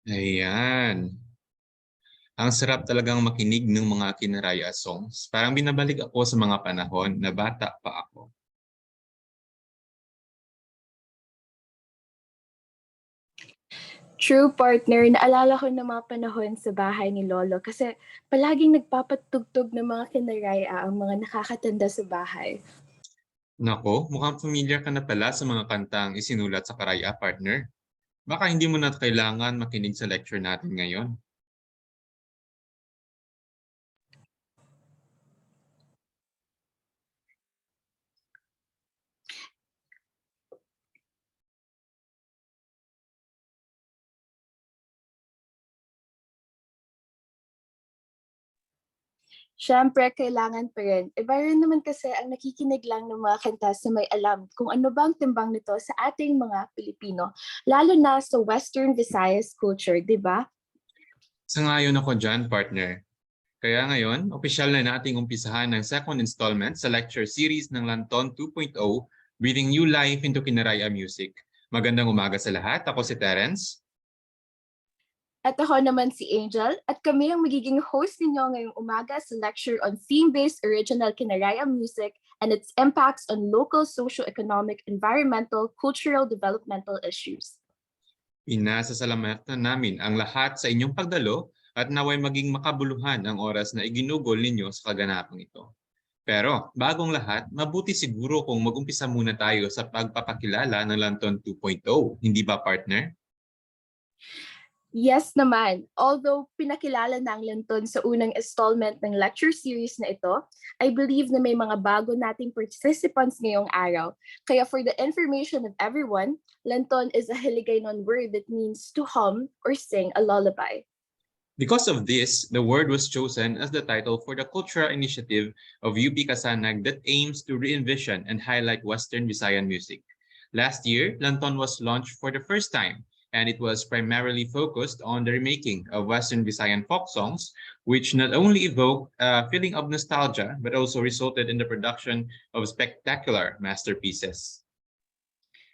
Ayan. Ang sarap talagang makinig ng mga Kinaray-a songs. Parang binabalik ako sa mga panahon na bata pa ako. True partner, naalala ko ng mga panahon sa bahay ni Lolo kasi palaging nagpapatugtog ng mga Kinaray-a ang mga nakakatanda sa bahay. Nako, mukhang familiar ka na pala sa mga kantang isinulat sa Karaya, partner. Baka hindi mo na kailangan makinig sa lecture natin ngayon. Siyempre, kailangan pa rin. Iba rin naman kasi ang nakikinig lang ng mga kanta sa may alam kung ano bang timbang nito sa ating mga Pilipino, lalo na sa Western Visayas culture, di ba? Sangayon ako dyan, partner. Kaya ngayon, opisyal na nating umpisahan ng second installment sa lecture series ng Lanton 2.0, Breathing New Life into Kinaray-a Music. Magandang umaga sa lahat. Ako si Terence. At ako naman si Angel, at kami ang magiging host ninyo ngayong umaga sa lecture on theme-based original Kinaray-a music and its impacts on local socio-economic, environmental, cultural, developmental issues. Inasasalamatan namin ang lahat sa inyong pagdalo at naway maging makabuluhan ang oras na iginugol ninyo sa kaganapang ito. Pero bagong lahat, mabuti siguro kung mag-umpisa muna tayo sa pagpapakilala ng Lanton 2.0, hindi ba partner? Yes naman. Although pinakilala na ang Lanton sa unang installment ng lecture series na ito, I believe na may mga bago nating participants ngayong araw. Kaya for the information of everyone, Lanton is a Hiligaynon word that means to hum or sing a lullaby. Because of this, the word was chosen as the title for the cultural initiative of UP Kasanag that aims to re-envision and highlight Western Visayan music. Last year, Lanton was launched for the first time, and it was primarily focused on the remaking of Western Visayan folk songs, which not only evoked a feeling of nostalgia, but also resulted in the production of spectacular masterpieces.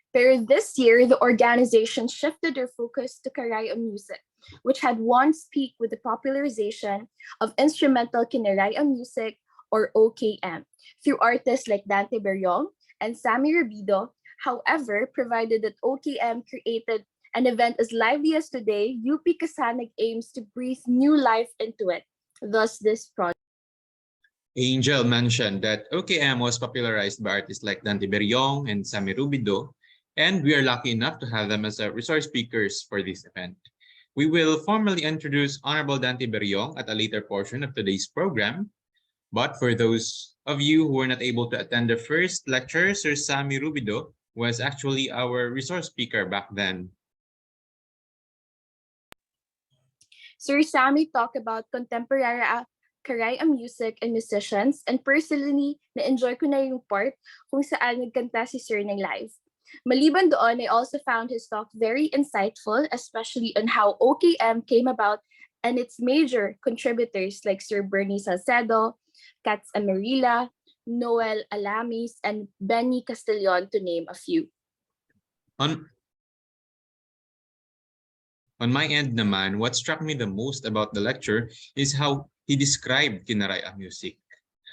Pero this year, the organization shifted their focus to Kinaray-a music, which had once peaked with the popularization of instrumental Kinaray-a music, or OKM, through artists like Dante Beriong and Sammy Rubido. However, provided that OKM created an event as lively as today, UP Kasanag aims to breathe new life into it. Thus, this project. Angel mentioned that OKM was popularized by artists like Dante Beriong and Sammy Rubido, and we are lucky enough to have them as resource speakers for this event. We will formally introduce Honorable Dante Beriong at a later portion of today's program. But for those of you who were not able to attend the first lecture, Sir Sammy Rubido was actually our resource speaker back then. Sir Sammy talked about contemporary Kinaray-a music and musicians, and personally, na-enjoy ko na yung part kung saan nagkanta si Sir ng live. Maliban doon, I also found his talk very insightful, especially on how OKM came about and its major contributors like Sir Bernie Salcedo, Katz Amarilla, Noel Alamis, and Benny Castellon, to name a few. On my end naman, what struck me the most about the lecture is how he described Kinaray-a music.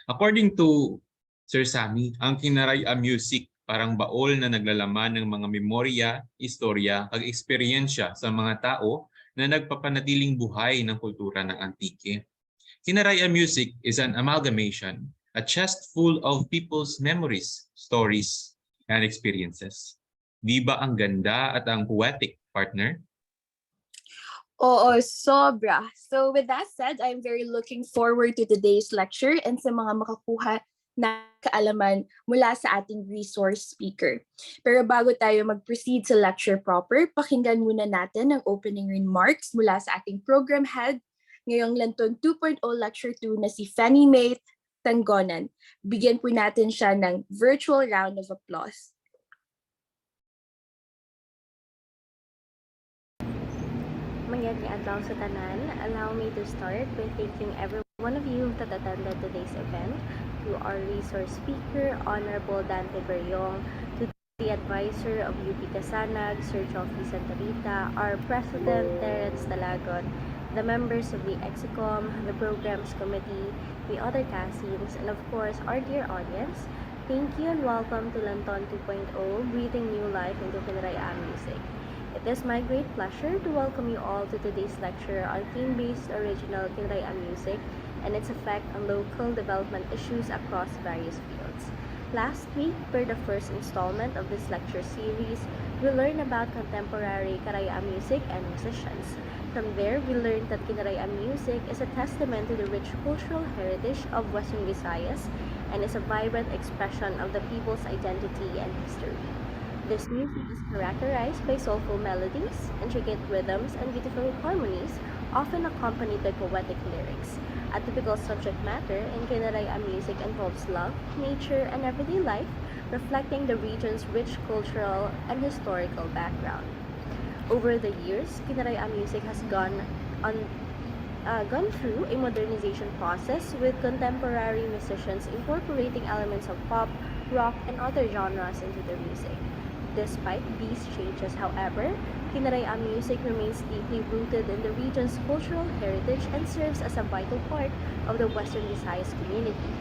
According to Sir Sammy, ang Kinaray-a music parang baol na naglalaman ng mga memorya, istorya, at eksperyensya sa mga tao na nagpapanatiling buhay ng kultura ng antike. Kinaray-a music is an amalgamation, a chest full of people's memories, stories, and experiences. Di ba ang ganda at ang poetic, partner? Oo, sobra. So with that said, I'm very looking forward to today's lecture and sa mga makakuha na kaalaman mula sa ating resource speaker. Pero bago tayo mag-proceed sa lecture proper, pakinggan muna natin ang opening remarks mula sa ating program head ngayong Lanton 2.0 Lecture 2 na si Fanny May Tangonan. Bigyan po natin siya ng virtual round of applause. Magandang adlaw sa tanan. Allow me to start by thanking every one of you that attended today's event, to our resource speaker, Honorable Dante Beriong, to the advisor of UP Kasanag, Sir Joffrey Santa Rita, our President Terence Talagon, the members of the EXICOM, the Programs Committee, the other castings, and of course our dear audience, thank you and welcome to Lanton 2.0, breathing new life into Kinaray-a music. It is my great pleasure to welcome you all to today's lecture on theme-based original Kinaray-a music and its effect on local development issues across various fields. Last week, for the first installment of this lecture series, we learned about contemporary Kinaray-a music and musicians. From there, we learned that Kinaray-a music is a testament to the rich cultural heritage of Western Visayas and is a vibrant expression of the people's identity and history. This music is characterized by soulful melodies, intricate rhythms, and beautiful harmonies, often accompanied by poetic lyrics. A typical subject matter in Kinaray-a music involves love, nature, and everyday life, reflecting the region's rich cultural and historical background. Over the years, Kinaray-a music has gone through a modernization process with contemporary musicians incorporating elements of pop, rock, and other genres into their music. Despite these changes, however, Kinaray-a music remains deeply rooted in the region's cultural heritage and serves as a vital part of the Western Visayas community.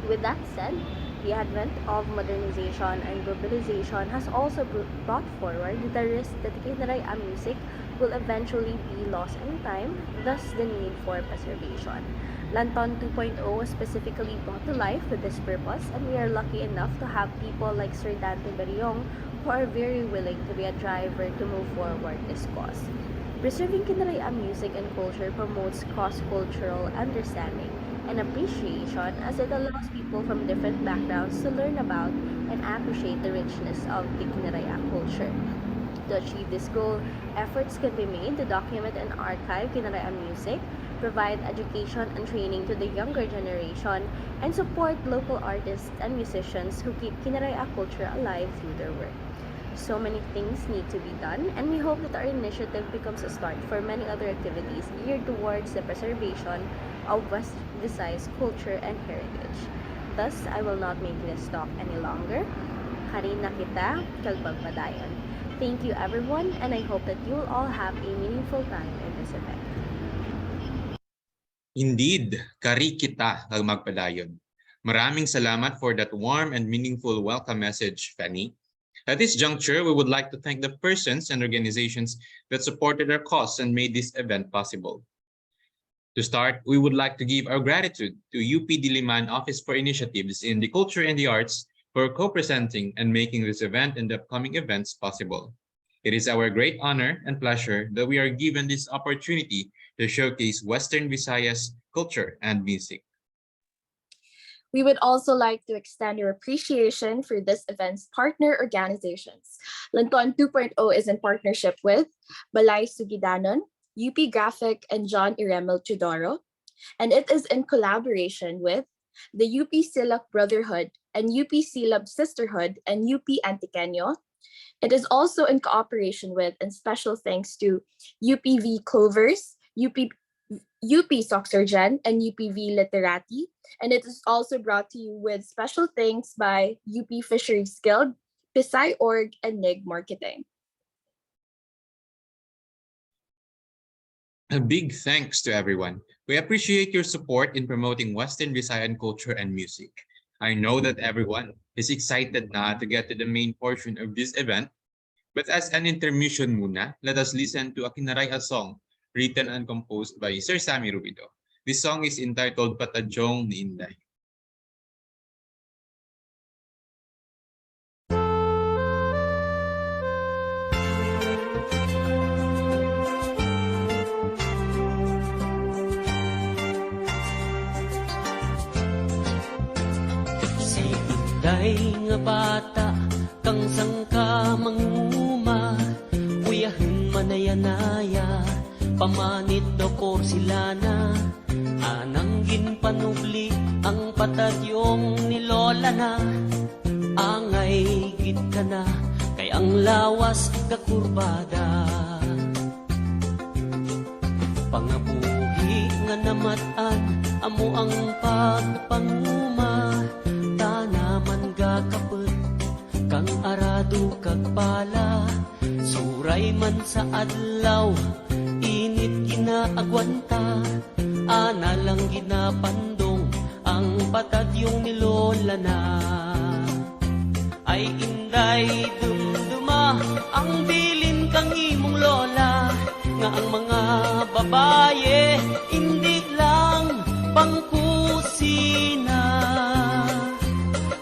With that said, the advent of modernization and globalization has also brought forward the risk that Kinaray-a music will eventually be lost in time, thus the need for preservation. Lanton 2.0 was specifically brought to life with this purpose, and we are lucky enough to have people like Sir Dante Beriong who are very willing to be a driver to move forward this cause. Preserving Kinaray-a music and culture promotes cross-cultural understanding and appreciation as it allows people from different backgrounds to learn about and appreciate the richness of the Kinaray-a culture. To achieve this goal, efforts can be made to document and archive Kinaray-a music, provide education and training to the younger generation, and support local artists and musicians who keep Kinaray-a culture alive through their work. So many things need to be done, and we hope that our initiative becomes a start for many other activities geared towards the preservation of West Visayas culture and heritage. Thus, I will not make this talk any longer. Harina kita, kalpagpadayon. Thank you everyone, and I hope that you will all have a meaningful time in this event. Indeed, kari kita kag magpadayon. Maraming salamat for that warm and meaningful welcome message, Fanny. At this juncture, we would like to thank the persons and organizations that supported our cause and made this event possible. To start, we would like to give our gratitude to UP Diliman Office for Initiatives in the Culture and the Arts for co-presenting and making this event and the upcoming events possible. It is our great honor and pleasure that we are given this opportunity to showcase Western Visayas culture and music. We would also like to extend our appreciation for this event's partner organizations. Lanton 2.0 is in partnership with Balay Sugidanon, UP Graphic, and John Iremel Tudoro, and it is in collaboration with the UP Silak Brotherhood and UP Silab Sisterhood and UP Antiqueño. It is also in cooperation with and special thanks to UPV Clovers, UP Soxurgen, and UPV Literati, and it is also brought to you with special thanks by UP Fisheries Guild, Pisay Org, and NIG Marketing. A big thanks to everyone. We appreciate your support in promoting Western Visayan culture and music. I know that everyone is excited na to get to the main portion of this event, but as an intermission muna, let us listen to a Kinaray-a song written and composed by Sir Sammy Rubido. This song is entitled Patajong ni Inday. Si Inday nga bata, kang sangka manguma, kuyahin manayanaya, pamanit do ko sila na, anang ginpanubli ang patadyong ni Lola na, angay git ka na, kay ang lawas kakurbada. Pangabuhi nga namatan, amo ang pagpanguma, tanaman gakapet, kang aral kagpala, suray man sa adlaw, init ginaagwanta, ana lang ginapandong, ang patadyong ni Lola na. Ay inday dumduma, ang bilin kang imong lola, nga ang mga babaye, hindi lang pangkusina.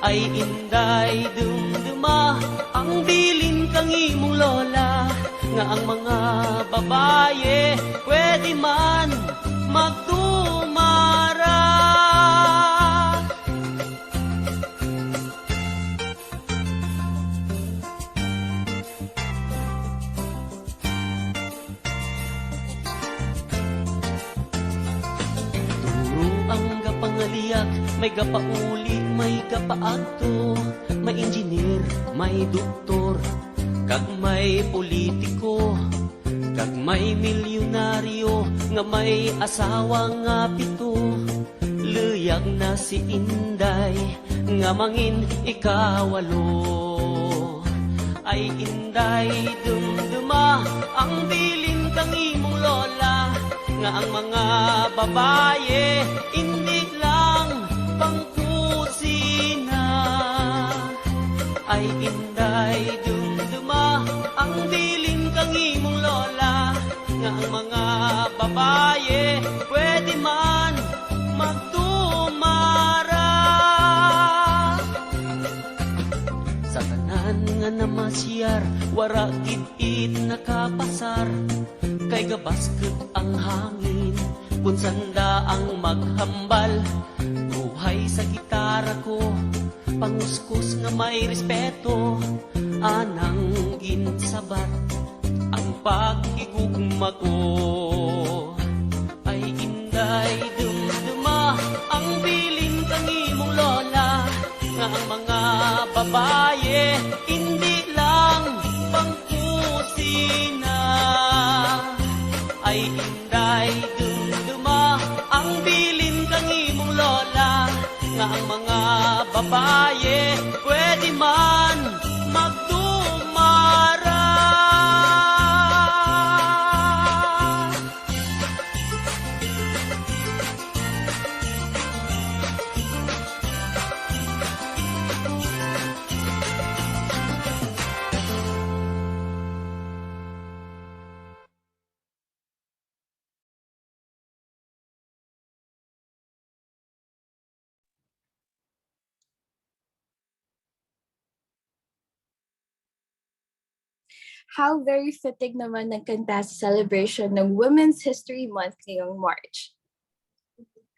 Ay inday dumduma, ang bilin kang imong lola, nga ang mga babaye, pwede man magtumara. Ang gapangaliyak, may gapauli, may gapaadto, may engineer, may doktor, kag may politiko, kag may milyonaryo, nga may asawa nga pito. Luyag na si Inday, nga mangin ikawalo. Ay Inday dumduma, ang bilin kang imong lola, nga ang mga babaye, hindi lang pangkusina. Ay inday dumduma, ang bilin kang imong lola, nga ang mga babaye, pwede man magtumara. Sa tanan nga namasyar, wara gid nakapasar, kay gabasket ang hangin, kung sanda ang maghambal. Buhay sa gitara ko, panguskus nga may respeto, anang ginsabat ang pagkigugma ko. Ay inday dumduma, ang bilin kang imong lola, nga ang mga babaye, hindi lang pangkusina. Ay inday dumduma, ang bilin kang imong lola, nga ang mga babaye, pwede man magtumara. How very fitting naman nagkanta sa celebration ng Women's History Month ngayong March.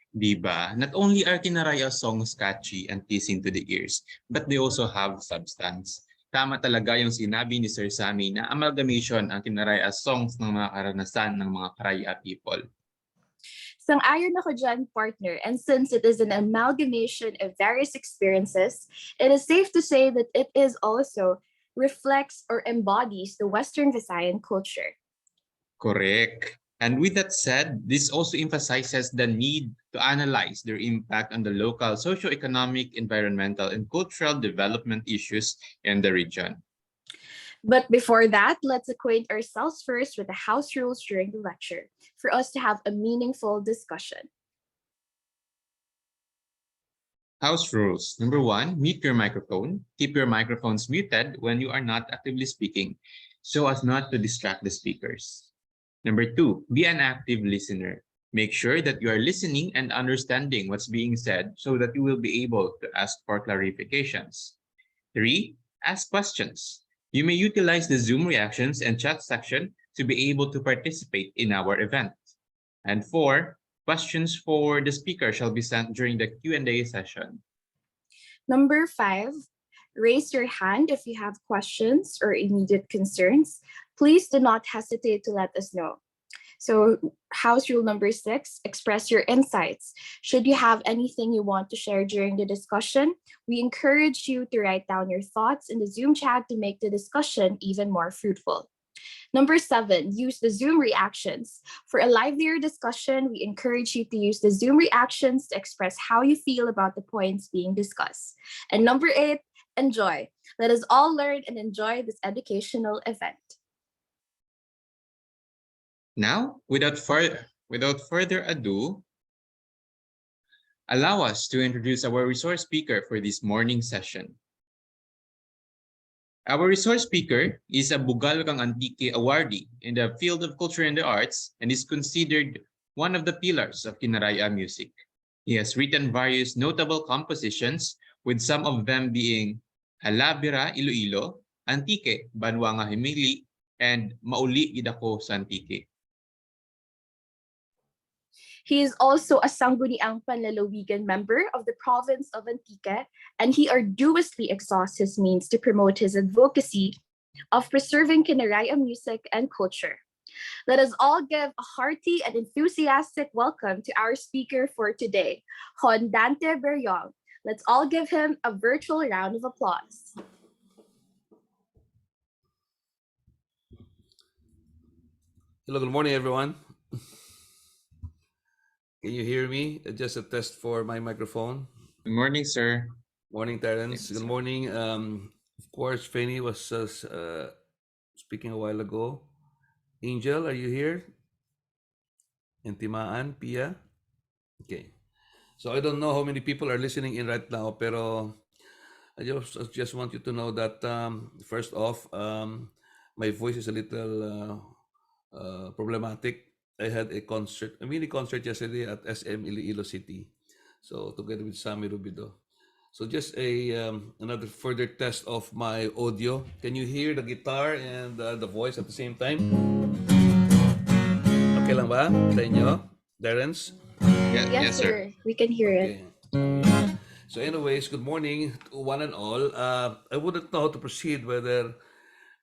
Diba? Not only are Kinaray-a songs catchy and pleasing to the ears, but they also have substance. Tama talaga yung sinabi ni Sir Sammy na amalgamation ang Kinaray-a songs ng mga karanasan ng mga Karaya people. Sang-ayon ako dyan, partner, and since it is an amalgamation of various experiences, it is safe to say that it is also reflects or embodies the Western Visayan culture. Correct. And with that said, this also emphasizes the need to analyze their impact on the local socio-economic, environmental, and cultural development issues in the region. But before that, let's acquaint ourselves first with the house rules during the lecture for us to have a meaningful discussion. House rules. Number 1, mute your microphone. Keep your microphones muted when you are not actively speaking, so as not to distract the speakers. Number 2, be an active listener. Make sure that you are listening and understanding what's being said so that you will be able to ask for clarifications. 3, ask questions. You may utilize the Zoom reactions and chat section to be able to participate in our event. And 4, questions for the speaker shall be sent during the Q&A session. Number 5, raise your hand if you have questions or immediate concerns. Please do not hesitate to let us know. So house rule number 6, express your insights. Should you have anything you want to share during the discussion, we encourage you to write down your thoughts in the Zoom chat to make the discussion even more fruitful. Number 7, use the Zoom reactions. For a livelier discussion, we encourage you to use the Zoom reactions to express how you feel about the points being discussed. And number 8, Enjoy. Let us all learn and enjoy this educational event. Now, without further ado, allow us to introduce our resource speaker for this morning session. Our resource speaker is a Bugal kang Antique awardee in the field of culture and the arts and is considered one of the pillars of Kinaray-a music. He has written various notable compositions, with some of them being Halabira Iloilo, Antique Banwanga Himili, and Mauli Idako sa Antique. He is also a Sangguniang Panlalawigan member of the province of Antique, and he arduously exhausts his means to promote his advocacy of preserving Kinaray-a music and culture. Let us all give a hearty and enthusiastic welcome to our speaker for today, Hon Dante Beriong. Let's all give him a virtual round of applause. Hello, good morning, everyone. Can you hear me? Just a test for my microphone. Good morning, sir. Morning, Terence. Yes, Good sir. morning. Of course, Fanny was speaking a while ago. Angel, are you here? And Timaan, Pia? Okay. So I don't know how many people are listening in right now, pero I just want you to know that first off, my voice is a little problematic. I had a mini concert yesterday at SM Iloilo City, so together with Sammy Rubido. So just another further test of my audio. Can you hear the guitar and the voice at the same time? Okay lang ba sa inyo, Terence? Yes, sir. We can hear it. Okay. So anyways, good morning to one and all. I wouldn't know how to proceed, whether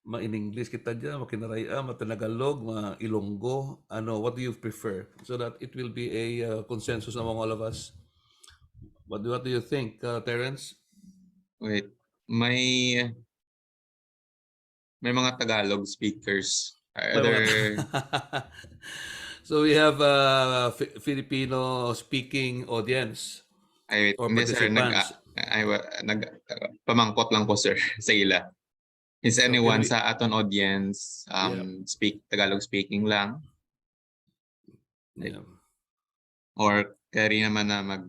ma-in-English kita dyan, ma-Kinaray-a, ma-Tagalog, ma-Ilonggo, what do you prefer? So that it will be a consensus among all of us. What do you think, Terence? Wait, may mga Tagalog speakers. So we have a Filipino speaking audience Ay, or hindi, sir. participants. Pamangkot lang po, sir, sa ila. Is So, anyone can we- sa aton audience Yeah. speak Tagalog speaking lang? Yeah. Or kari naman na mag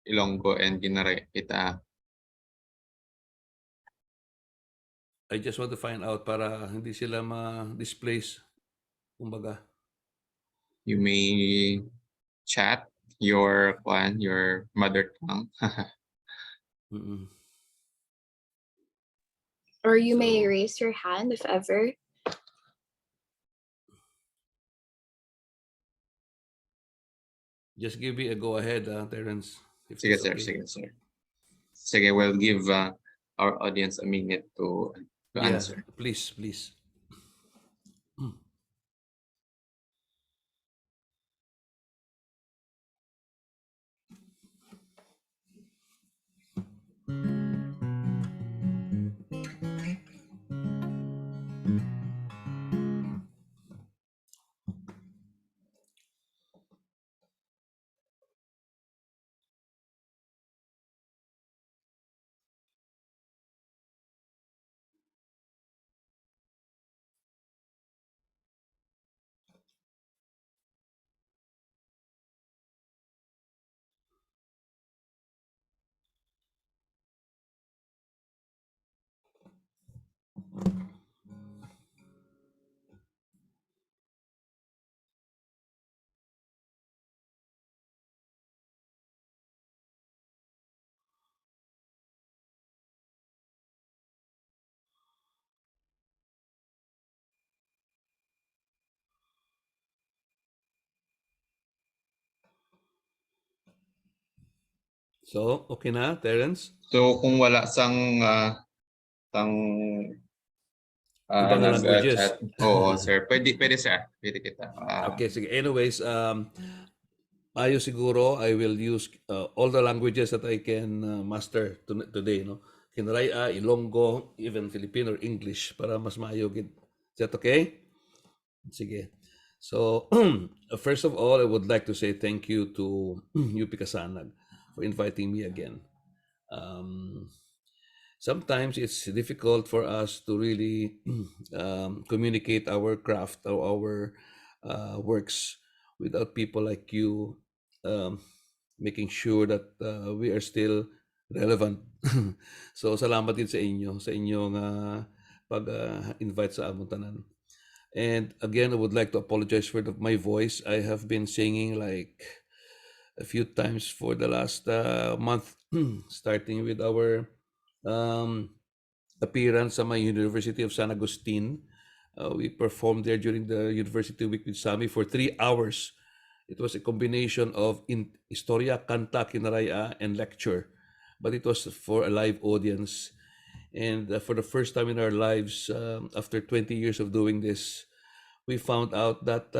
Ilonggo and Kinaray kita? I just want to find out para hindi sila ma-displace, kumbaga. You may chat your mother tongue. Mm-mm. Or you may So- raise your hand if ever. Just give me a go ahead, Terence. If Sige, it's sir. okay. Sige, sir. Sige, we'll give our audience a minute to Yeah, answer. please. So, okay na, Terence? So kung wala sang Ibang languages. chat. Oo, sir. Pwede sir. Pwede kita. Okay, sige. Anyways, ayos siguro, I will use all the languages that I can master today, no? Kinaray-a, Ilonggo, even Filipino or English, para mas maayogid. Is that okay? Sige. So, first of all, I would like to say thank you to UP Kasanag for inviting me again. sometimes it's difficult for us to really communicate our craft or our works without people like you um, making sure that we are still relevant. So salamat din sa inyong pag-invite sa among tanan. And again, I would like to apologize for my voice. I have been singing like a few times for the last month, starting with our um, appearance at my University of San Agustin. We performed there during the University Week with Sami for 3 hours. It was a combination of Historia, Kanta, Kinaray-a, and lecture. But it was for a live audience. And for the first time in our lives, after 20 years of doing this, we found out that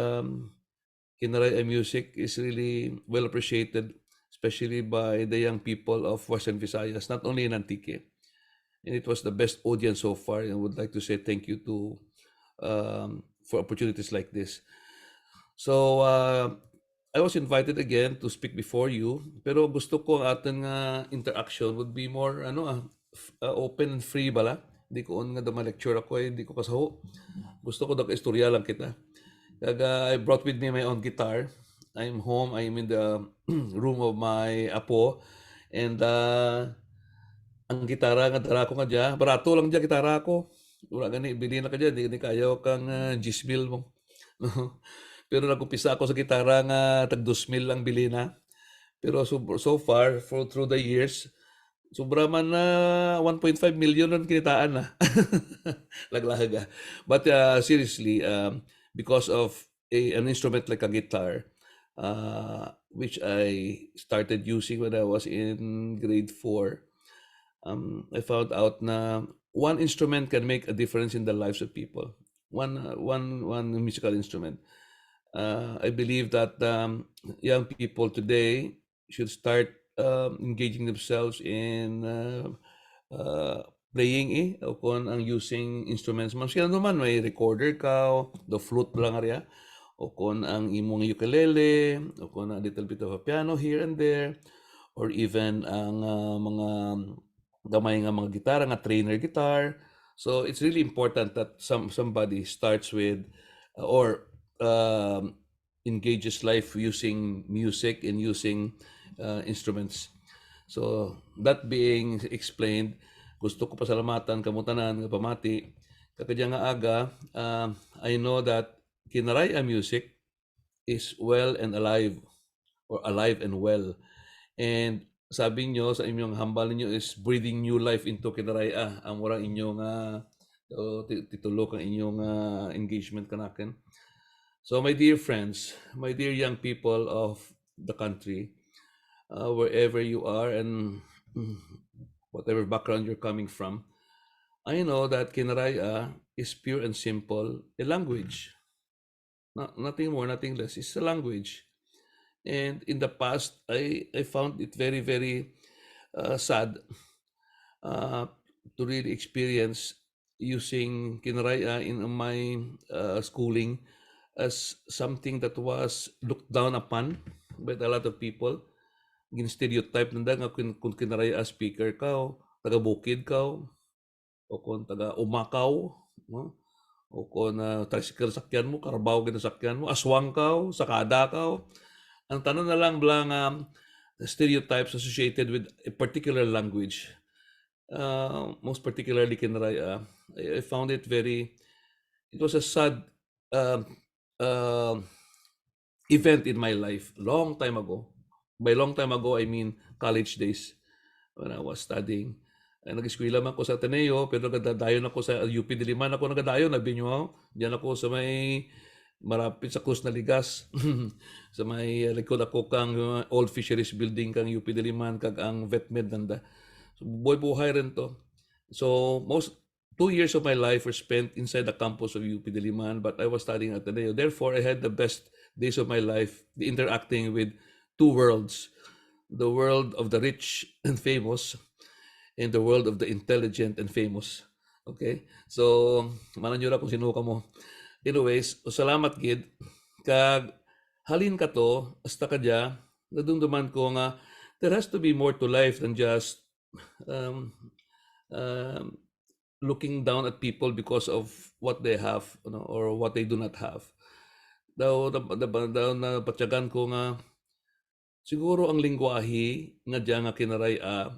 Kinaray-a music is really well appreciated, especially by the young people of Western Visayas, not only in Antique. And it was the best audience so far. And I would like to say thank you to for opportunities like this. So I was invited again to speak before you, pero gusto ko ang ating interaction would be more open and free bala. Hindi ko nga dama lecture ako hindi ko kasaho. Gusto ko istorya lang kita. Kaya I brought with me my own guitar. I'm home. I'm in the room of my apo. And ang gitara nga dala ko nga dyan, barato lang dyan gitara ko. Wala gani, bili na ka dyan, di kayo kang Gisbil mo. Pero nag-upisa ako sa gitara nga tag 2,000 lang bili na. Pero so far, through the years, sobra man na 1.5 million ang kinitaan na. Laglaga. But seriously, because of an instrument like a guitar, which I started using when I was in grade 4, I found out na one instrument can make a difference in the lives of people. One musical instrument. I believe that young people today should start engaging themselves in playing o kung ang using instruments. Mas kaya naman may recorder ka, the flute lang arya, o kung ang imong ukulele, o kung a little bit of a piano here and there, or even ang mga gamay nga mga gitara, nga trainer guitar. So it's really important that somebody starts with or engages life using music and using instruments. So that being explained, gusto ko pasalamatan kamutanan nga pamati kakadya nga aga. I know that Kinaray-a music is well and alive, or alive and well. And sabi nyo sa inyong hambal ninyo is breathing new life into Kinaray-a ang warang inyong titulo kang inyong engagement kanaken. So my dear friends, my dear young people of the country, wherever you are and whatever background you're coming from, I know that Kinaray-a is pure and simple a language. Nothing more, nothing less. It's a language. And in the past, I found it very, very sad to really experience using Kinaray-a in my schooling as something that was looked down upon by a lot of people. Gin-stereotype nanda nga kung Kinaray-a speaker ka, taga-bukid ka, o kung taga-umakaw, no? O kung tricycle sakyan mo, karabaw sakyan mo, aswang ka, sakada ka. Ang tanong na lang blang stereotypes associated with a particular language, most particularly Kinaray-a. I found it it was a sad event in my life long time ago. By long time ago, I mean college days when I was studying. Nag-eskwela man ko sa Ateneo, pero nagadayon ako sa UP Diliman. Ako nagadayon, nabinyo. Diyan ako sa may marapit sa Cruz na Ligas. Sa may likod ako kang old fisheries building kang UP Diliman, kag ang VetMed nanda. So, buhay rin to. So, 2 years of my life were spent inside the campus of UP Diliman, but I was studying at Ateneo. Therefore, I had the best days of my life interacting with two worlds. The world of the rich and famous, and the world of the intelligent and famous. Okay? So, manan nyo na kung sino ka mo. Anyways, salamat gid. Kag halin ka to, hasta ka dya, nadumduman ko nga, there has to be more to life than just um, looking down at people because of what they have, or what they do not have. Daw napatyagan ko nga siguro ang lingwahe nga diya nga Kinaray-a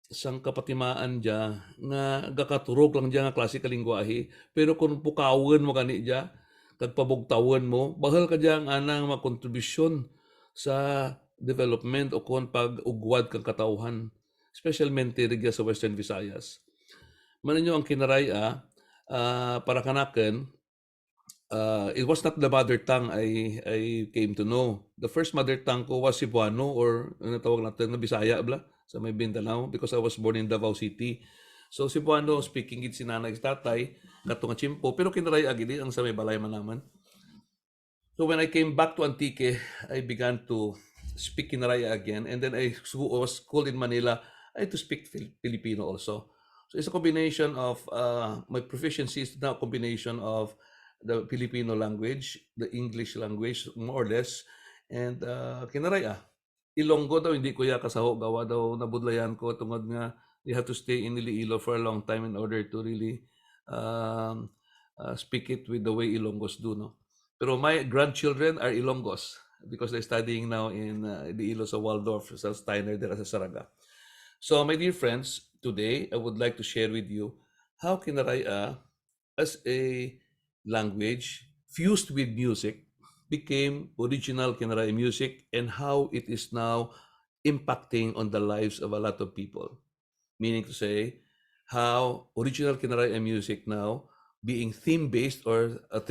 sang kapatimaan diya nga gakaturok lang diya nga klase ka lingwahe, pero kung pukawon mo kani diya kag pabugtawon mo bahal ka diya ang anang makontribusyon sa development o kon pag-ugwad kang katawhan, especialmente rigya sa Western Visayas. Maninyo ang Kinaray-a, para kanaken, it was not the mother tongue I came to know. The first mother tongue ko was Cebuano, or ano tawag natin na Bisaya bla sa may Mindanao, because I was born in Davao City. So Cebuano speaking gid si nanay sa tatay kato nga Chimpo, pero Kinaray-a gid ang sa may balay man naman. So when I came back to Antique, I began to speak Kinaray-a again, and then I was schooled in Manila. I had to speak Filipino also. So it's a combination of my proficiency is now a combination of the Filipino language, the English language, more or less, and Kinaray-a. Ilonggo daw hindi ko ya kasaho, gawa daw nabudlayan ko tungod nga you have to stay in Iloilo for a long time in order to really speak it with the way Ilonggos do, no? Pero my grandchildren are Ilonggos because they're studying now in Iloilo sa Waldorf, sa Steiner, there sa Saraga. So my dear friends, today I would like to share with you how Kinaray-a as a language fused with music became original Kinaray music, and how it is now impacting on the lives of a lot of people. Meaning to say, how original Kinaray music now being theme-based or a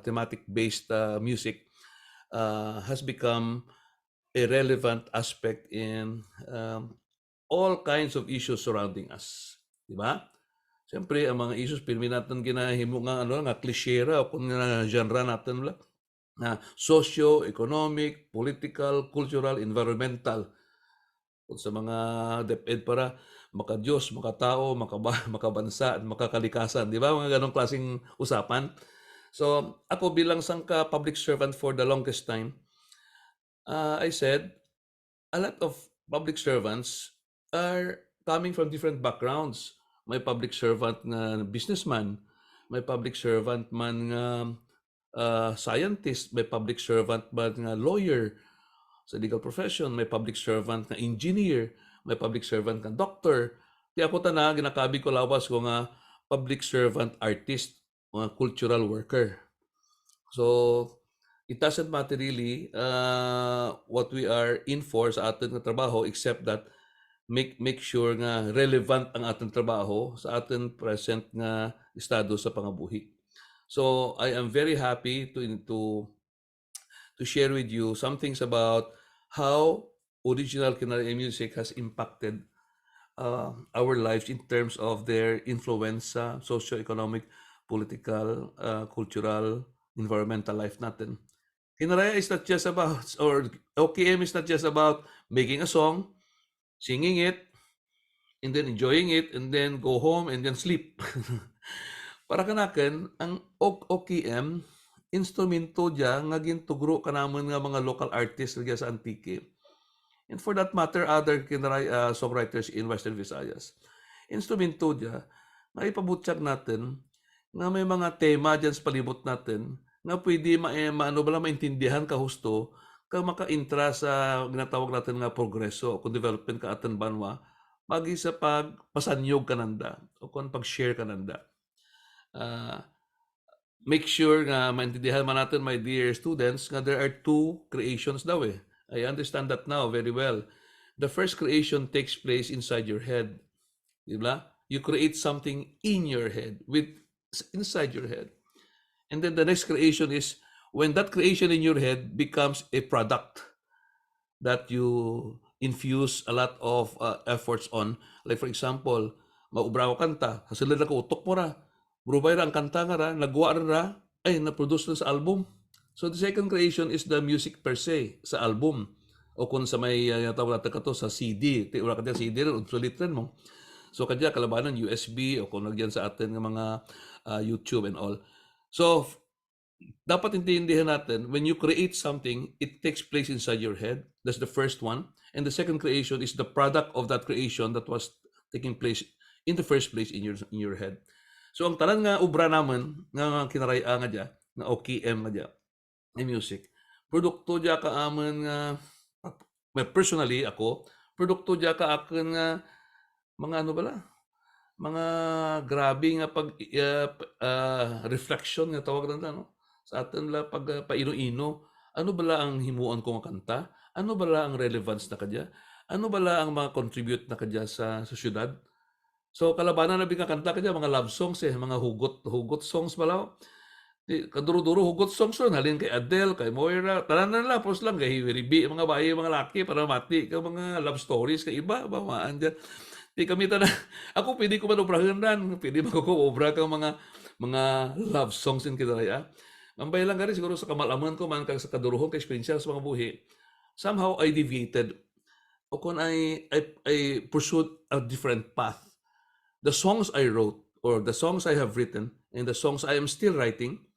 thematic-based music has become a relevant aspect in all kinds of issues surrounding us. Diba? Siyempre, ang mga issues, pirmi natin ginahimo nga, nga klishera o kung nga genre natin wala, na socio-economic, political, cultural, environmental. Kung sa mga DepEd para maka-Diyos, makatao, makabansa, at makakalikasan. Di ba? Mga ganong klaseng usapan. So, ako bilang sangka public servant for the longest time, I said, a lot of public servants are coming from different backgrounds. May public servant nga businessman, may public servant man nga scientist, may public servant man nga lawyer sa legal profession, may public servant nga engineer, may public servant nga doctor. Kaya ako tana, ginakabi ko lawas ko nga public servant artist, mga cultural worker. So, it doesn't matter really what we are in for sa atin nga trabaho, except that make sure nga relevant ang ating trabaho sa ating present nga estado sa pangabuhi. So I am very happy to share with you some things about how original Kinaray music has impacted our lives in terms of their influence sa socio-economic, political, cultural, environmental life natin. Kinaray is not just about, or OKM is not just about making a song, singing it, and then enjoying it, and then go home and then sleep. Para kanaken, ang OKM, instrumento dya nga gintugro kanamon nga mga local artists sa Antique. And for that matter, other Kinaray songwriters in Western Visayas. Instrumento dya, nga ipabutsak natin, nga may mga tema dyan sa palibot natin, nga pwede maintindihan ka husto, kang maka-intra sa ginatawag natin nga progreso o kung development ka atin banwa, pagi sa pagpasanyog kananda o kung pag-share kananda. Make sure nga maintindihan man natin, my dear students, nga there are two creations daw eh. I understand that now very well. The first creation takes place inside your head. Diba? You create something in your head, inside your head. And then the next creation is when that creation in your head becomes a product that you infuse a lot of efforts on. Like for example, maubraw kanta, hasilid na ko utok mo ra. Brubay ra ang kanta nga ra, nagwa ra, ay na-produce na sa album. So the second creation is the music per se sa album. O kung sa may tawag natin ka to sa CD, wala ka dyan CD rin, ulit rin mo. So kanya kalabanan USB o kung nagyan sa atin ng mga YouTube and all. So dapat intindihan natin, when you create something, it takes place inside your head. That's the first one. And the second creation is the product of that creation that was taking place in the first place in your head. So ang tanan nga obra naman nga Kinaray-a nga dia, nga OKM nga dia, nga music, produkto dia ka amon nga personally ako, produkto dia ka akin nga mga ano bala, mga grabe nga reflection nga tawag nila, no? Sa atin la pag paino-ino, ano bala ang himuon ko nga kanta? Ano bala ang relevance na kadya? Ano bala ang mga contribute na kadya sa syudad? So kalabanan na nga kanta kadya mga love songs mga hugot songs bala. Kaduro-duro hugot songs ron, halin kay Adele, kay Moira, tanan na lang, post lang, kay Ribi, mga bayi, mga laki, para mati, ka mga love stories, kay iba, bamaan dyan. Di kami ako pwede ko manobrahan ran, pwede magkukuobra ka mga love songs in Kinaray-a. Mambay lang gari, siguro sa kamalaman ko, man sa kaduruhong, kay experience sa mga buhi, somehow I deviated, o kung I pursued a different path. The songs I wrote, or the songs I have written, and the songs I am still writing,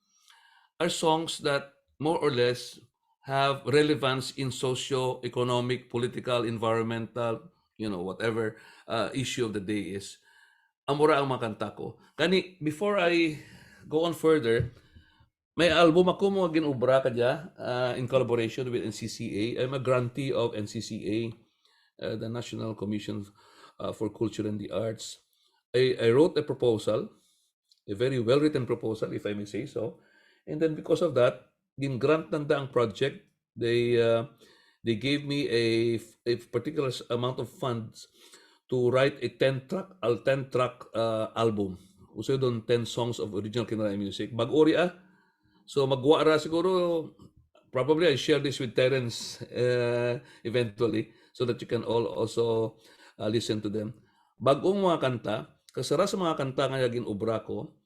are songs that more or less have relevance in socio-economic, political, environmental, whatever issue of the day is. Amura ang mga kanta ko. Kani, before I go on further, may album ako mga ginubra kadya in collaboration with NCCA. I'm a grantee of NCCA, the National Commission for Culture and the Arts. I wrote a proposal, a very well-written proposal, if I may say so. And then because of that, gin-grant nanda ang project. They gave me a particular amount of funds to write a 10-track album. Uso doon 10 songs of original Kinaray music. Bag-ori So magwara siguro, probably I share this with Terence eventually so that you can all also listen to them. Bagong mga kanta, kasara sa mga kanta nga ginubra ko,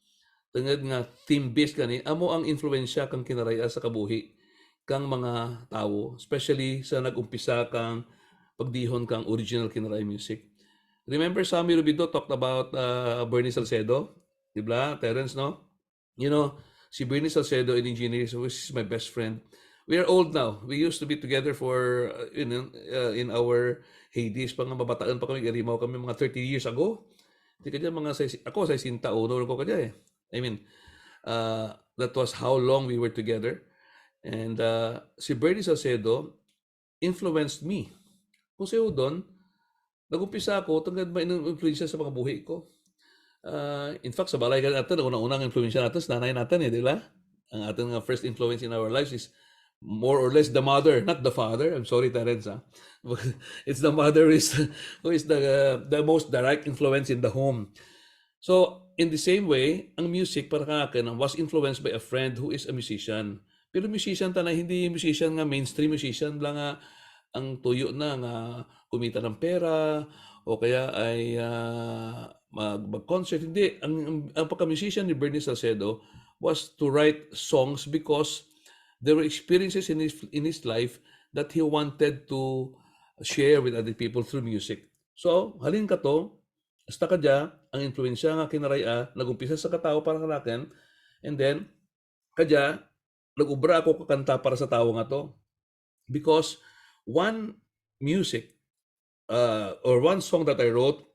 tungod nga theme-based kani, amo ang influensya kang Kinaray-a sa kabuhi kang mga tao, especially sa nag-umpisa kang pagdihon kang original Kinaray music. Remember Sammy Rubido talked about Bernie Salcedo, di ba? Terence, no? Si Bernie Salcedo in engineering, who is my best friend. We are old now. We used to be together for in our heydays, pang mabataan pa kami, garimaw kami mga 30 years ago. Di kanya ako sa sinta uno ko kanya I mean, that was how long we were together. And si Bernie Salcedo influenced me. Kung sa'yo doon, nag-umpisa ako, tungkol ba influensya sa mga buhay ko. In fact, sa balay ka natin, unang-unang influensya natin sa nanay natin, di ba? Ang ating first influence in our lives is more or less the mother, not the father. I'm sorry, Terence. It's the mother who is the most direct influence in the home. So, in the same way, ang music para akin was influenced by a friend who is a musician. Pero musician hindi musician nga mainstream musician lang nga ang tuyo na nga kumita ng pera o kaya ay mag-concert. Hindi, ang pagka-musician ni Bernie Salcedo was to write songs because there were experiences in his life that he wanted to share with other people through music. So, halin ka to, hasta kadya, ang influensya nga Kinaray-a, nag-umpisa sa katao para kanakin, and then, kadya, nag-ubra ako kakanta para sa tao nga to. Because one music, or one song that I wrote,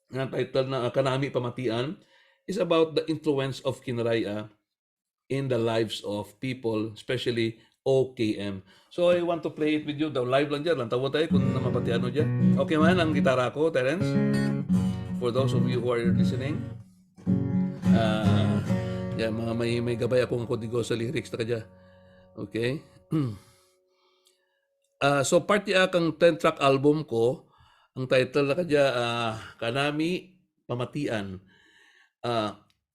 na title na Kanami Pamatian, is about the influence of Kinaray-a in the lives of people, especially OKM. So I want to play it with you. Live lang dyan. Lantawa tayo kung namapatian mo dyan. Okay man, ang gitara ko, Terence. For those of you who are listening. May gabay akong kodigo sa lyrics na kadya. Okay. So party kang 10-track album ko, ang title na kadya, Kanami Pamatian.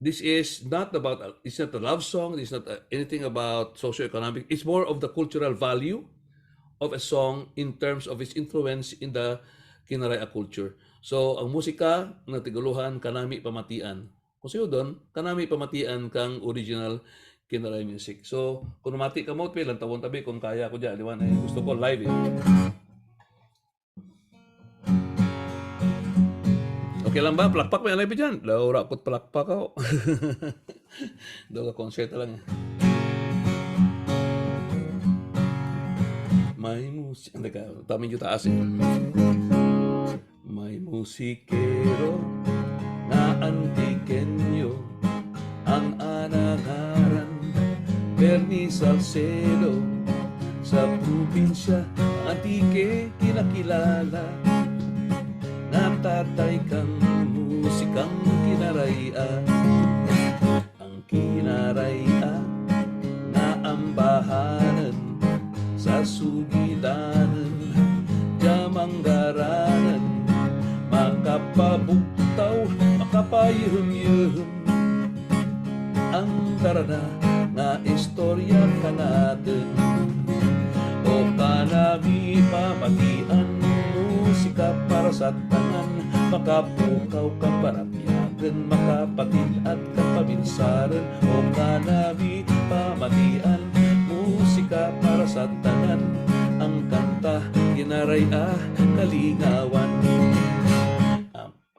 This is not about, it's not a love song, it's not anything about socio-economic. It's more of the cultural value of a song in terms of its influence in the Kinaray-a culture. So, ang musika na tiguluhan, Kanami Pamatian. Kung sa'yo doon, Kanami Pamatian kang original Kinaray music. So, kung mati ka mo, lang tawon tabi kung kaya ko dyan. Liwan, gusto ko live Okay lang ba? Palakpak may live dyan. Laura ko't palakpak ako. Doon ka concert lang. May musik. Hindi ka, tamin yung taas May musikero na antikenyo ang anangaran Bernie Salcedo sa probinsya antike kinakilala natatay kang musikang Kinaray-a ang Kinaray-a na ambahanan sa sugidanan jamanggaranan makapabuktaw makapayuhum-yuhum ang darana na istorya ka natin o kanami pamatian musika para sa tanan makapukaw kang parapyagan makapatid at kapabinsaran o kanami pamatian musika para sa tanan ang kanta Kinaray-a kalingawan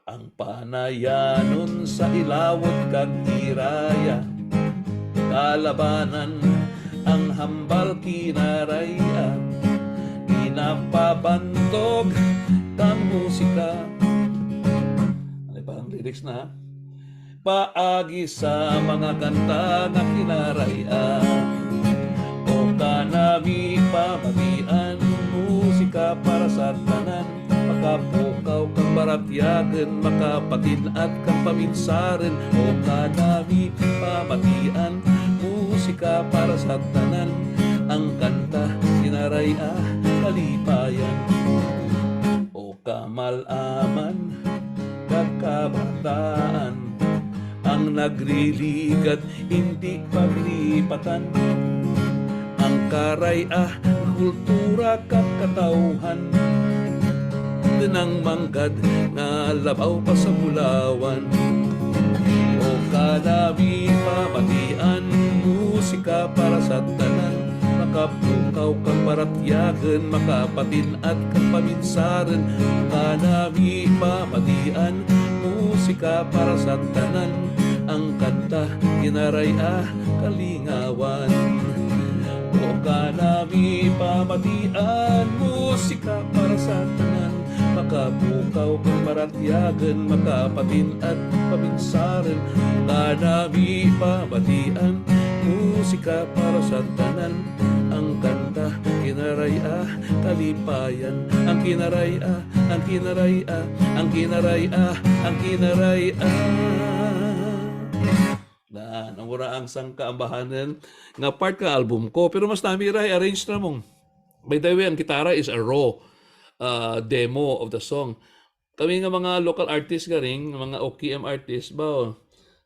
ang panayanon sa ilawod kag iraya kalabanan ang hambal Kinaray-a inapabantog kang musika ano pa ang lyrics na paagi sa mga kanta nga Kinaray-a o kanami pamatian musika para sa tanan makapukaw kang baratyagan makapatid at kang paminsaran o kanami pamatian musika para sa tanan ang kanta Kinaray-a kalipayan o kamalaman kakabataan ang nagriligat hindi paglipatan ang Karay-a kultura kakatauhan ng manggad nga labaw pa sa bulawan o kanami pamatian musika para sa tanan makapukaw kang paratyagan makapatin at kang paminsaran kanami pamatian musika para sa tanan ang kanta Kinaray-a kalingawan o kanami pamatian musika para sa tanan makapukaw kang paratyagan makapatin at paminsaran kanami pamatian musika para sa tanan ang kanta Kinaray-a kalipayan ang Kinaray-a ang Kinaray-a ang Kinaray-a ang Kinaray-a na namura ang sangkaambahanan nga part ka album ko pero mas nami ray arrange na mong by the way ang gitara is a raw demo of the song kami nga mga local artists nga ring mga OKM artists ba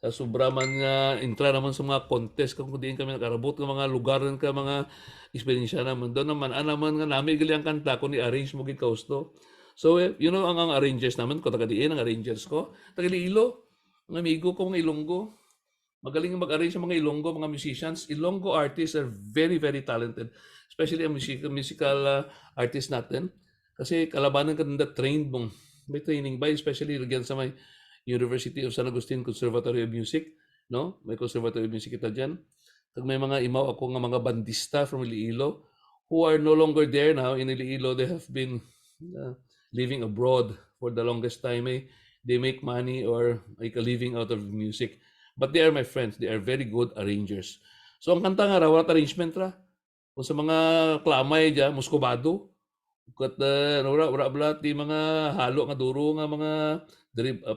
sa sobra man nga intra naman sa mga contest kung diin kami nakarabot ng mga lugar ka mga experience naman doon naman naman nga nami gali ang kanta ko ni arrange mo gid kausto so you know ang arrangers naman ko taga diin ang arrangers ko taga Iloilo ng amigo ko mga Ilonggo magaling mag-arrange ng mga Ilonggo, mga musicians. Ilonggo artists are very, very talented. Especially ang musical artists natin. Kasi kalabanan ka na trained mong. May training ba? Especially again sa may University of San Agustin Conservatory of Music. No? May Conservatory of Music kita dyan. Pag may mga imaw ako nga mga bandista from Iloilo who are no longer there now in Iloilo. They have been living abroad for the longest time. They make money or make a living out of music. But they are my friends. They are very good arrangers. So ang kanta nga raw, walang arrangement ra. Kung sa mga klamay dyan, muskobado. Kat wala bala ti mga halo nga duro nga mga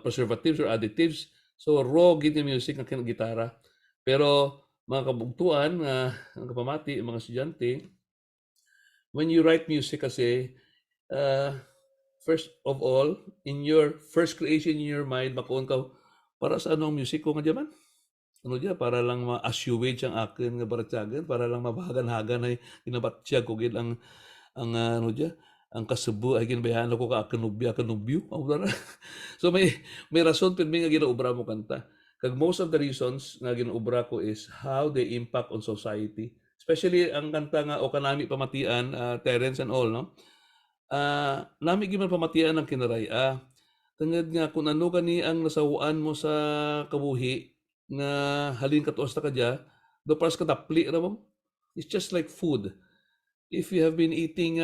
preservatives or additives. So raw gid music ng gitara. Pero mga kabugtuan nga ang kapamati, mga estudyante, when you write music kasi first of all, in your first creation in your mind, makuon ka para sa anong music ko nga diyan? Ano diya para lang ma-assuage ang akin nga baratyagan, para lang mabahagan-hagan ay ginabatsyag ko gid ang ano diya, ang kasubo ay ginbayan ko ka kanubyo. So may rason pud mi nga ginaubra mo kanta. Kag most of the reasons nga ginaubra ko is how they impact on society. Especially ang kanta nga o kanami pamatian, Terence and all, no? Nami gyud man pamatian ng Kinaray-a. Tungod nga kung ano kani ang nasawaan mo sa kabuhi nga halin katuos ta kadya, do paras ka tapli ra mo. It's just like food. If you have been eating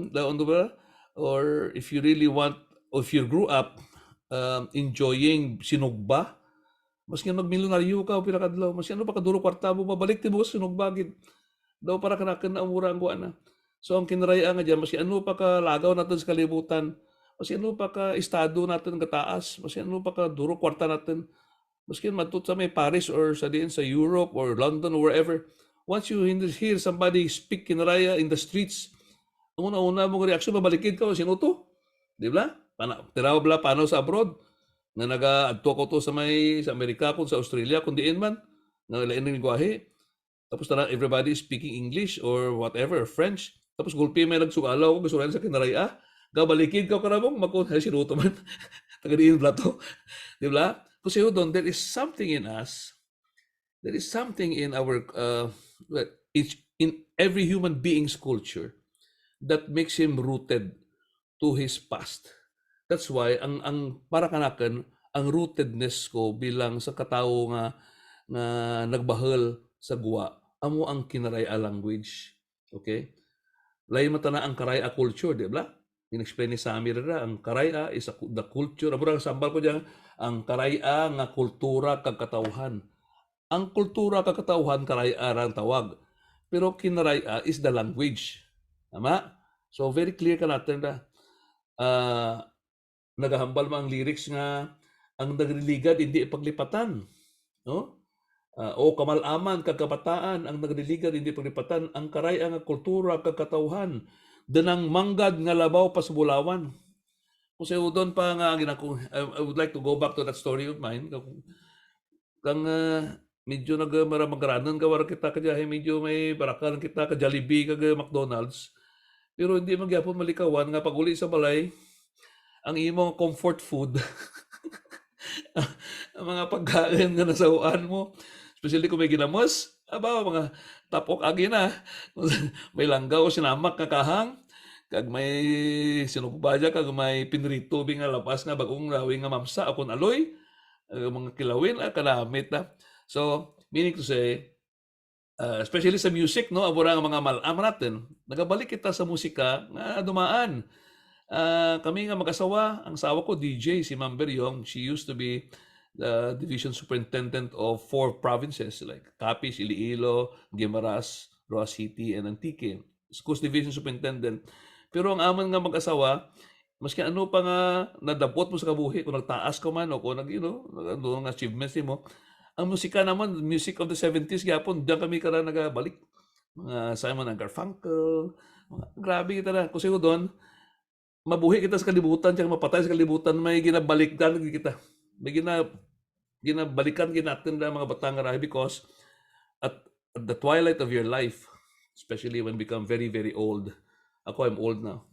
daon ba or if you really want if you grew up enjoying sinugba, maski magmilyonaryo ka o pinakadlaw, maski ano pa kaduro kwarta mo, mabalik ti mo sa sinugba gid. Daw para kanakan na umura ang guana. So ang Kinaray-a nga dyan, maski ano pa ka lagaw natin sa kalibutan, maski ano pa ka estado natin kataas, maski ano pa ka duro kwarta natin, maski matut sa may Paris or sa diin sa Europe or London or wherever, once you hear somebody speak Kinaray-a in the streets, ang una-una mong reaksyon, mabalikid ka, sino to? Di ba? Tiraw bala paano sa abroad? Na nag-adto ko to sa Amerika, kung sa Australia, kung diin man, na lain ng lingwahe. Tapos tara, everybody is speaking English or whatever, French. Tapos gulpi may nagsugalaw ko, gusto rin sa Kinaray-a. Gabalikid ka karamong, makon, sinuto man. Tagadiin bala to. Di ba? Kasi doon, there is something in us, there is something in our, in every human being's culture that makes him rooted to his past. That's why ang para kanakan ang rootedness ko bilang sa katao nga nagbahal sa guwa amo ang Kinaray-a language. Okay? Lain mata na ang Karay-a culture, di ba? In-explain ni Samir ra ang Karay-a is the culture. Amo sambal ko diyan ang Karay-a nga kultura kag katawhan. Ang kultura kag katawhan Karay-a ra ang tawag. Pero Kinaray-a is the language. Tama? So very clear ka natin na nagahambal mo ang lyrics nga ang nagliligad hindi ipaglipatan, no? O kamalaman kagkabataan ang nagliligad hindi ipaglipatan, ang Karay-a nga kultura kagkatawhan danang manggad nga labaw pasbulawan. Kasi doon pa nga I would like to go back to that story of mine. Kang medyo nagmaramagaranan ka wala kita kadyahe, medyo may barakan kita ka Jollibee kag McDonald's. Pero hindi magyapon malikawan nga pag-uli sa balay ang imong comfort food, ang mga pagkain nga nasahuan mo, especially kung may ginamos, mga tapok agi na, may langgaw o sinamak nga kahang, kag may sinugbaja, kag may pinrito nga lapas nga bagong lawing nga mamsa, akon aloy, mga kilawin, kalamit na. So, meaning to say, especially sa music, no, abura nga mga malam natin, nagabalik kita sa musika nga dumaan. Kami nga mag-asawa, ang asawa ko DJ, si Ma'am Beriong, she used to be the division superintendent of 4 provinces like Capiz, Iloilo, Guimaras, Roa City, and Antique. Coast Division Superintendent. Pero ang amon nga mag-asawa, maski ano pa nga nadabot mo sa kabuhi, kung nagtaas ka man o kung ang achievements mo, ang musika naman, music of the 70s, gyapon, diyan kami kara nagabalik. Mga Simon and Garfunkel, grabe kita na. Kasi doon, mabuhi kita sa kalibutan, tsaka mapatay sa kalibutan, may ginabalikan kita. May ginabalikan natin na mga batang arahi because at the twilight of your life, especially when you become very, very old, I'm old now,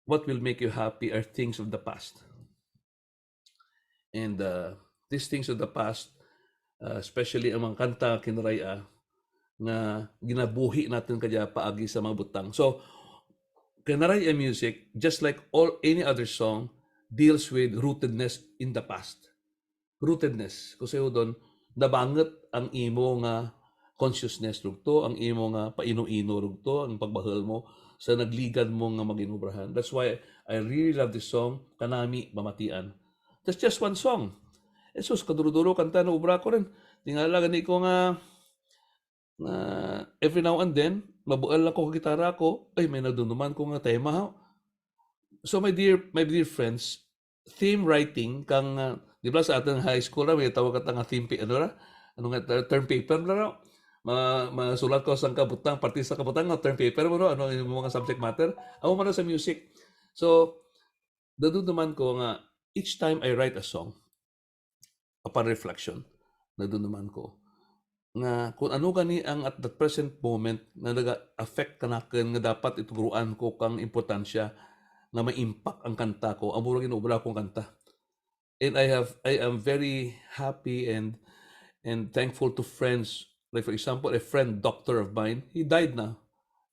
what will make you happy are things of the past. And these things of the past, especially ang mga kanta Kinaray-a, na ginabuhi natin kaya paagi sa mga butang. So, Kinaray-a music, just like any other song, deals with rootedness in the past. Rootedness. Kasi doon, nabanget ang imo nga consciousness rugto, ang imo nga paino-ino rugto, ang pagbahal mo sa nagligan mo nga maginubrahan. That's why I really love this song, Kanami Mamatian. That's just one song. Jesus, kaduro-duro kanta na ubra ko rin. Tingala gani ko nga every now and then, mabual lang ko gitara ko, ay may nadunuman ko nga tema. So my dear friends, theme writing kang di ba sa ating high school na may tawag ka nga theme term paper na masulat ko sa kabutang, party sa kabutang nga term paper mo ano yung mga subject matter. Ako man sa music. So naduduman ko nga each time I write a song, upon reflection, naduduman ko nga kung ano gani ang at the present moment na naga-affect kanaken nga dapat ituguruan ko kang importansya na may impact ang kanta ko, ang murag inubra kong kanta. And I am very happy and thankful to friends. Like for example, a friend doctor of mine, he died na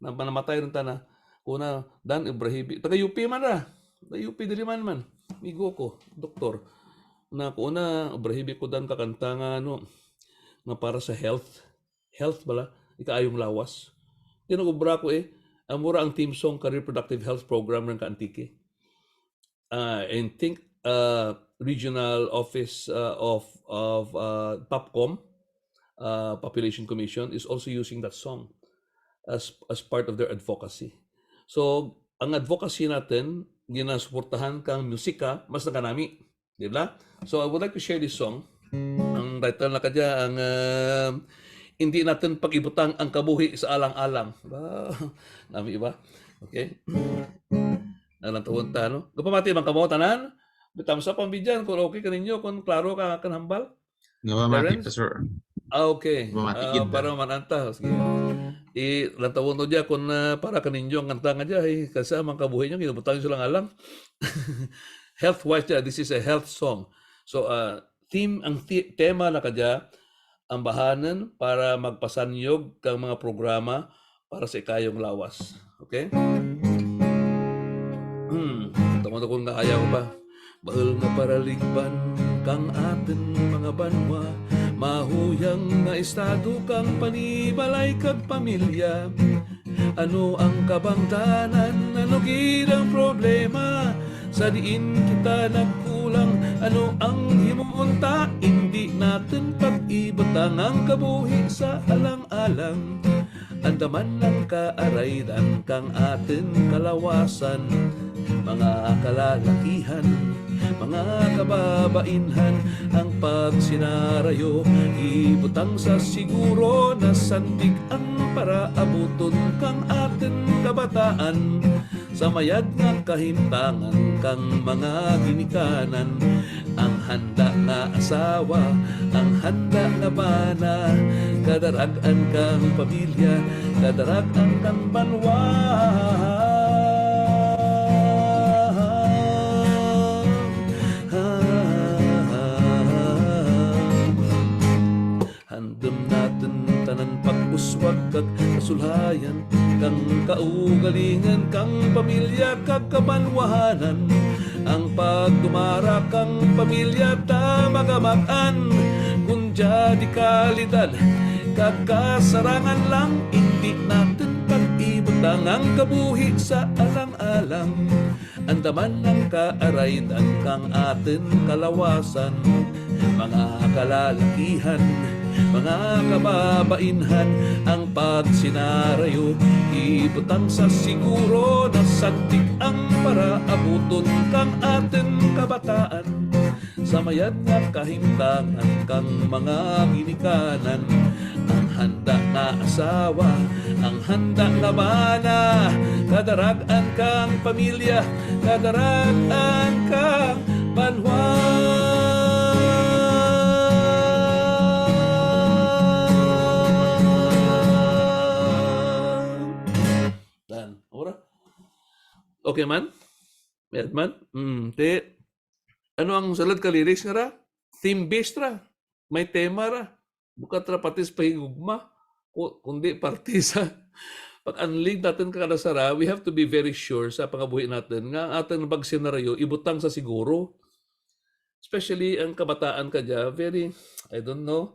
namatay rin ta na. Kuna, Dan Ibrahibi, taga UP man ra. Taga UP dili man. Migo ko, doktor. Na kuna, Ibrahibi ko dan kakanta nga nga para sa health bala, ikaayong lawas. Tinagubra ko ang mura ang team song Career Productive Health Program ng Kaantike. and think regional office of POPCOM, Population Commission, is also using that song as part of their advocacy. So, ang advocacy natin, ginasuportahan kang musika, mas nakanami. Di ba? So, I would like to share this song. Ang title na kadya, ang hindi natin pag-ibutang ang kabuhi sa alang-alang. Ba? Nami ba? Okay? Nalang tawon ta, no? Gapamati bang kamo tanan? Bitam sa pambidyan kung okay ka ninyo, kung klaro ka kanhambal. Nawamati Terence? pa, sir. Okay. Matikid na. Para mananta. Sige. Lantawon to dyan kung para kaninyo ang kanta nga dyan. Kasi ang mga kabuhay nyo, ginabutang nyo silang alang. Health-wise dyan, this is a health song. So, tema na kadya, ang bahanan para magpasanyog kang mga programa para sa ikayong lawas. Okay? Tama-tama nga ayaw pa. Baal nga paraligban kang atin mga banwa, mahuyang nga estado kang panibalay kag pamilya. Ano ang kabangtanan, ano gid ang problema, sa diin kita nagkulang, ano ang himuunta, hindi natin pag-ibutang ang kabuhi sa alang-alang. Andaman lang kaaraydan kang atin kalawasan, mga kalalakihan, mga kababainhan, ang pagsinarayo, ibutang sa siguro na sandig ang para abuton kang atin kabataan, sa mayad nga kahimtangan kang mga ginikanan, ang handa nga asawa, ang handa nga bana, kadaragan kang pamilya, kadaragan kang banwa. Handam natin tanan pag-uswag kag kasulhayan, kang kaugalingan, kang pamilya kag kabanwahanan, ang pagdumara kang pamilya ta magamakan, kun di kalidad kag kasarangan lang, hindi natin pag-ibutang ang kabuhi sa alang-alang. Andaman ng kaaraydan kang atin kalawasan, mga kalalakihan, mga kababainhan, ang pagsinarayo, ibutang sa siguro na sandig ang para abuton kang atin kabataan, sa mayad nga kahimtangan kang mga ginikanan, ang handa nga asawa, ang handa nga bana, kadaragan kang pamilya, kadaragan kang banwa. Okay man? Mayad man? Ano ang salad ka lyrics nga ra? Theme-based ra. May tema ra. Bukat ra patis pahigugma. Kundi partisa. Pag-unlink natin kakadasara, we have to be very sure sa pangabuhi natin nga ating pag-senaryo, ibutang sa siguro. Especially ang kabataan ka dyan, very, I don't know,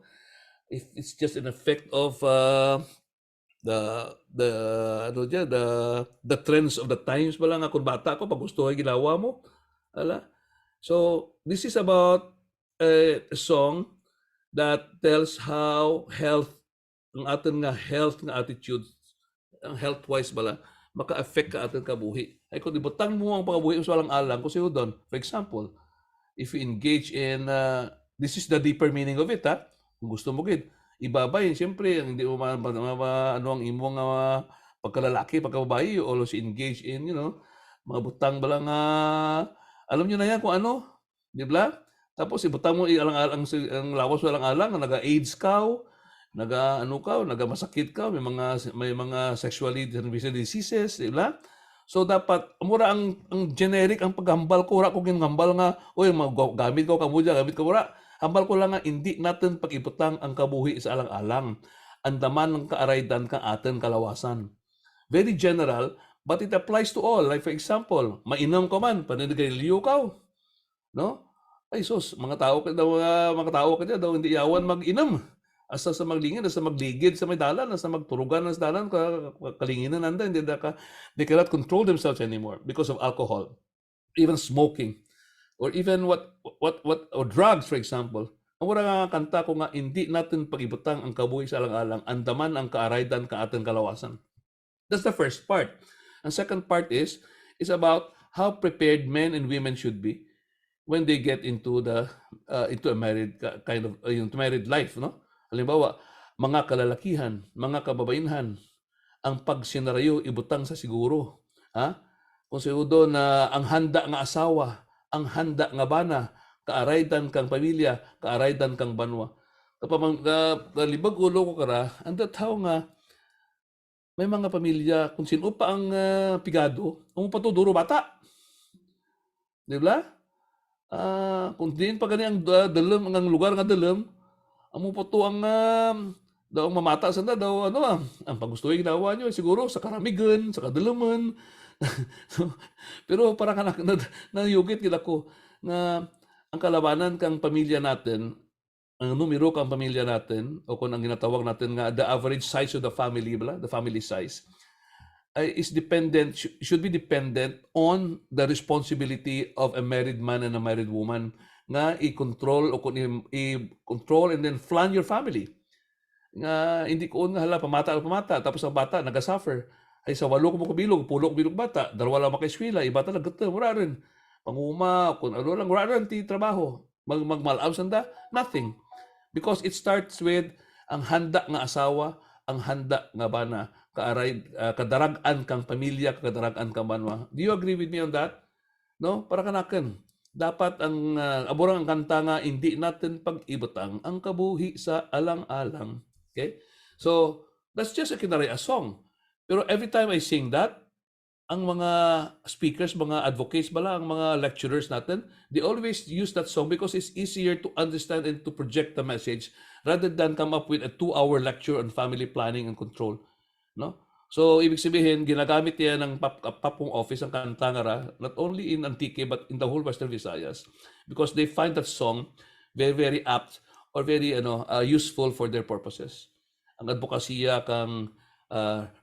if it's just an effect of the trends of the times ba lang, kung bata ko pag gusto ay ginawa mo, ala. So this is about a song that tells how health, ang atin nga health nga attitude, ang health wise bala, maka-affect ka atin kabuhi. Ay kung ibutang mo ang pagkabuhi sa alang-alang, kung siya doon, for example, if you engage in this is the deeper meaning of it, ha? Kung gusto mo gid ibabay, siyempre, hindi mo ano ang imong pagkalalaki, pagkababae, you always engage in, mga butang ba lang, alam nyo na yan kung ano, di ba? Tapos, ibutang mo, ang lawas mo alang-alang, naga-AIDS ka, naga-masakit ka, may mga sexually transmitted diseases, di ba? So, dapat, mura ang generic, ang paghambal ko, wala kong ginhambal nga, gamit ko kamudya, gamit ko, wala. Hambal ko lang nga, hindi natin pag-ibutang ang kabuhi sa alang-alang. Andaman ng kaaraydan ka atin kalawasan. Very general, but it applies to all. Like for example, mainam ka man, paninigarilyo ka. No? Ay sus, mga tao ka dyan daw, hindi yawan mag-inam. Asa sa maglingid, asa magligid sa may dalan, asa magturugan sa dalan, kalinginan nanda, they cannot control themselves anymore because of alcohol. even smoking, or even what or drugs, for example. Ang mura nga kanta ko nga, hindi natin pag-ibutang ang kabuhi sa alang-alang, andaman ang kaaraydan ka ating kalawasan. That's the first part. And second part is about how prepared men and women should be when they get into a married kind of into married life, no? Halimbawa, mga kalalakihan, mga kababainhan, ang pagsinarayo ibutang sa siguro, ha? Kung sayudo na ang handa nga asawa, ang handa nga bana, kaaraydan kang pamilya, kaaraydan kang banwa. Kapag libag ulo ko kara, ang tao nga may mga pamilya kung sino pa ang pigado, ang patuduro bata. Di ba? Kung diin pa gani ang dalam, ang lugar nga dalam, amo po to ang daw mamata sa daw ang pagustuhin ginawa nyo siguro sa karamigan, sa kadalaman. Pero para ka nayugit gila ko na ang kalabanan kang pamilya natin, ang numero kang pamilya natin, o kung ang ginatawag natin nga the average size of the family, the family size, is dependent, should be dependent on the responsibility of a married man and a married woman nga i-control o kung i-control and then plan your family. Nga hindi ko nga hala pamata tapos ang bata naga-suffer. Ay sa 8 ko mo kabilog, 10 ko bilog bata, dalawa lang maka-eskwela, iba ta nagata mura rin. Panguma, kung ano lang mura rin ti trabaho. Magmalaam sanda, nothing. Because it starts with ang handa nga asawa, ang handa nga bana, kadaragan kang pamilya, kadaragan kang banwa. Do you agree with me on that? No? Para kanakan. Dapat ang aburang ang kanta nga, hindi natin pag-ibutang ang kabuhi sa alang-alang. Okay? So, that's just a Kinaray-a song. Pero every time I sing that, ang mga speakers, mga advocates bala, ang mga lecturers natin, they always use that song because it's easier to understand and to project the message rather than come up with a 2-hour lecture on family planning and control. No? So, ibig sabihin, ginagamit yan ng papong office ang Kantangara, not only in Antique but in the whole Western Visayas, because they find that song very, very apt or very useful for their purposes. Ang advokasya kang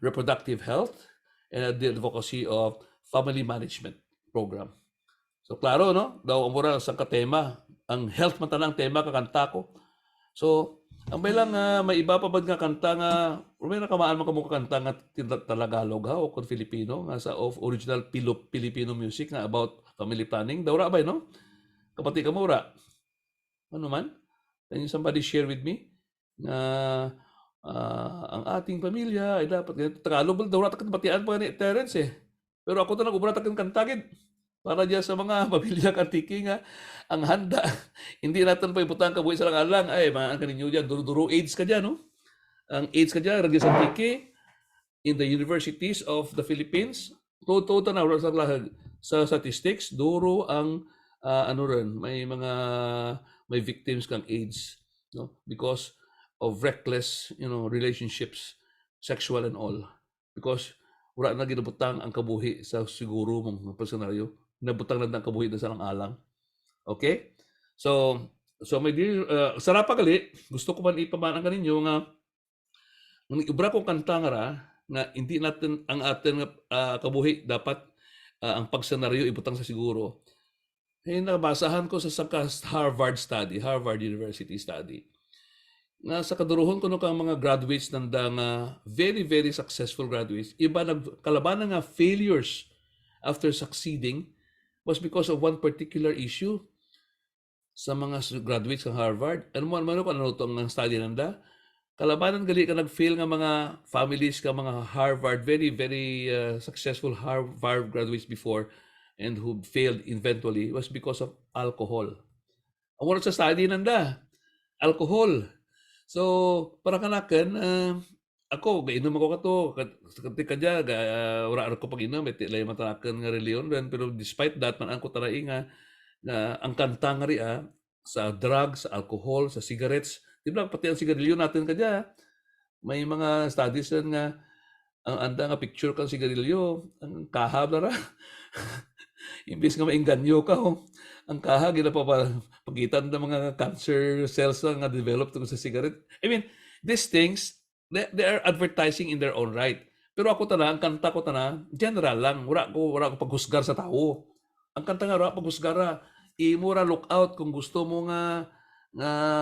reproductive health and the advocacy of family management program. So, klaro, no? Daw ang mura sa katema, ang health matanang tema kakanta ko. So, ang bilang may iba pa ba nga kanta nga, may nakamaan mo ka kanta nga Tagalog ha, o kung Filipino, nga sa of original Filipino music nga about family planning. Daw ra ba, no? Kapati ka mo ra? Ano man? Can you somebody share with me? Ang ating pamilya ay dapat ganito. Tagalog, daw ra takatbatian pa ni Terence eh. Pero ako to nag-ubra takang kantagid. Para diya sa mga pamilya katiki nga ang handa. Hindi natin pa ibutang kabuhi sa lang-alang. Ay, mga kaninyo dyan, duro-duro AIDS ka dyan, no? Ang AIDS ka dyan, ragya sa tiki in the universities of the Philippines. Toto na sa statistics, duro ang may victims kang AIDS, no? Because of reckless, relationships, sexual and all. Because wala na ginabutang ang kabuhi sa siguro mong personaryo. Nabutang na ang kabuhi na sa lang-alang. Okay? So my dear, sarapa gali, gusto ko man ipamanang kaninyo nga nang ibra kong kanta nga hindi natin ang atin kabuhi dapat ang pagsenaryo ibutang sa siguro. Nabasahan ko sa Harvard University study. Na sa kaduruhon ko no kang mga graduates nanda nga very, very successful graduates, iba nagkalabanan nga failures after succeeding was because of one particular issue sa mga graduates ng Harvard. Ano itong study nanda? Kalabanan gali ka nag-fail nga mga families ka mga Harvard, very, very successful Harvard graduates before and who failed eventually was because of alcohol. Ang wala sa study nanda, alcohol. So, para kanakan, ako, gainom ako kato, katika dya, wala ko pag-inom, lay matanakan nga reliyon, pero despite that, man ko tarai nga, ang kanta nga ria, sa drugs, sa alcohol, sa cigarettes, di ba, pati ang sigarilyo natin kadya, may mga studies nga, ang anda nga picture kang sigarilyo, ang kahab na ra, imbis nga maingganyo ka, ang kaha, pagitan ng mga cancer cells nga developed sa cigarette. I mean, these things, they are advertising in their own right. Pero ako ang kanta ko general lang. Wala ko paghusgar sa tao. Ang kanta nga ra pagusgara, imo ra look out kung gusto mo nga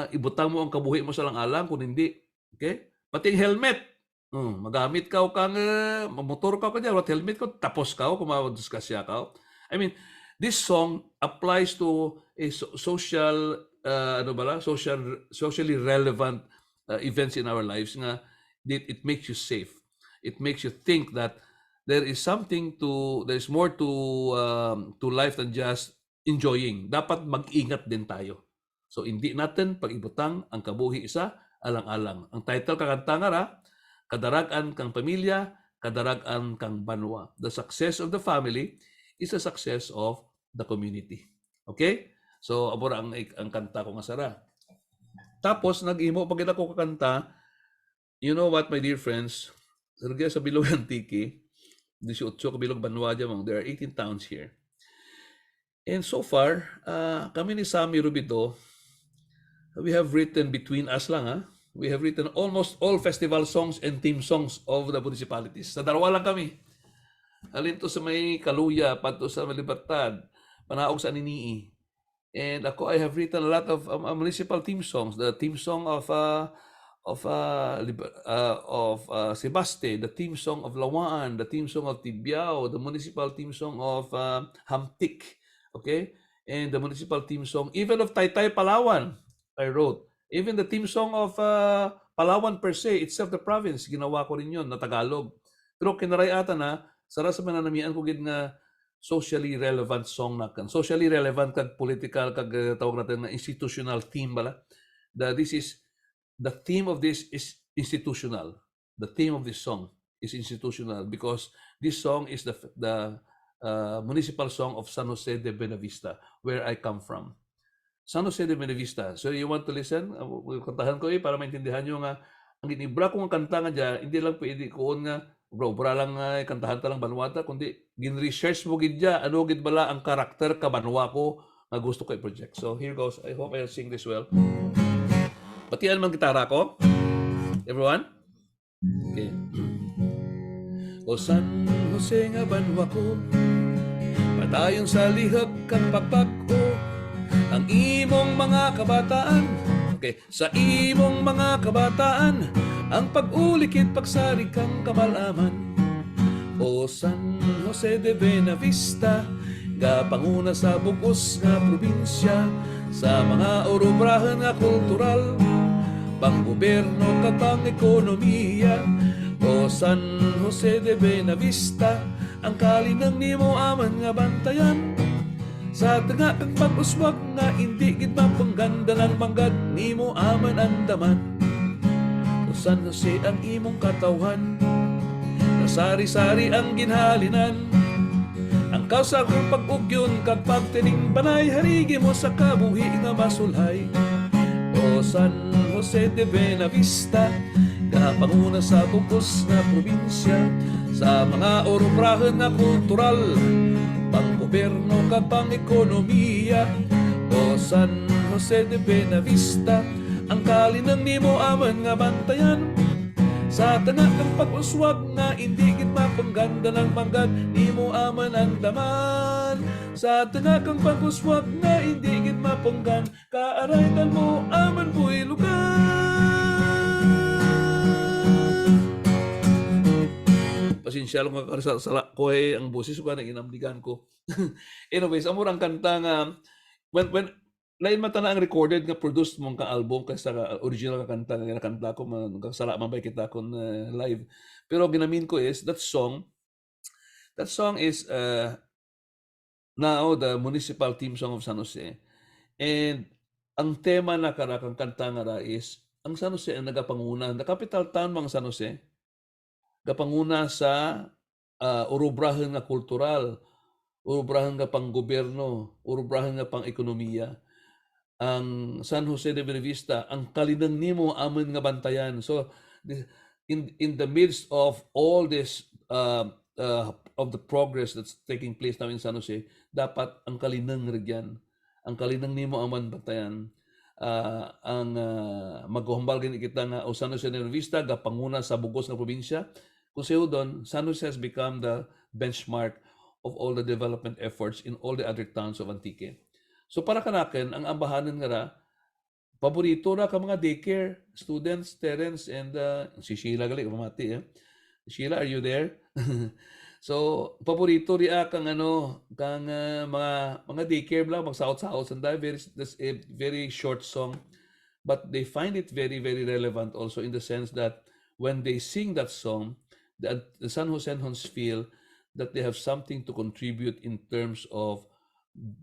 ibutang mo ang kabuhi mo sa lang-alang kung hindi. Okay? Pati ang helmet. Magamit ka o kang mamotor ka kanya, what helmet ko, tapos ka o kung mawadiskusya ka. I mean, this song applies to a social, socially relevant events in our lives nga it makes you safe. It makes you think that there is more to life than just enjoying. Dapat mag-ingat din tayo. So hindi natin pag-ibutang ang kabuhi sa alang-alang. Ang title kakanta nga ra, Kadarag-an kang pamilya, kadarag-an kang banwa. The success of the family is the success of the community. Okay? So abora ang kanta ko nga sara. Tapos nag-imo pag ko kakanta, you know what, my dear friends, sa Bilog Antique, 18 ka Bilog Banwa dyan, there are 18 towns here. And so far, kami ni Sammy Rubido, we have written between us lang, we have written almost all festival songs and theme songs of the municipalities. Sa dalawa lang kami. Alin to sa may Kaluya, pato sa Libertad, panaog sa Ninii. And ako, I have written a lot of municipal theme songs. The theme song of Sebaste, the theme song of Lawaan, the theme song of Tibiao, the municipal theme song of Hamtik, okay? And the municipal theme song, even of Taytay Palawan, I wrote. Even the theme song of Palawan per se, itself the province, ginawa ko rin yun na Tagalog. Pero Kinaray-a na, sara sa mananamian ko gid nga socially relevant song na kan. Socially relevant kag political kag tawag natin na institutional theme bala. The theme of this is institutional. The theme of this song is institutional because this song is the municipal song of San Jose de Buenavista, where I come from. San Jose de Buenavista. So you want to listen? Kantahan ko para maintindihan nyo nga ang inibra kong kanta nga dyan, hindi lang pwede koon nga bra lang kantahan ta lang banwata, kundi gin-research mo gid dyan, ano gid bala ang karakter ka banwa ko nga gusto ko i-project. So here goes. I hope I'll sing this well. Batian man gitara ko. Everyone? Okay. O San Jose nga banwa ko, padayon sa lihak kang pagpako, ang imong mga kabataan. Okay, sa imong mga kabataan, ang pag-ulikit pagsarig kang kamalaman. O San Jose de Buenavista, gapanguna sa bugos nga probinsya, sa mga orubrahan nga kultural, pang-gobyerno kag pang-ekonomiya. O San Jose de Buenavista, ang kalinang nimo aman nga bantayan, sa tanga kang pag-uswag nga hindi gid mapangganda ng manggad nimo aman andaman. O San Jose ang imong katawhan, nasari-sari ang ginhalinan, ang kausa kang pag-ugyon kag pagtining banay, harigi mo sa kabuhi nga masulhay. O San Jose de Buenavista, gapanguna sa bugos nga probinsya, sa mga orubrahan nga kultural, pang-gobyerno kag pang-ekonomiya. O San Jose de Buenavista, ang kalinang nimo aman nga bantayan, sa tanga kang pag-uswag nga hindi gid mapangganda ng manggad nimo aman andaman. Sa tanga kang pag-uswag nga hindi gid mapanggan, kaaraytan mo aman buhi lugar. Pasensya lang sa ko ang boses ko na inamdigan ko. Anyways, amurang kanta nga when lain mata na ang recorded nga produced mong ka album kaysa ka original ka kanta nga nakanta ko sala man ba kita kon live. Pero ginamin ko is that song is now the municipal theme song of San Jose. And ang tema na karakang kanta nga is ang San Jose ang nagapanguna, the capital town mang San Jose, gapanguna sa urubrahan nga kultural, urubrahan nga pang-gobyerno, urubrahan nga pang-ekonomiya. Ang San Jose de Buenavista, ang kalinang nimo aman nga bantayan. So in the midst of all this of the progress that's taking place now in San Jose, dapat ang kalinang regyan, ang kalinang nimo aman bantayan. Ang maghumbal gini kita nga o San Jose de Buenavista gapanguna sa bugos nga probinsya. Kung siya doon, San Jose has become the benchmark of all the development efforts in all the other towns of Antique. So para kanakin, ang ambahanan nga ra, paborito na ka mga daycare students, Terence, and si Sheila gali, pamati eh. Sheila, are you there? So, paborito riya kang mga daycare lang, magsaot-saot, and that's a very short song. But they find it very, very relevant also in the sense that when they sing that song, the San Joseños feel that they have something to contribute in terms of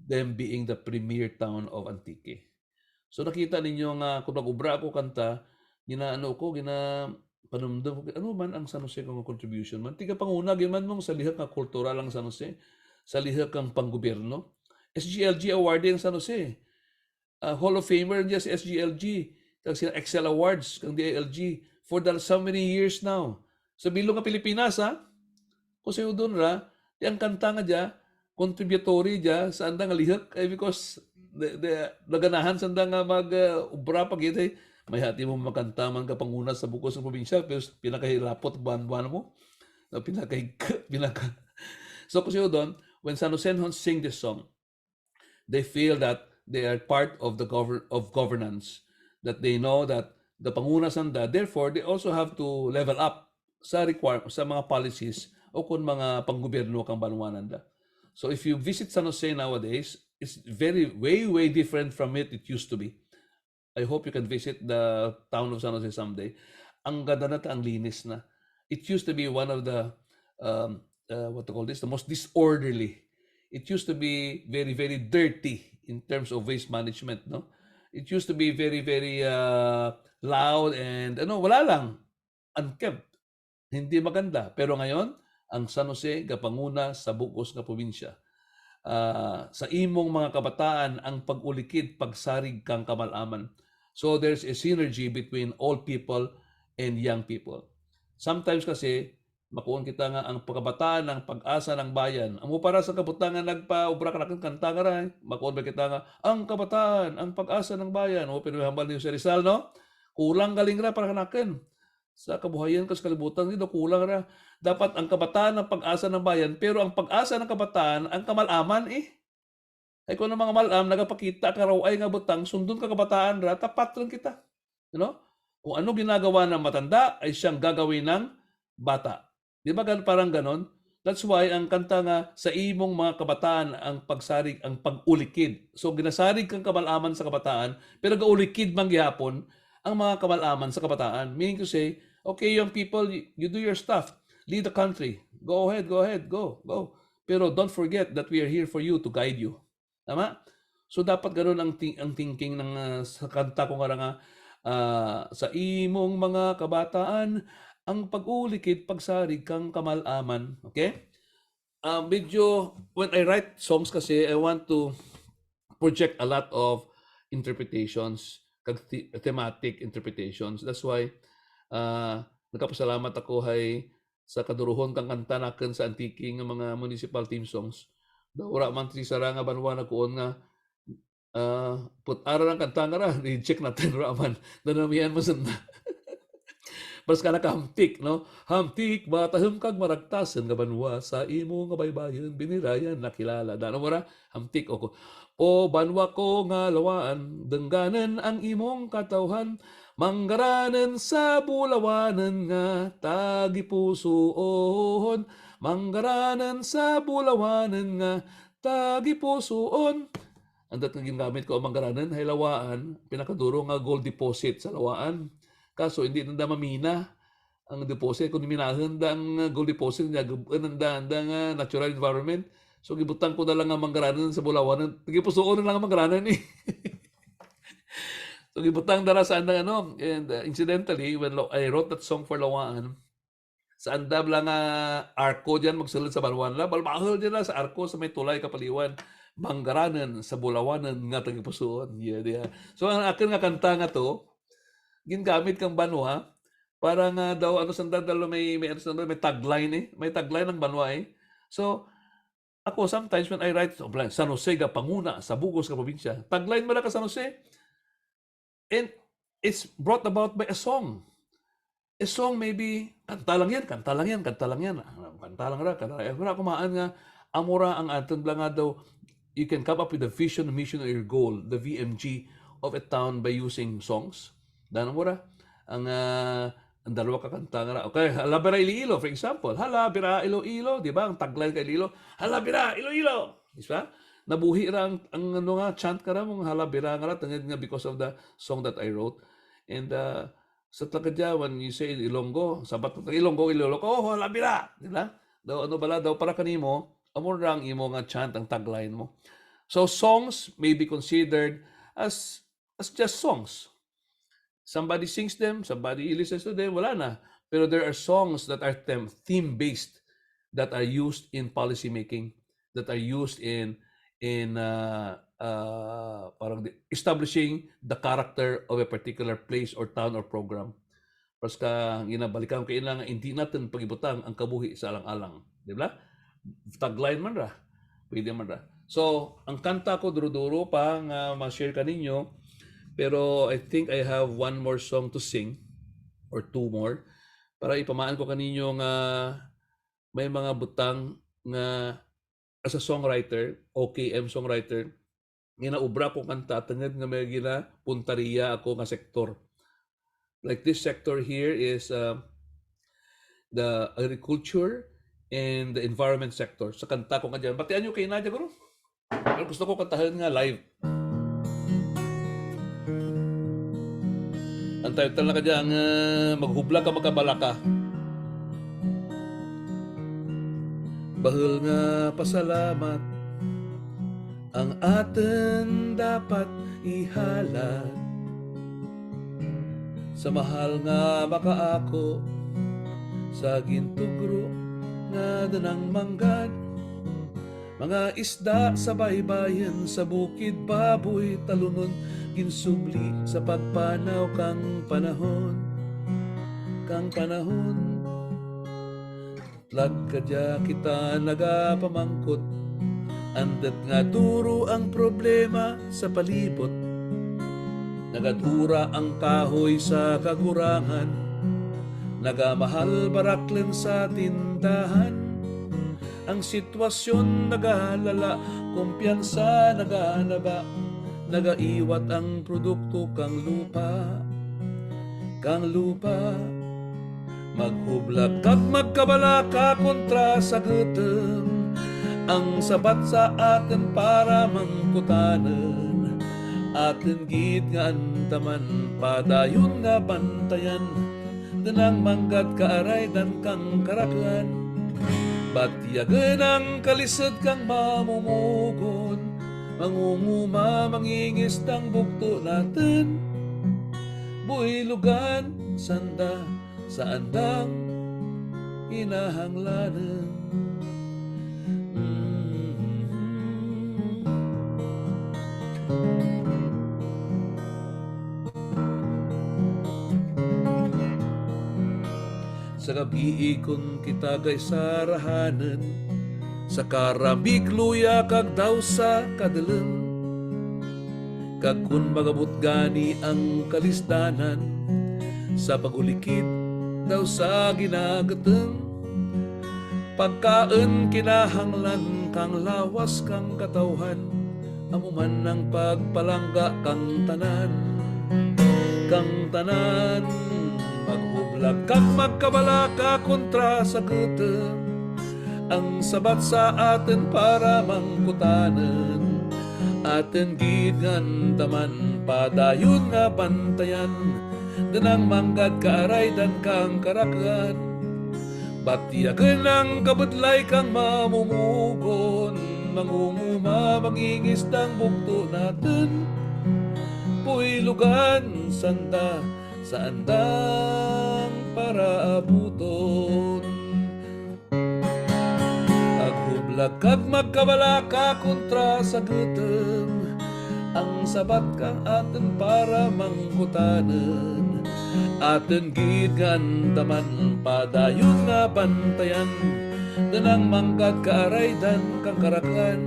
them being the premier town of Antique. So nakita ninyo nga kung nag-ubra ako kanta, panumdum ko, ano man ang San Jose kong contribution man. Tiga panguna, man mong sa lihak nga kultural ang San Jose, sa lihak ang panggobyerno. SGLG award ang San Jose. Hall of Famer niya si SGLG, kag sila Excel Awards, kang DILG, for so many years now. Sa bilog nga Pilipinas, ha? Kasi doon ra, ang kanta nga dya, contributory dya, sa andang lihak, because naganahan sa andang mag-ubra pag ito, may hati mo makanta man ka panguna sa bukos ng probinsya, pero pinakahirapot buwan-buwan mo. So kasi doon, when San Joseños sing this song, they feel that they are part of the governance, that they know that the panguna sanda, therefore they also have to level up sa mga policies o kung mga panggobyerno kang banwananda. So if you visit San Jose nowadays, it's way different from it used to be. I hope you can visit the town of San Jose someday. Ang ganda na ang linis na. It used to be one of the the most disorderly. It used to be very, very dirty in terms of waste management, no? It used to be very, very loud and wala lang, unkempt, hindi maganda. Pero ngayon, ang San Jose gapanguna sa bukos nga probinsya. Sa imong mga kabataan ang pag-ulikid, pagsarig kang kamalaman. So there's a synergy between old people and young people. Sometimes kasi makuon kita nga ang pagkabataan ng pag-asa ng bayan. Amo para sa kabutangan nagpa-ubra ka na kanta nga ra. Makuon ba kita nga ang kabataan, ang pag-asa ng bayan. O pinuhambal niyo si Rizal, no? Kulang galing ra para kanaken. Sa kabuhayan kas kalibutan dito kulang ra. Dapat ang kabataan ang pag-asa ng bayan, pero ang pag-asa ng kabataan ang kamalaman eh. Ay kung ang mga malam nagapakita ka raw ay nga butang sundon ka kabataan ra, tapat lang kita. You know? Kung ano ginagawa ng matanda ay siyang gagawin ng bata. Di ba parang ganon? That's why ang kanta nga sa imong mga kabataan ang pagsarig, ang pag-ulikid. So ginasarig kang kamalaman sa kabataan, pero gaulikid man gihapon ang mga kamalaman sa kabataan. Meaning to say, okay, young people, you do your stuff. Lead the country. Go ahead, go. Pero don't forget that we are here for you to guide you. Tama? So dapat ganoon ang thinking ng sa kanta ko nga sa imong mga kabataan ang pag-ulikid, pagsarig kang kamalaman. Okay? When I write songs kasi, I want to project a lot of interpretations, thematic interpretations. That's why nagkapasalamat ako sa kaduruhon kang kanta nakin sa Antique ng mga municipal team songs. Daura man si Saranga Banwa na kuon nga put-ara ng kanta nga ra, i-check natin raman. Danamihan mo sanda. Mas ka nakahamtik, no? Hamtik, matahim kag maragtasan nga banwa sa imo nga baybayon, binirayan nakilala. Dano mo ra? Hamtik o banwa ko nga lawaan, dengganan ang imong katawhan, manggaranan sa bulawanan nga tagipusoon, manggaranan sa bulawanan nga tagipusoon. Ang datang gingamit ko ang manggaranan, hay lawaan, pinakaduro nga gold deposit sa lawaan. Kaso hindi nanda mamina ang deposit. Kung minahan ang gold deposit niya, nanda nga natural environment. So gibutang ko na lang ang manggaranan sa bulawanan. Nagipusoon na lang ang manggaranan eh. So gibutang dara sa andang And incidentally, when I wrote that song for Lawaan, sa andab lang arko dyan magsulod sa balwan la. Balbahol dyan sa arko sa may tulay kapaliwan. Manggaranan sa bulawanan nga tagipusoon. Yeah. So ang akin nga kanta nga to, gingamit kang banwa para nga daw may tagline eh. May tagline ng banwa eh. So ako sometimes when I write San Jose ga panguna sa bugos nga probinsya, tagline mo na ka San Jose. And it's brought about by a song. A song maybe kanta lang yan. Kanta lang ra. Kaya kumaan nga amura ang aton lang nga daw, you can come up with the vision, mission, or your goal, the VMG of a town by using songs. Dahil amura, ang dalawa ka kanta nga, okay, halabira Iloilo, for example, halabira Iloilo, di ba? Ang tagline kay Iloilo, halabira Iloilo, di ba? Nabuhi ra ang ano nga, chant ka ra mong halabira nga ra, tungod nga because of the song that I wrote. And sa Tlakadya, when you say Ilonggo, sabat mo Ilonggo, oh, halabira, di ba? Daw, ano bala, daw para kanimo, amor rang imo nga chant ang tagline mo. So songs may be considered as just songs. Somebody sings them, somebody listens to them, wala na. Pero there are songs that are theme-based, that are used in policy making, that are used in parang establishing the character of a particular place or town or program. Paska ginabalikan ko ilang hindi natin pagibutang ang kabuhi sa alang-alang, di ba? Tagline man ra, pwede man ra. So, ang kanta ko duro-duro pa nga ma-share ka ninyo, pero I think I have one more song to sing or two more para ipamaan ko kaninyo nga may mga butang nga as a songwriter, OKM songwriter, ginaubra ko kanta tungod nga may punteriya ako nga sektor. Like this sector here is the agriculture and the environment sector. Sa kanta ko nga dyan. Batian nyo kay Nadia, guro? Pero gusto ko kantahan nga live. Ang title na ka dyan, maghubla ka makabalaka. Bahal nga pasalamat ang atin dapat ihalat sa mahal nga makaako sa gintugro nga danang manggad, mga isda sa baybayin, sa bukid baboy talunon, ginsubli sa pagpanaw kang panahon. Lagkadya kita nagapamangkot, andat nga duro ang problema sa palibot, nagadura ang kahoy sa kagurangan, nagamahal baraklen sa tindahan, ang sitwasyon nagalala, kumpiyansa naganaba, nagaiwat ang produkto kang lupa, maghublag kag magkabala ka kontra sa gutom, ang sabat sa atin para mangkutanen, atin gid nga antaman padayon nga bantayan, danang manggad kaaray dan kang karakan, batiyagan ang kalisod kang mamumugon, mangunguma mangingis tang bukto natin, builugan sanda sa andang inahanglanan. Sa gabi kung kita gay sarahanan, sa karamig luya kag daw sa kadalem, kag kun magabot gani ang kalisdanan, sa pagulikid daw sa ginagateng, pagkaan kinahanglan kang lawas kang katawhan, amuman ng pagpalangga kang tanan, maghublag kag magkabala ka kontra sa gutom, ang sabat sa atin para mangkutanen, atin gigan taman padayon nga bantayan, danang manggad kaaray dan kang karakan, batiyagan ang kabudlay kang mamumugon, mangunguma mangingis ng bukto natin, puilugan sanda sa andang para abuton, aghublag kag magkabala ka kontra sa gutom, ang sabat kang atin para mangkutanen, atin gigan taman padayon nga bantayan, danang manggad kaaray dan kang karakan,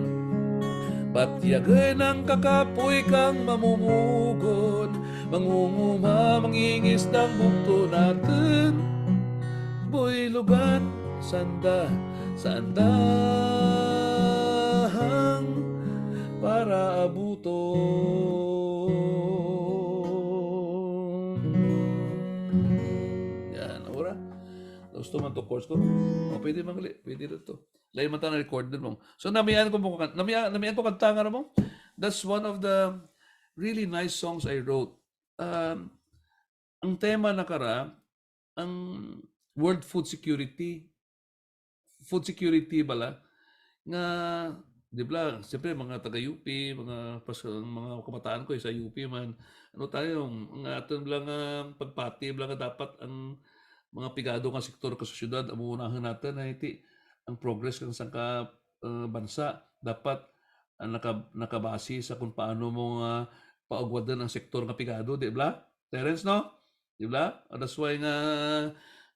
patyagan ang kakapoy kang mamumugon, mangunguma mangingis ng bukto natin, builugan sanda sa andang para abuton. Yan, ora. Gusto man to course ko. O, pwede mangali. Pwede rin to. Lain man tayo na record din mo. So, namiyan ko kanta nga mo. That's one of the really nice songs I wrote. Ang tema na kara, ang world food security. Food security bala, nga, di ba, siyempre mga taga-UP, mga kabataan ko sa UP man, ano tayo, mga aton lang pagpati, lang dapat ang mga pigado nga sektor ka sa syudad, amuunahan natin na iti, ang progress ng sangka bansa, dapat nakabase sa kung paano mo paugwadan ang sektor nga pigado, di ba? Terence, no? Di ba? That's why nga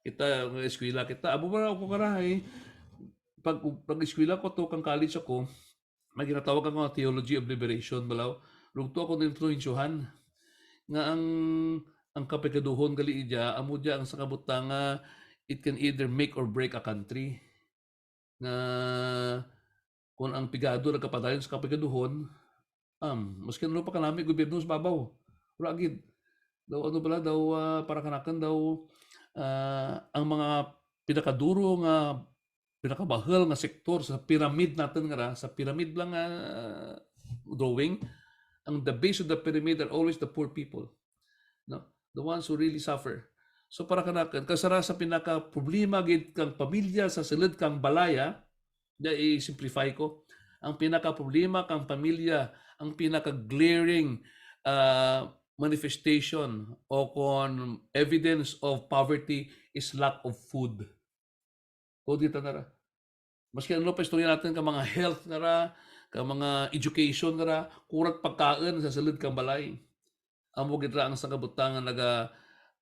kita, eskwela kita, abo ba ako karahay, pag eskwela ko to, kang college ako, may ginatawag ang mga theology of liberation, balaw, lugto ako na-influensyohan, nga ang kapikaduhon gali idya, amo dya ang sakabutang it can either make or break a country. Nga kung ang pigado nagkapadayon sa kapikaduhon, maski ano pa kanami, gobyerno sa babaw. Ragid. Daw ano bala, daw para kanakan daw ang mga pinakaduro nga pinakabahal nga sektor sa pyramid natin nga sa pyramid lang drawing, ang the base of the pyramid are always the poor people, no, the ones who really suffer. So para kanakan kasara sa pinaka problema gid kang pamilya sa silid kang balaya, i-simplify ko, ang pinaka problema kang pamilya, ang pinaka glaring manifestation o kon evidence of poverty is lack of food. O dito na ra. Maski ano pa istorya natin ka mga health na ra, ka mga education na ra, kurat pagkain sa silid kang balay. Amo gid ra ang sa kabutangan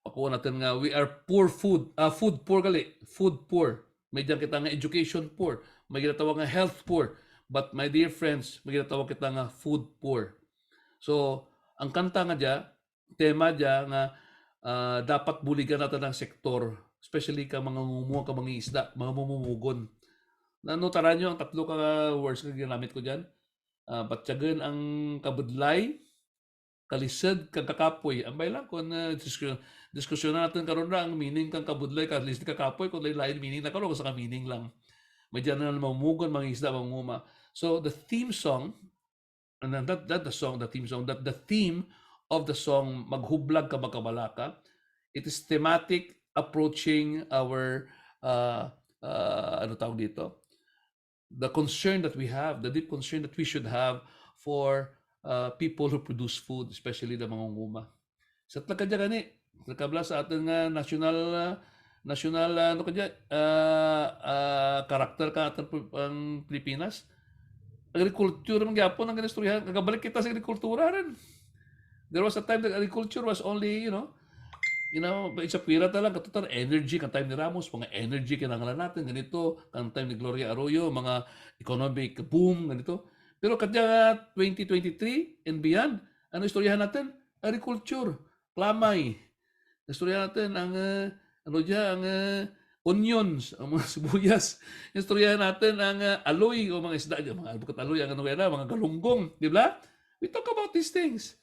ako natin nga we are poor food poor gali, food poor. May diyan kita nga education poor, may ginatawag nga health poor. But my dear friends, may ginatawag kita nga food poor. So, ang kanta nga diya, tema diya nga dapat buligan natin ang sektor, especially ka mga ngumuha ka mga isda, mga mumumugon. Nanotaran nyo ang tatlo ka words na ginamit ko dyan. Batyagan ang kabudlay, kalisod kang kakapoy. Ambay lang kung diskusyon natin karon na ang meaning kang kabudlay, kalisod kakapoy, kung lain meaning na karon, sa meaning lang. May dyan na mamumugon, mga isda, mamuma. So the theme song, and not the song, the theme song, that the theme of the song, Maghublag ka Magkabalaka, it is thematic approaching our, ano tawag dito? The concern that we have, the deep concern that we should have for people who produce food, especially the mga nguma. Sa tlakadya gani, nakabla sa ating national ano kadya, karakter ka ating Pilipinas. Agriculture man gyapon ang ginistoryahan, kagabalik kita sa agrikultura rin. There was a time that agriculture was only, isa pira lang, katutan energy, kan time ni Ramos, mga energy kinangalan natin, ganito, kan time ni Gloria Arroyo, mga economic boom, ganito. Pero kadya 2023 and beyond, ano istoryahan natin? Agriculture, plamay. Istoryahan natin ang, ang onions, ang mga sibuyas. Istoryahan natin ang aloy o mga isda, mga albukat aloy, ang mga galunggong, di ba? We talk about these things.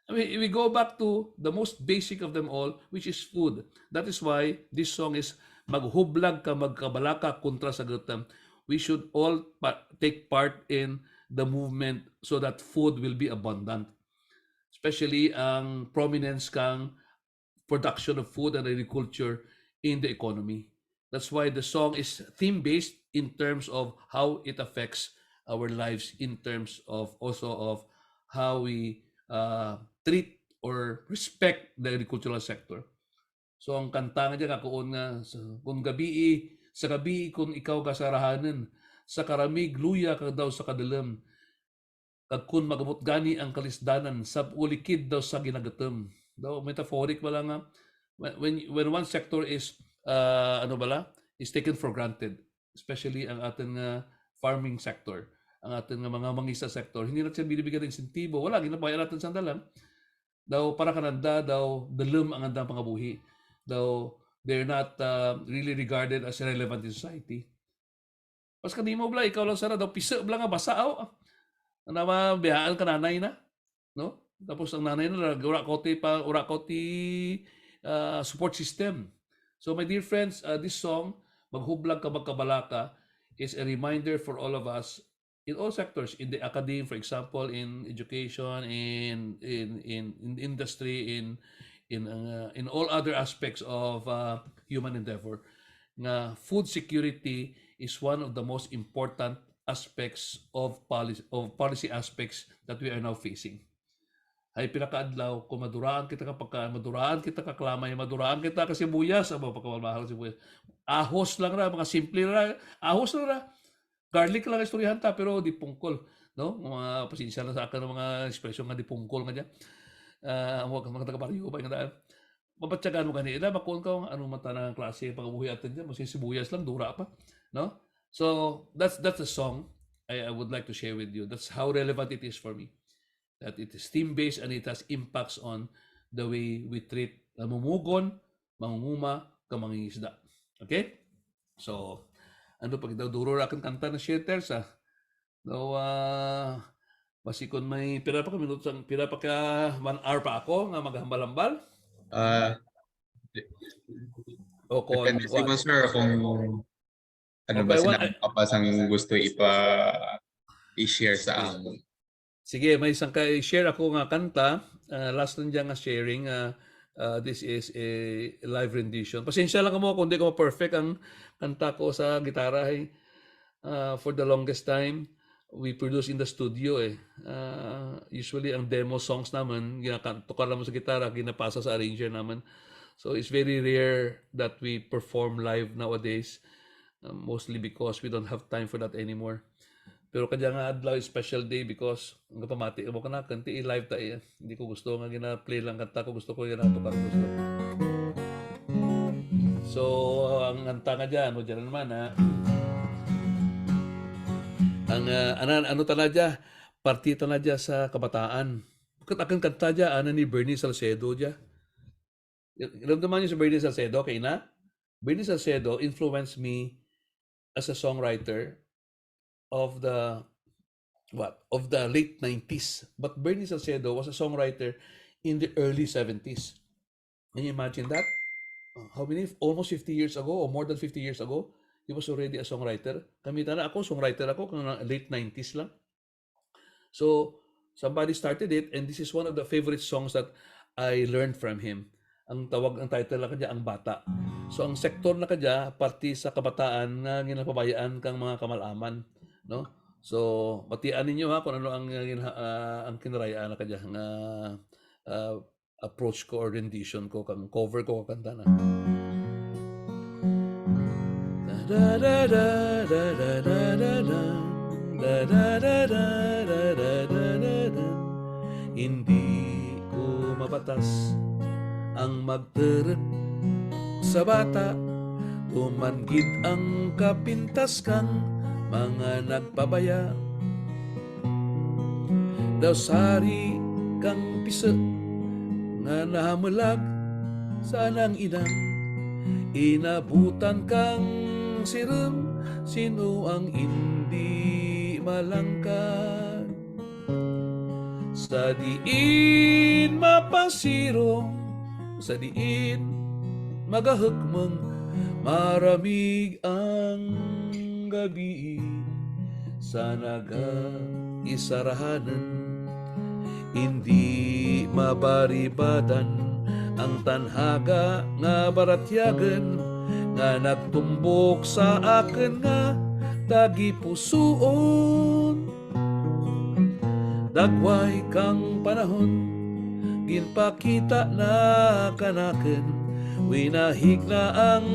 I mean, we go back to the most basic of them all, which is food. That is why this song is Maghublag ka Magkabalaka kontra sa gutom. We should all take part in the movement so that food will be abundant. Especially ang prominence kang production of food and agriculture in the economy. That's why the song is theme-based in terms of how it affects our lives, in terms of also of how we treat or respect the agricultural sector. So ang kanta nga dyan, kakuon nga, kung sa gabi kung ikaw kasarahanan, sa karamig luya ka daw sa kadalam, kag kun magamot gani ang kalisdanan, sa ulikid daw sa ginagatam. Daw metaphoric wala nga, when one sector is, is taken for granted, especially ang ating farming sector, ang ating mga mangisa sector, hindi natin binibigyan ng insentibo, wala, ginapayan natin sandalan, daw para kananda, daw dalum ang andang pangabuhi, daw they're not really regarded as relevant in society. Pas kanimo bla, ikaw lang sana, daw pisa bla nga basao, Namabiyaan ka nanay na, no? Tapos ang nanay na ura ko ti support system. So my dear friends, this song, Maghublag ka magkabalaka, is a reminder for all of us in all sectors, in the academy, for example, in education, in industry, in all other aspects of human endeavor. Nga food security is one of the most important aspects of policy aspects that we are now facing. Ay pinakaadlaw, kung maduraan kita maduraan kita kaklamay, maduraan kita kasi sibuyas, aba pagkamahal sibuyas. Ahos lang ra, mga simple ra, ahos lang ra. Garlic lang istoryahan ta, pero di pungkol, no? Mga pasensya na sa akin ng mga expression nga di pungkol nga diyan. Huwag mga taga-baryo ba nga daan. Mapatsagaan mo kanila, makon ka ano mata ng klase pag-uwi atin diyan, kasi sibuyas lang dura pa, no? So that's a song I would like to share with you. That's how relevant it is for me. That it is team-based and it has impacts on the way we treat namumugon, mangunguma, kamangingisda. Okay? So, ano pag daw duro ra kanta na shater sa daw masikon may pira pa ka minuto sang pira pa ka 1 hour pa ako nga maghambal-hambal o kon Depende siguro, sir, kung ano ba Okay, sila kapasang gusto i-share sa amin. sige, may isang share ako nga kanta. Last lang dyan nga sharing. This is a live rendition. Pasensya lang mo kung di ko perfect ang kanta ko sa gitara. For the longest time, we produce in the studio. Usually, ang demo songs naman, tukar naman sa gitara, ginapasa sa arranger naman. So, it's very rare that we perform live nowadays. Mostly because we don't have time for that anymore. Pero kanya nga adlaw special day because nga pamati mo kana kanti live ta hindi ko gusto nga gina-play lang kanta ko gusto ko ginatukar gusto. So ang kanta nga diyan mo diyan naman ang ano tanadya partita na diya sa kabataan. Kat akan kanta diya ni Bernie Salcedo diya. Ramdaman niyo si Bernie Salcedo kay na? Bernie Salcedo influenced me as a songwriter of the late 90s. But Bernie Salcedo was a songwriter in the early 70s. Can you imagine that? How many? Almost 50 years ago or more than 50 years ago, he was already a songwriter. Kamita na ako, songwriter ako kung late 90s lang. So, somebody started it and this is one of the favorite songs that I learned from him. Ang title na kadya, Ang Bata. So, ang sektor na kadya, parti sa kabataan na ginapabayaan kang mga kamalaman. No? So, batian ninyo kung ano ang Kinaray-a na kadya nga approach ko or rendition ko, kang cover ko kanta na. Hindi ko mabatas ang magterek sa bata, tumanggid ang kapintas kang mga nagpabaya. Daw sari kang pisa nga nahamulag sa nang inang, inabutan kang sirum, sino ang hindi malangkad. Sa diin mapasirong, sa diin magahukmang, maramig ang gabi sa naga-isarahanan. Hindi mabaribadan ang tanhaga nga baratyagan nga nagtumbok sa akin nga dagi pusuon. Dagway kang panahon ginpakita na kanaken, winahig na ang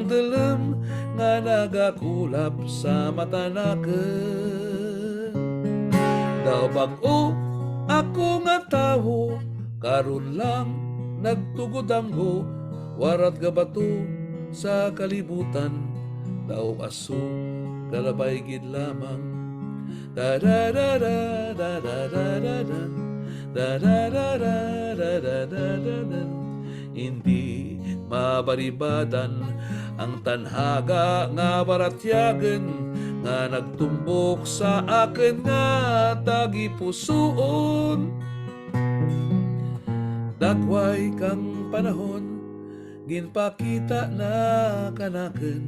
dalam nga nagakulap sa mata naken. Daw bag-o ako nga tawo, karon lang nagtugod-anggo, warat gabato sa kalibutan, daw aso kalabay gid lamang. Da da da da da da da da da da da da da da da da. Hindi mabaribadan ang tanhaga nga baratyagan nga nagtumbok sa akin nga tagipusoon. Dagway kang panahon ginpakita na kanaken,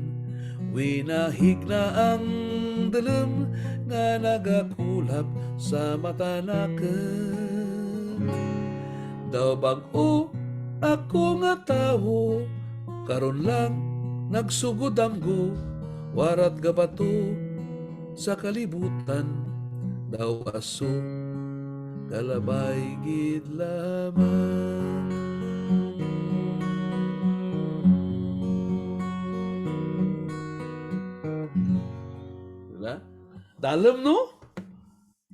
winahig na ang dalem nga nagakulap sa mata naken. Daw bag-o ako nga tawo, karon lang nagsugod amgo, warat gabato sa kalibutan, daw aso kalabay gid lamang. Diba? Dalam no?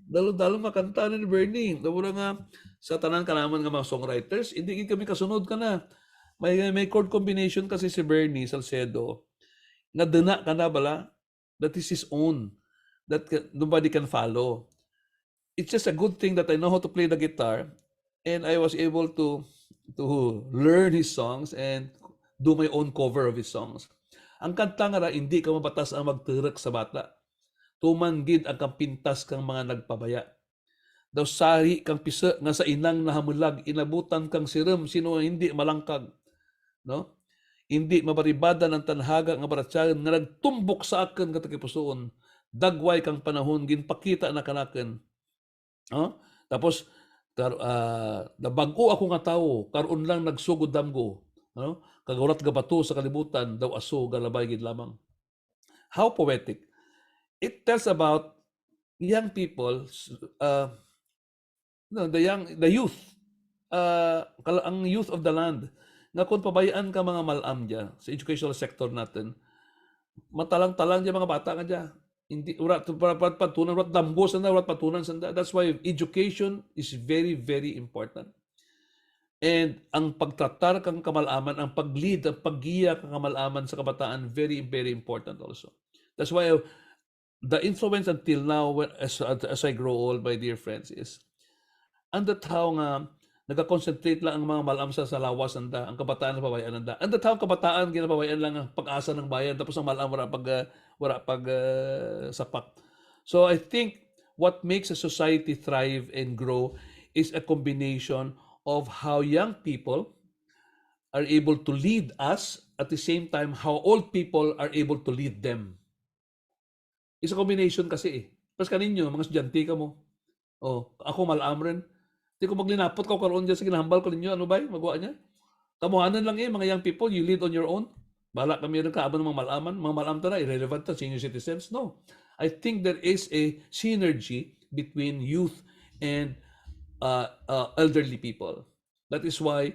Dalo-dalo makanta ni Bernie. Dawura nga sa tanan kanaman nga mga songwriters, hindi gid kami kasunod ka na. May chord combination kasi si Bernie Salcedo nga dena ka na bala, that is his own, that nobody can follow. It's just a good thing that I know how to play the guitar, and I was able to learn his songs and do my own cover of his songs. Ang kanta nga ra, hindi ka mabatas ang magturek sa bata. Tumanggid ang kampintas kang mga nagpabaya. Daw sari kang pisa nga sa inang nahamulag, inabutan kang sirum, sino hindi malangkag. No? Hindi mabaribada ng tanhaga nga baratsagan nga nagtumbok sa akin katakipusoon. Dagway kang panahon, ginpakita na kanaken. No? Tapos, nabago ako nga tao, karon lang nagsugod damgo. No? Kagawarat gabato sa kalibutan, daw aso galabay gid lamang. How poetic. It tells about young people, the youth, ang youth of the land, nga kung pabayaan ka mga malam dyan sa educational sector natin, matalang-talang dyan mga bata nga dyan. Hindi, urat patunan, urat damgo sanda, urat patunan sanda. That's why education is very, very important. And ang pagtratar kang kamalaman, ang pag-lead, ang paggiya kang kamalaman sa kabataan, very, very important also. That's why the influence until now, as I grow old, my dear friends, is ang tao nga nagakonsentrate lang ang mga malam sa lawas anda, ang kabataan na pabayaan anda. Ang tao kabataan ginapabayaan lang ang pag-asa ng bayan, tapos ang malam wala pag sapak. So I think what makes a society thrive and grow is a combination of how young people are able to lead us, at the same time how old people are able to lead them. It's a combination kasi eh. Pas kaninyo, mga estudyante ka mo. Ako malam rin. Di ko maglinapot ko karoon dyan sa ginahambal ko ninyo. Ano ba eh? Magawa niya. Kamuhanan lang eh, mga young people. You lead on your own. Bala kami rin kaaban ng mga malaman. Mga malam na irrelevant na senior citizens. No. I think there is a synergy between youth and elderly people. That is why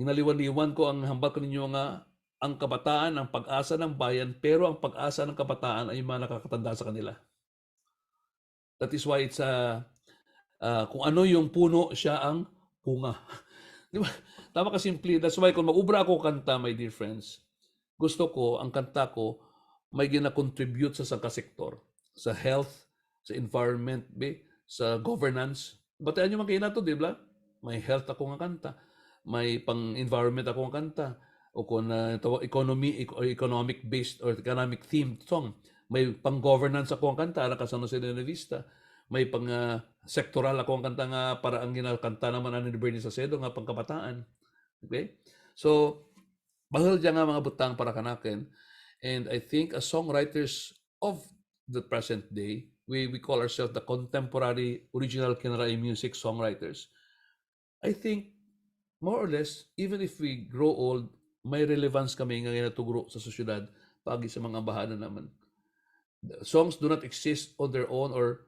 ginaliwan-liwan ko ang hambal ko ninyo nga ang kabataan ang pag-asa ng bayan, pero ang pag-asa ng kabataan ay mga nakakatanda sa kanila. That is why it's kung ano yung puno, siya ang punga. Di ba? Tama ka simple. That's why kung maubra ako kanta, my dear friends, gusto ko, ang kanta ko, may gina-contribute sa sektor. Sa health, sa environment, sa governance. Batayan nyo man kayo na to, di ba? May health ako nga kanta. May pang-environment ako nga kanta. O kung economic based or economic themed song. May pang-governance ako ang kanta, nakasano sa Vista. May pang-sectoral ako ang kanta nga para ang ginakanta naman ni Bernie Salcedo nga pangkabataan. Okay? So, bahal dyan nga mga butang para kanakin. And I think as songwriters of the present day, we call ourselves the contemporary original Kinaray music songwriters. I think, more or less, even if we grow old, may relevance kami nga ginatugro sa sosyedad pagi sa mga bahana naman. Songs do not exist on their own or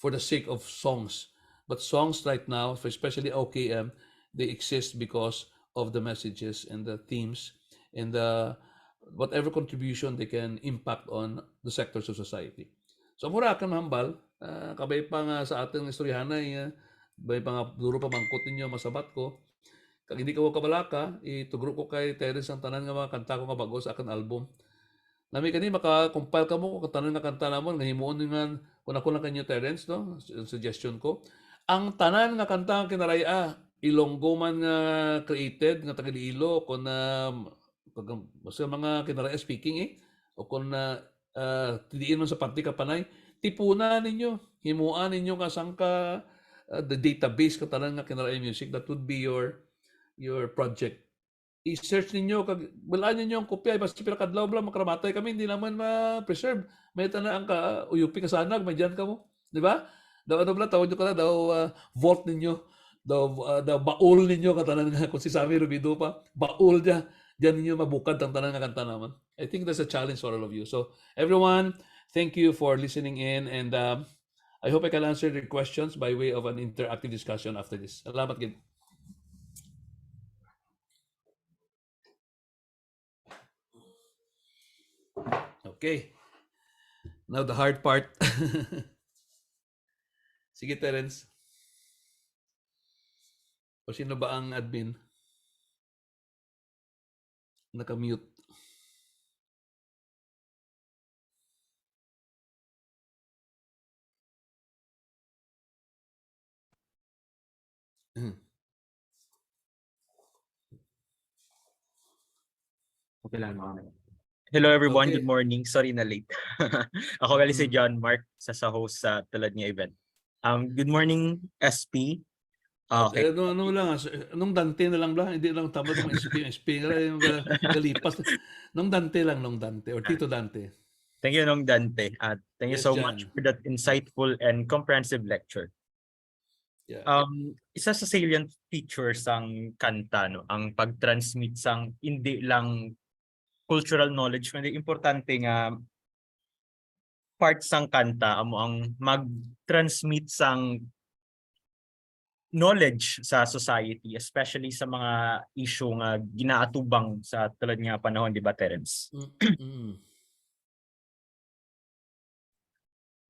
for the sake of songs. But songs right now, especially OKM, they exist because of the messages and the themes and the whatever contribution they can impact on the sectors of society. So mura ka mahambal, kabay pa nga sa ating istoryahanay, bay pa nga duro pa mangkot ninyo masabat ko. Kag hindi ko kabalaka, itugro ko kay Terence ang tanan nga mga kanta ko nga bago sa akin album. Nami kani maka-compile ka mo kung tanan nga kanta namon nga himuon nga kung ako lang kanyo Terence, no? Suggestion ko. Ang tanan nga kanta nga Kinaray-a, Ilonggo man nga created nga taga Iloilo kung basta mga Kinaray-a speaking o kung tidiin mo sa party ka panay, tipunan ninyo, himuan ninyo kasang ka the database ka tanan nga Kinaray Music, that would be your project. I-search ninyo kag wala ninyo ang kopya basta pila kadlaw bla makaramatay kami hindi naman ma-preserve. May tanang ka UP kasanag may diyan ka mo, di ba? Daw ano bla tawag nyo ka na daw vault ninyo, daw baul ninyo ka tanan nga kung si Sammy Rubido pa, baul dia diyan ninyo mabukad ang tanan nga kanta naman. I think that's a challenge for all of you. So everyone, thank you for listening in and I hope I can answer your questions by way of an interactive discussion after this. Salamat gid. Okay. Now the hard part. Sige, Terence. O sino ba ang admin? Naka-mute. Okay lang naman. Hello everyone, Okay. good morning. Sorry na late. Ako gali si Mhm. John Mark sa host sa tulad niya event. Good morning SP. Okay. Ano lang, nung Dante na lang ba? Hindi lang tama itong SP nga yung galipas. Nung Dante lang, nung Dante or Tito Dante. Thank you Nong Dante. Thank you Yes, so John. much for that insightful and comprehensive lecture. Yeah. Isa sa salient features ang kanta no, ang pag-transmit sang hindi lang cultural knowledge kundi importante nga part sang kanta amo ang mag-transmit sang knowledge sa society, especially sa mga issue nga ginaatubang sa tulad nga panahon, di ba, Terence?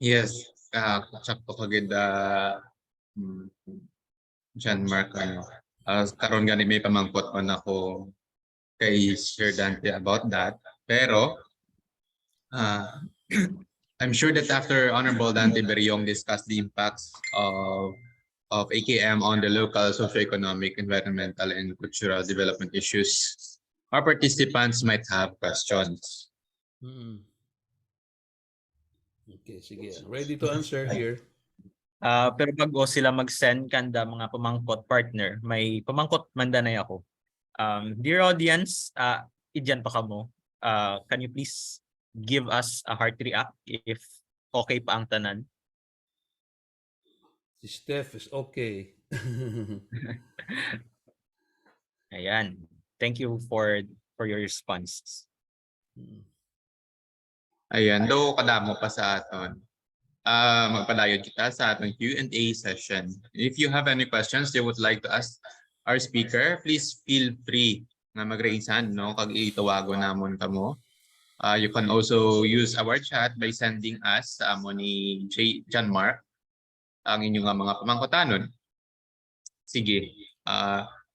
Yes, sakto kagid John Mark karon gani may pamangkot man ako kay Sir Dante about that. Pero I'm sure that after Honorable Dante Beriong discussed the impacts of AKM on the local socio-economic, environmental, and cultural development issues, our participants might have questions. Okay, sige. Ready to answer here. Pero bago sila mag-send kanda mga pamangkot partner, may pamangkot mandanay ako. Dear audience, idyan pa kamo. Can you please give us a heart react if okay pa ang tanan? Si Steph is okay. Ayan. Thank you for your response. Ayan, do kadamo pa sa aton. Magpadayon kita sa atong Q&A session. If you have any questions you would like to ask our speaker, please feel free na mag-raise hand, no? Kag itawago namon kamo. You can also use our chat by sending us sa amo ni John Mark ang inyong mga pamangkotanon. Sige.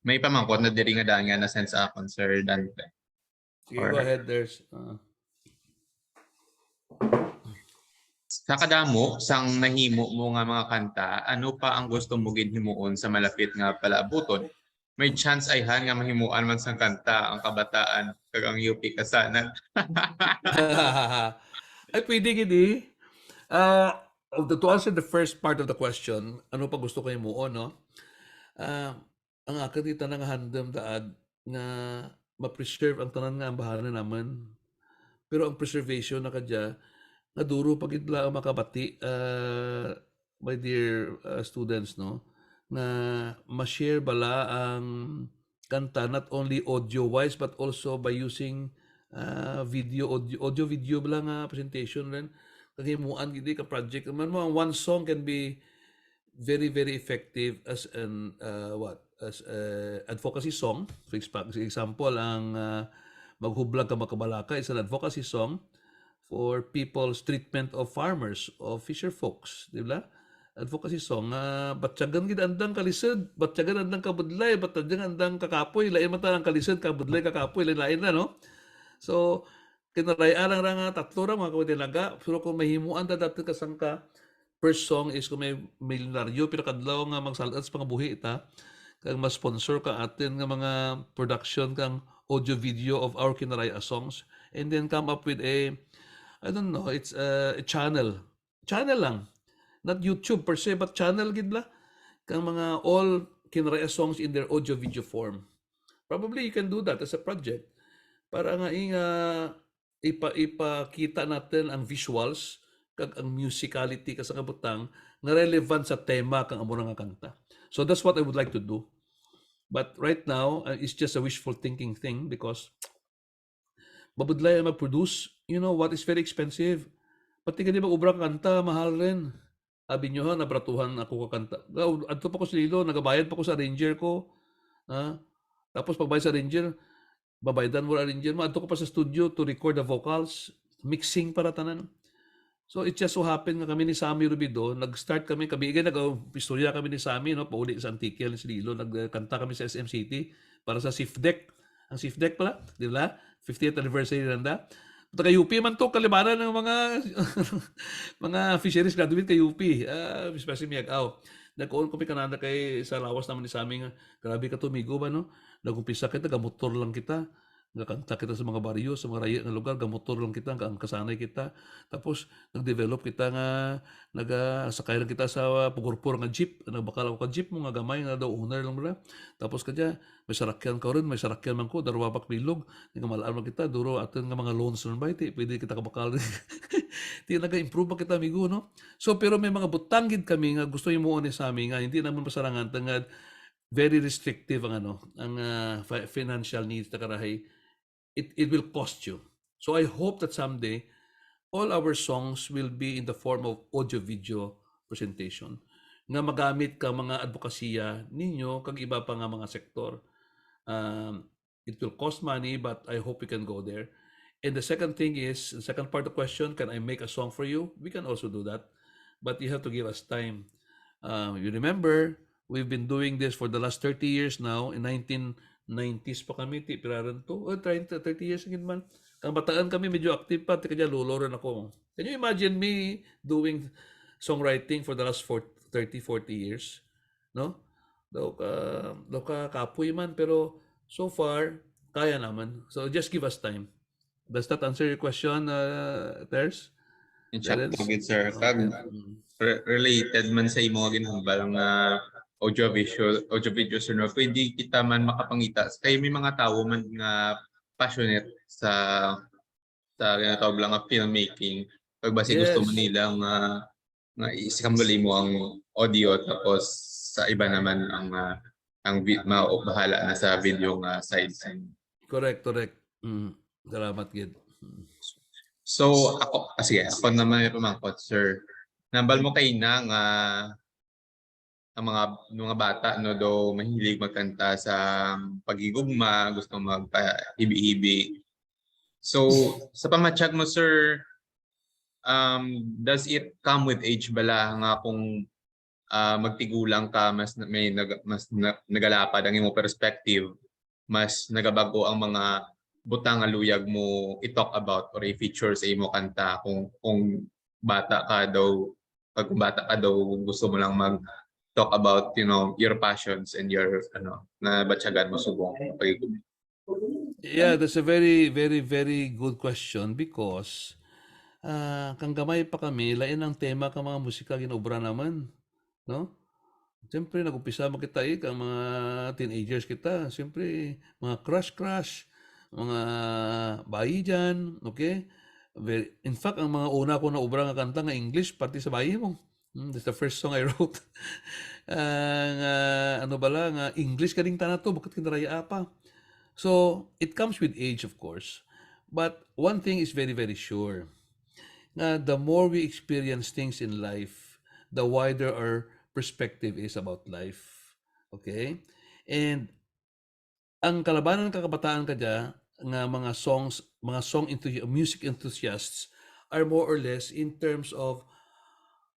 May pamangkot na diri nga daan nga na send sa akon, Sir Dante. Sige, go ahead. There's Sa kadamo sang nahimo mo nga mga kanta, ano pa ang gusto mo gid himuon sa malapit nga palaabuton? May chance ay han nga mahimuan man sang kanta ang kabataan kag ang UP kasanan. ay pwede gidi. To answer the first part of the question, ano pa gusto ko himuon, no? Ang akin dito nga handam daad nga ma-preserve ang tanan nga ang bahala naman. Pero ang preservation na kadya nga duro pagidla ang makabati, my dear students, no? Na ma-share bala ang kanta not only audio-wise but also by using audio-video bala nga presentation rin. Kahimuan gidi ka project. Man mo, one song can be very, very effective as an advocacy song. For example, ang Maghublag Ka Makabalaka is an advocacy song for people's treatment of farmers, of fisher folks, di ba? Advocacy song, batyagan gid andang kalisod, batyagan andang kabudlay, batyagan andang kakapoy, lain man ang kalisod, kabudlay, kakapoy, lain na, no? So, Kinaray-a lang nga tatlo ra mga kabutilaga, pero kung mahimuan ta dati kasangka, first song is kung may milyonaryo, pero kadlaw nga magsalat sa pangabuhi ita, kang ma-sponsor ka atin nga mga production kang audio video of our Kinaray-a songs, and then come up with a I don't know, it's a channel. Channel lang. Not YouTube per se, but channel gid la. Kang mga all Kinaray-a songs in their audio video form. Probably you can do that as a project. Para nga ipakita natin ang visuals kag ang musicality ka sa kabutang na relevant sa tema kang amo nga kanta. So that's what I would like to do. But right now, it's just a wishful thinking thing because babudlay mag-produce, what is very expensive. Pati ka di ba ubra kanta, mahal rin. Abi nyo ha, nabratuhan ako kakanta. Adto pa ko sa Lilo, nagabayad pa ko sa arranger ko. Ha? Tapos pagbayad sa arranger, babayadan mo arranger mo. Adto ko pa sa studio to record the vocals, mixing para tanan. So it just so happened nga kami ni Sammy Rubido, nag-start kami, nag-istorya kami ni Sammy, no, pauli sa Antiquial sa Lilo, nagkanta kami sa SM City para sa SIFDEC. Ang SIFDEC pala, di ba? 50th anniversary nanda. Taga UP man to, kalibaran ng mga mga fisheries graduate kay UP. Especially Miag-Aw. Nag-on kami kanada kay sa lawas naman ni Sammy nga, grabe ka tumigo ba, no? Nagumpisa kita, gamotor lang kita. Nakanta kita sa mga baryo, sa mga raya ng lugar, gamotor lang kita, ang kasanay kita. Tapos, nag-develop kita nga, sakay lang kita sa pugurpur nga jeep. Nagbakal ako ka jeep mo, nga gamay, nga daw owner lang mula. Tapos kadya, may sarakyan ka rin, may sarakyan man ko, darwabak bilog. Nga malaan man kita, duro atin nga mga loans rin ba, pwede kita kabakal rin. Di nag-improve ba kita, amigo, no? So, pero may mga butanggid kami nga gusto yung muon ni sa amin nga, hindi naman pasarangan, tangad, very restrictive ang financial needs na karahay. It will cost you. So I hope that someday all our songs will be in the form of audio-video presentation nga magamit ka mga advokasya ninyo kag iba pa nga mga sektor. It will cost money, but I hope we can go there. And the second thing is, the second part of the question, can I make a song for you? We can also do that, but you have to give us time. You remember, we've been doing this for the last 30 years now. In 1990s pa kami, piraran to. 30 years again man. Kang bataan kami, medyo active pa. Kaya loloran ako. Can you imagine me doing songwriting for the last 30, 40 years? No? Daw ka kapoy man. Pero so far, kaya naman. So just give us time. Does that answer your question, Ters? In short, sir. Kag related man sa imo ginhambal nga audio video sir, no, pwede kita man makapangita kay may mga tao man nga passionate sa ginatawag lang nga filmmaking. Pag basi gusto mo nila nga isikambali mo ang audio, tapos sa iba naman ang bahala na sa video nga side. Correct. Salamat, Gid. So ako naman yung pamangkot, sir. Nambal mo kay na nga ang mga bata no do mahilig magkanta sa pagigugma, gusto magpahibi-hibi. So sa pamatsyag mo, sir, does it come with age bala nga kung magtigulang ka, mas nagalapad ang imong perspective, mas nagabago ang mga butang nga luyag mo i-talk about or i-feature sa imo kanta kung bata ka daw, pag bata ka daw gusto mo lang talk about your passions and your na batyagan mo subong pagigugma. Yeah, that's a very, very, very good question because kang gamay pa kami, lain ang tema ka mga musika ginobra naman, no? Siyempre, nag-upisa mo kita kang mga teenagers kita, siyempre, mga crush, mga bayi dyan, okay? In fact, ang mga una ko na obra nga kanta nga English, pati sa bayi mo. That's the first song I wrote. Nga English ka rin tanato, bakit Kinaray-a pa? So, it comes with age, of course. But one thing is very, very sure. The more we experience things in life, the wider our perspective is about life. Okay? And ang kalabanan ng kakabataan kadya nga mga music enthusiasts are more or less in terms of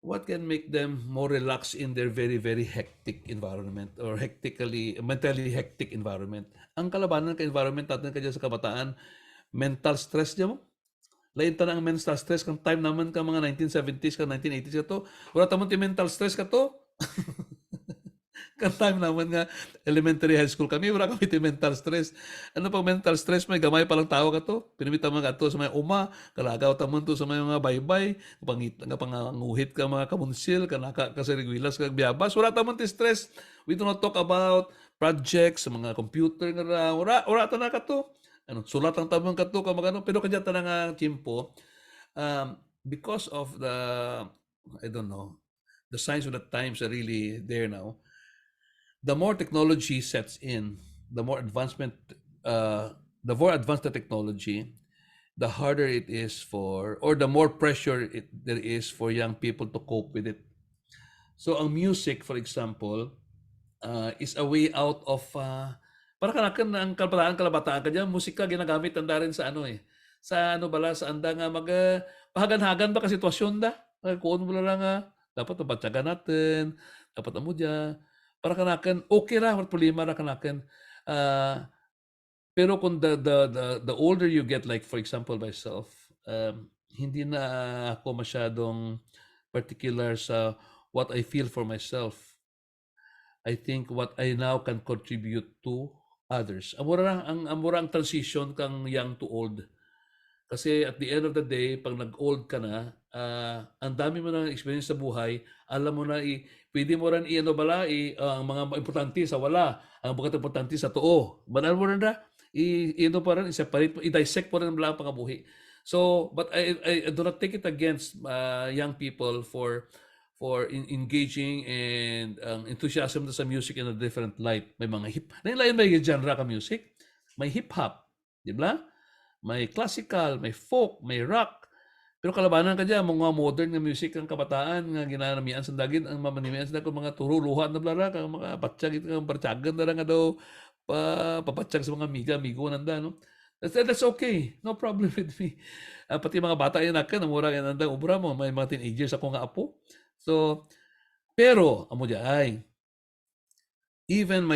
what can make them more relaxed in their very, very hectic environment or mentally hectic environment. Ang kalabanan ka environment natin kadya sa kabataan, mental stress dyan mo. Lain ta na ang mental stress kang time naman ka mga 1970s ka 1980s ka to. Wala tamon ti mental stress ka to. Kan time naman nga, elementary high school kami, wala kami mental stress. Ano pag mental stress, may gamay palang tao ka to. Pinimita mga ato sa mga uma, kalagaw tamon to sa mga baybay, panganguhit ka mga kamunsil, kanaka kasirigwilas kag biyabas, wala tamon ti stress. We do not talk about projects, sa mga computer nga ra, wala ta na ka to. Ano, sulat ang tamon ka to, kamagano, pero kanya ta nga chimpo, because of the, I don't know, the signs of the times are really there now. The more technology sets in, the more advancement, the more advanced the technology, the harder it is for, or the more pressure there is for young people to cope with it. So ang music, for example, is a way out of, para kanakan ang kalabataan ka dyan, musika ginagamit tanda rin sa ano eh. Sa ano bala, sa anda nga pahagan-hagan ba ka sitwasyon da? Kuon mo lang nga, dapat mapatsaga natin, dapat amo dyan. Para kanakan, okay ra, problema ra kanakan. Pero kung the older you get, like for example myself, hindi na ako masyadong particular sa what I feel for myself. I think what I now can contribute to others. Amura ang transition kang young to old. Kasi at the end of the day, pag nag-old ka na, ang dami mo ng experience sa buhay, alam mo na, pwede mo rin ang mga importante sa wala, ang mga importante sa too. Banal mo rin na, pa rin, i-separate mo, i-dissect mo rin ang pangabuhi. So, but I do not take it against young people for engaging and enthusiasm sa music in a different light. May mga may genre ka music, may hip-hop, di ba? May classical, may folk, may rock. Pero kalabanan ka dyan, mga modern nga music ng kabataan nga ginanamian sa dagit, ang mamanimian sa dagit, mga turuluhan na blara, kang mga patsyag, kang partyagan na lang nga daw, papatsyag sa mga amigo nanda, no? That's okay. No problem with me. Pati mga bata yan akin, amura yan nanda, ubra mo, may mga teenagers ako nga apo. So, pero, amo dyan, ay, even my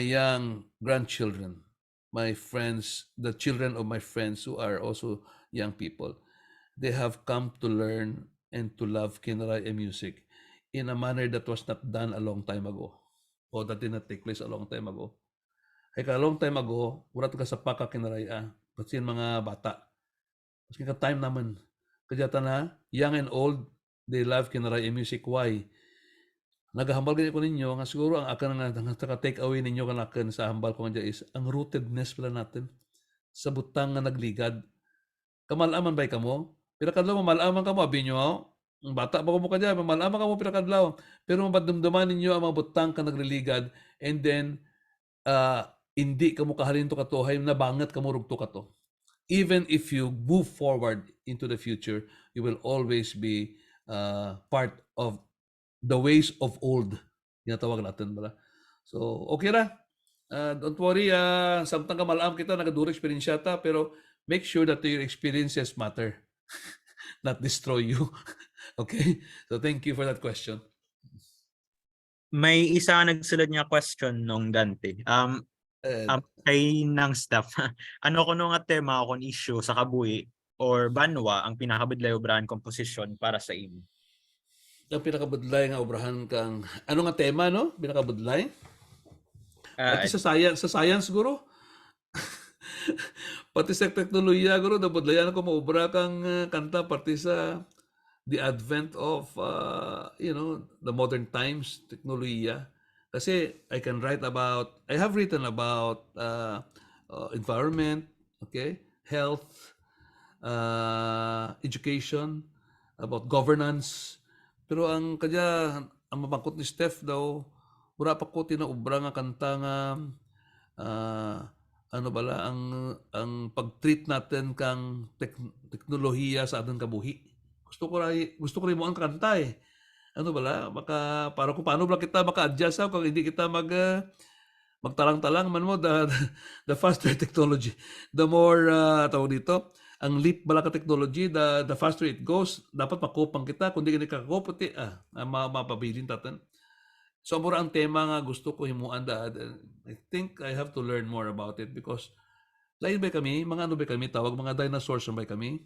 young grandchildren, my friends, the children of my friends who are also young people, they have come to learn and to love Kinaray-a music in a manner that was not done a long time ago, or that did not take place a long time ago. Kaya a long time ago, urat ka sa paka Kinaray-a, pati mga bata. Kasi ka time naman, kaya na, young and old, they love Kinaray-a music. Why? Nagahambal ganyan ko ninyo, nga siguro ang akan nga take away ninyo kanakan sa hambal ko nga is ang rootedness pala natin sa butang nga nagligad. Kamalaman ba kamo? Pero kadlaw mamalaman kamo, abi nyo, ang bata ba mo ka dyan, mamalaman kamo pero kadlaw. Pero mabadumduman ninyo ang mga butang ka nagliligad, and then hindi kamo kahalin to katuhay, nabangat kamo rugto ka to. Even if you move forward into the future, you will always be part of the ways of old. Ginatawag natin bala. So, okay ra. Don't worry, samtang kamalam kita, nagaduro experience ta, pero make sure that your experiences matter. Not destroy you. Okay? So, thank you for that question. May isa nagsulod niya question nung Dante. Kay ng staff. Ano kuno nga tema o issue sa kabuhi or banwa ang pinakabudlay obrahan komposisyon para sa imo? Ang pinakabudlay nga obrahan kang ano nga tema, no? Pinakabudlay? Pati sa science siguro. Pati sa teknolohiya siguro nabudlayan ko maobra kang kanta pati sa the advent of the modern times teknolohiya. Kasi I have written about environment, okay? Health, education, about governance. Pero ang mabangkot ni Steph daw, wala pa ko tinaubra nga kanta nga ang pag-treat natin kang teknolohiya sa atong kabuhi. Gusto ko rin mo ang kanta eh. Para kung paano ba kita maka-adjust kung hindi kita magtalang-talang man mo the faster technology, the more tawag dito, ang leap bala ka technology, the faster it goes, dapat makopang kita. Kung di ka nakakopoti, mapabilin tatin. So, amura ang tema nga gusto ko himuan I think I have to learn more about it because lain ba kami? Mga ano ba kami? Tawag mga dinosaurs ba kami?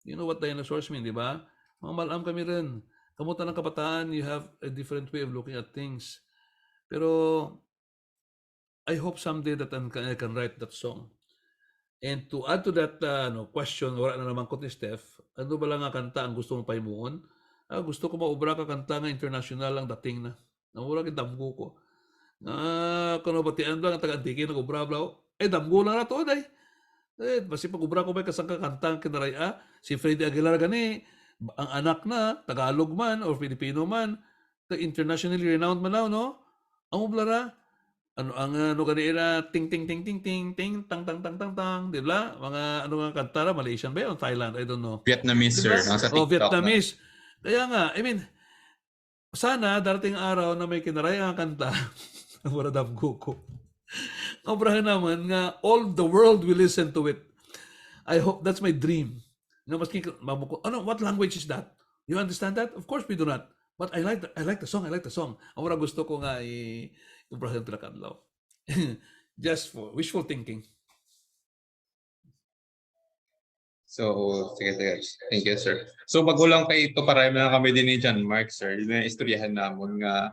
You know what dinosaurs mean, di ba? Mga malam kami rin. Kamutan ng kabataan, you have a different way of looking at things. Pero I hope someday that I can write that song. And to add to that question, wala na naman ko ni Steph, ano ba lang nga kanta ang gusto mong pahimuon? Gusto ko maubra ka kanta nga international ang dating na. Namura damgo ko. Kung batian lang ang taga-antiki nag-ubra-ubra. Damgo lang na to, day. Basi pag-ubra ko ba kasang kakanta ang Kinaray-a, si Freddy Aguilar gani, ang anak na, Tagalog man or Filipino man, internationally renowned man now, no? Ang ublara, ano kanina, ting ting ting ting ting ting tang tang tang tang tang, di ba? Mga ano nga kanta na, Malaysian ba yun? Thailand, I don't know. Vietnamese, Diba? sir. Nasa Oh, TikTok na. Vietnamese. Kaya nga, I mean, sana darating araw na may Kinaray-a kanta, wala damgo ko. Obrahan naman nga all the world will listen to it. I hope that's my dream. Maski what language is that? You understand that? Of course we do not. But I like the song. I like the song. Ang wala gusto ko nga i-ubrahan tila kadlaw. Just for wishful thinking. So, sige. Thank you, sir. So, bago lang kay ito, parami na kami din ni John Mark, sir. Yun na istoryahan namon nga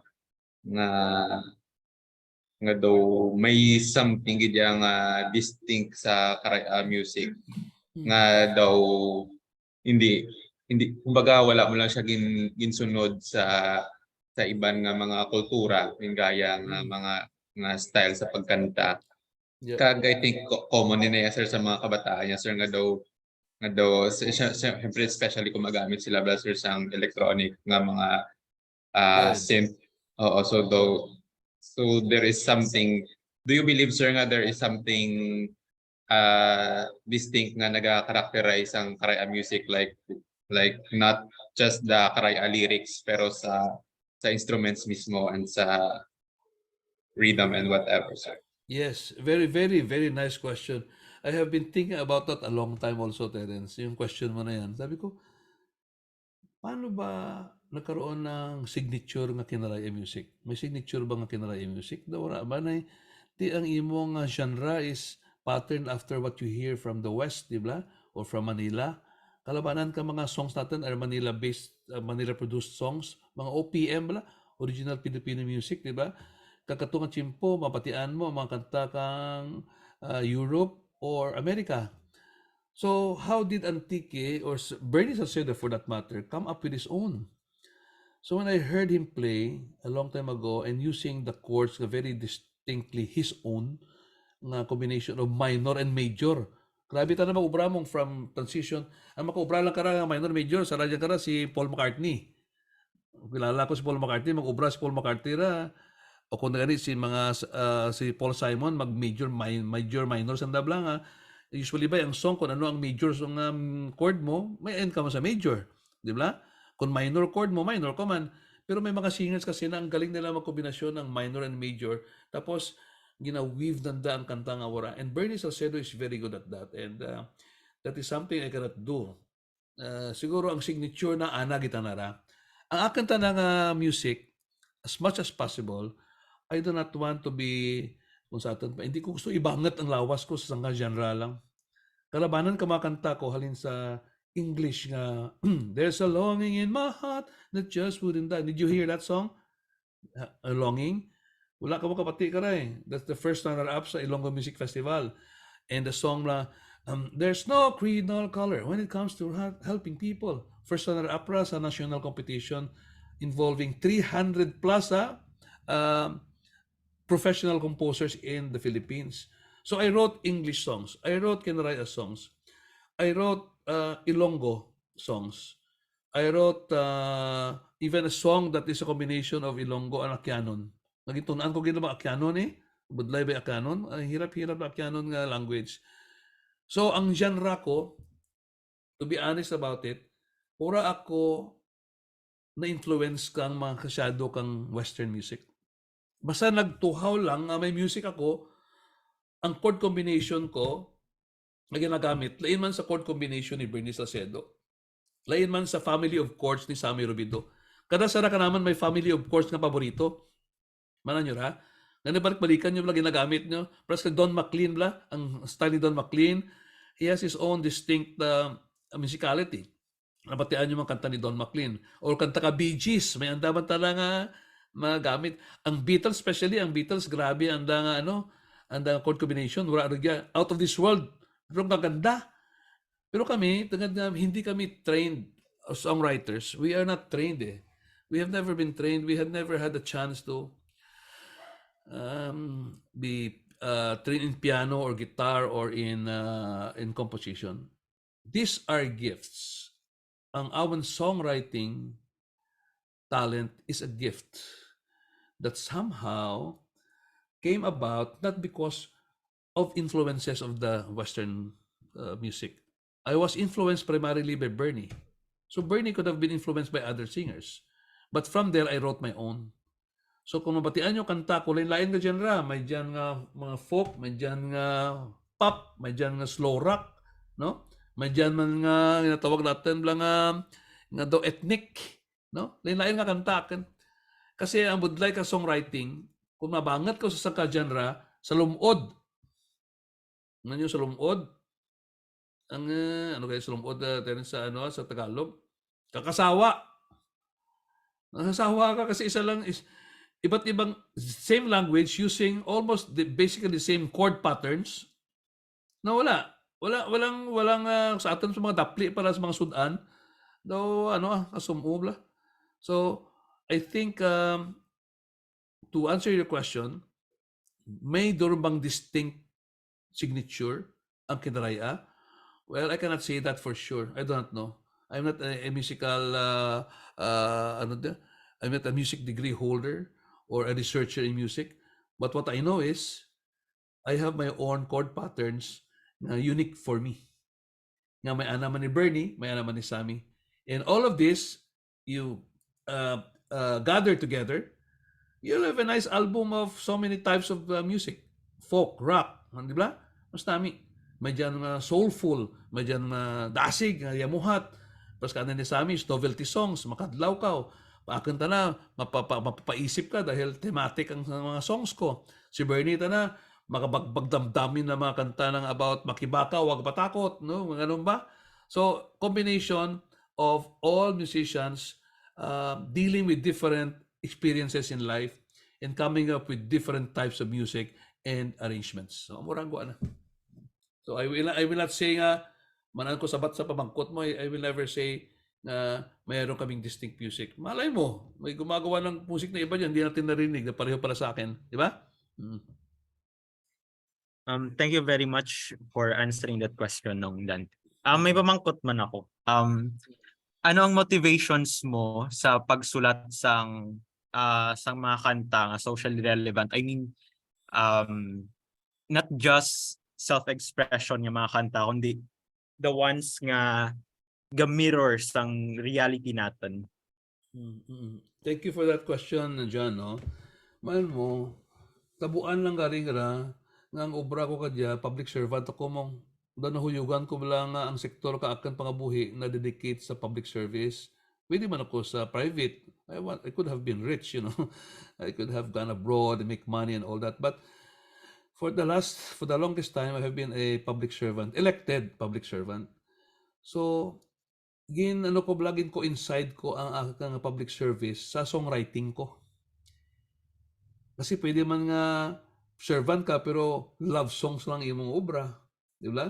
daw may something gidya nga distinct sa Kinaray-a music nga daw hindi kumbaga wala mo lang siya ginsunod sa iban nga mga kultura, yung gaya nga mga style sa pagkanta. Yeah. Kag I think common din na sir sa mga kabataan niya, sir, nga daw siyempre especially kung magamit sila sir sang electronic nga mga synth. Oo, so there is something, do you believe, sir, nga there is something distinct nga naga-characterize ang Kinaray-a music, like not just the Kinaray-a lyrics pero sa instruments mismo and sa rhythm and whatever, sir? Yes, very, very, very nice question. I have been thinking about that a long time also, Terence. Yung question mo na yan. Sabi ko, paano ba nagkaroon ng signature nga Kinaray-a music? May signature ba nga Kinaray-a music? Wala ba na di ang imong genre is pattern after what you hear from the West, di ba? Or from Manila. Kalabanan ka mga songs natin are Manila-based, Manila-produced songs. Mga OPM, bala? Original Filipino music, di ba? Kakatungan chimpo, mapatian mo, mga kanta kang Europe or America. So, how did Antique or Bernie Salcedo, for that matter, come up with his own? So, when I heard him play a long time ago and using the chords very distinctly his own, nga combination of minor and major. Grabe ta na mag-ubra mong from transition. Ang maka-ubra lang kara minor major, sa radya kara si Paul McCartney. Kilala ko si Paul McCartney, mag-ubra si Paul McCartney ra. O kung gani si Paul Simon mag-major minor sanda blang usually ba ang song kung ano ang major song chord mo, may end ka mo sa major, di ba? Kung minor chord mo, minor ka man. Pero may mga singers kasi na ang galing nila magkombinasyon ng minor and major. Tapos gina-weave nanda ang kanta nga wala. And Bernie Salcedo is very good at that. And that is something I cannot do. Siguro ang signature na ana gitanara. Ang akin tanang music, as much as possible, I do not want to be kung sa atin pa. Hindi ko gusto ibangat ang lawas ko sa nga genre lang. Kalabanan ka makanta ko halin sa English nga, there's a longing in my heart that just wouldn't die. Did you hear that song? A longing? Wala ka mo kapati ka rin. That's the first runner-up sa Ilonggo Music Festival. And the song na, there's no creed nor color when it comes to helping people. First runner-up sa national competition involving 300 plus professional composers in the Philippines. So I wrote English songs. I wrote Kinaray-a songs. I wrote Ilonggo songs. I wrote even a song that is a combination of Ilonggo and Akyanon. Nagitunaan ko ginawa Akyanon Budlay ba Akyanon? Hirap-hirap na Akyanon nga language. So ang genre ko, to be honest about it, pura ako na-influence kang mga kasyado kang Western music. Basta nagtuhaw lang, may music ako, ang chord combination ko na ginagamit, lain man sa chord combination ni Bernie Salcedo, lain man sa family of chords ni Sammy Rubido. Kada sara ka naman may family of chords nga paborito. Manan nyo ra? Ganibalik-balikan nyo bala ginagamit nyo. Plus kay Don McLean bala, ang style ni Don McLean, he has his own distinct musicality. Nabatian nyo mga kanta ni Don McLean. Or kanta ka Bee Gees, may andaman tala nga magamit. Ang Beatles, especially ang Beatles, grabe ang nga ang chord combination, wala out of this world. Pero maganda. Pero kami, hindi kami trained as songwriters. We are not trained eh. We have never been trained. We have never had a chance to be trained in piano or guitar or in composition. These are gifts. Ang awan songwriting talent is a gift that somehow came about not because of influences of the Western music. I was influenced primarily by Bernie. So Bernie could have been influenced by other singers. But from there, I wrote my own. So kung mabatian nyo kanta ko, lain-lain ka genre. May dyan nga mga folk, may dyan nga pop, may dyan nga slow rock, no? May dyan man nga ginatawag natin lang nga do ethnic, no? Lain-lain nga kanta. Kasi ang budlay ka songwriting, kung mabangat ka sa genre, sa lumod. Ano yung sa lumod? Ang ano kayo sa lumod sa Tagalog? Kakasawa. Nakasawa ka kasi isa lang is iba't ibang same language using almost basically the same chord patterns na walang sa atin sa mga dapli para sa mga sudan daw asumubla. So I think to answer your question, may bang distinct signature ang Kinaray-a? Well, I cannot say that for sure. I don't know. I'm not a musical I'm not a music degree holder or a researcher in music. But what I know is I have my own chord patterns na unique for me. Nga may naman ni Bernie, may naman ni Sammy. And all of this, you gather together, you'll have a nice album of so many types of music. Folk, rock, di ba? Mas nami. May dyan soulful, may dyan dasig, yamuhat. Tapos kanan ni Sammy, novelty songs, makadlaw ka. Paakanta na, mapapaisip ka dahil thematic ang mga songs ko. Si Bernie na, makabagbagdamdamin na mga kanta ng about makibaka, wag patakot, no? Ganun ba? So, combination of all musicians dealing with different experiences in life and coming up with different types of music and arrangements. So, murang na. So, I will not say nga, manan ko sabat sa pamangkot mo, I will never say na mayroon kaming distinct music. Malay mo, may gumagawa ng music na iba dyan, hindi natin narinig na pareho para sa akin. Di ba? Thank you very much for answering that question, Nong Dante. May pamangkot man ako. Ano ang motivations mo sa pagsulat sang mga kanta nga socially relevant? I mean, not just self-expression ng mga kanta, kundi the ones nga ga-mirror sang reality natin. Thank you for that question, John. No? Mahal mo, tabuan lang garing nga ang obra ko kadya, public servant ako mong nahuyugan ko lang nga ang sektor ka akan pangabuhi na dedicate sa public service. Pwede man ako sa private. I could have been rich, you know. I could have gone abroad and make money and all that. But for the longest time, I have been a public servant, elected public servant. So, blagin ko inside ko ang aking public service sa songwriting ko. Kasi pwede man nga servant ka pero love songs lang imong obra, di ba?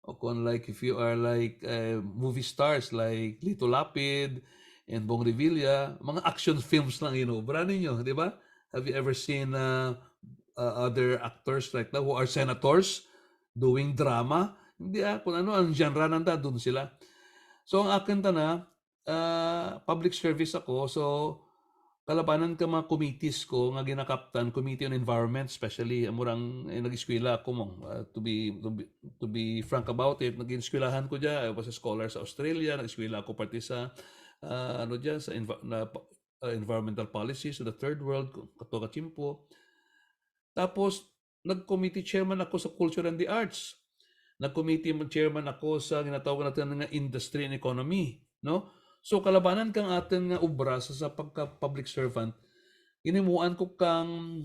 O kung like if you are like movie stars like Lito Lapid and Bong Revilla, mga action films lang inobra ninyo, di ba? Have you ever seen other actors like that who are senators doing drama? Hindi kung ano ang genre nanda doon sila. So ang akin public service ako, so kalabanan ka mga committees ko nga ginakaptan, Committee on Environment especially, amurang nag-eskwela ako mo. To be frank about it, nag-eskwelahan ko dyan. I was a scholar sa Australia, nag-eskwela ako pati sa sa environmental policy sa the third world, kato kachimpo. Tapos nag-committee chairman ako sa Culture and the Arts. Nag-committee chairman ako sa ginatawag natin nga Industry and Economy, no? So kalabanan kang atin nga obra sa pagka-public servant, ginimuan ko kang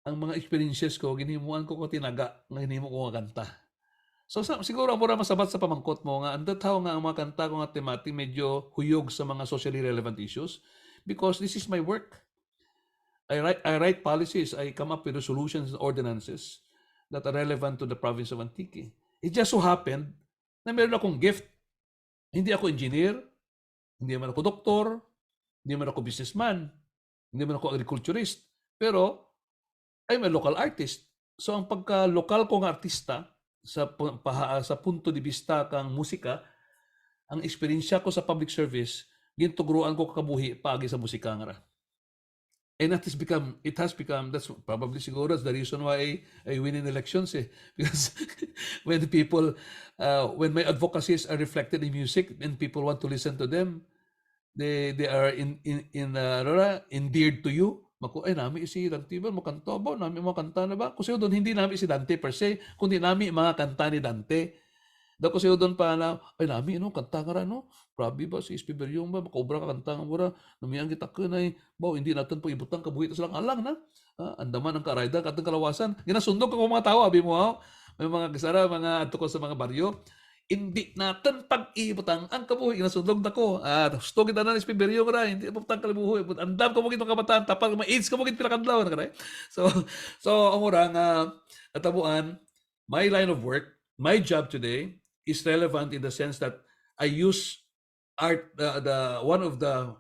ang mga experiences ko, ginimuan ko tinaga, nga hinimo ko nga kanta. So siguro mura masabat sa pamangkot mo nga andat how nga ang mga kanta ko nga thematic medyo huyog sa mga socially relevant issues because this is my work. I write policies. I come up with resolutions and ordinances that are relevant to the province of Antique. It just so happened na meron akong gift. Hindi ako engineer, hindi man ako doktor, hindi man ako businessman, hindi man ako agriculturist. Pero I'm a local artist. So ang pagka-lokal kong artista sa punto de vista kang musika, ang eksperyensya ko sa public service, gintugruan ko kabuhi paagi sa musika nga ra. And it has become, that's probably siguro that's the reason why I win in elections eh. Because when when my advocacies are reflected in music and people want to listen to them, they are endeared to you. Mako, ay nami si Dante ba, makanta ba? Nami mga kanta na ba? Kasi doon hindi nami si Dante per se, kundi nami mga kanta ni Dante. Dako siya doon pa na, ay nami, kanta nga ra, no? Grabe ba, si Dante Beriong ba, makobra ka kanta nga mo ra, namiyang kita ka na, hindi natin po ibutang kabuhit silang alang na. Andaman ang karayda, katong kalawasan. Ginasundog ko mga tao, abi mo, may mga gisara, mga ato ko sa mga baryo. Hindi natin pag-ibutang ang kabuhi, ginasundog na ko. Gusto kita na ni Dante Beriong ra, hindi ibutang kalibuhi. Andam ko mo kitong kabataan, tapal ko, ma-AIDS ka mo kitong pinakadlaw. So, ang orang, natabuan, my line of work, my job today, is relevant in the sense that I use art, one of the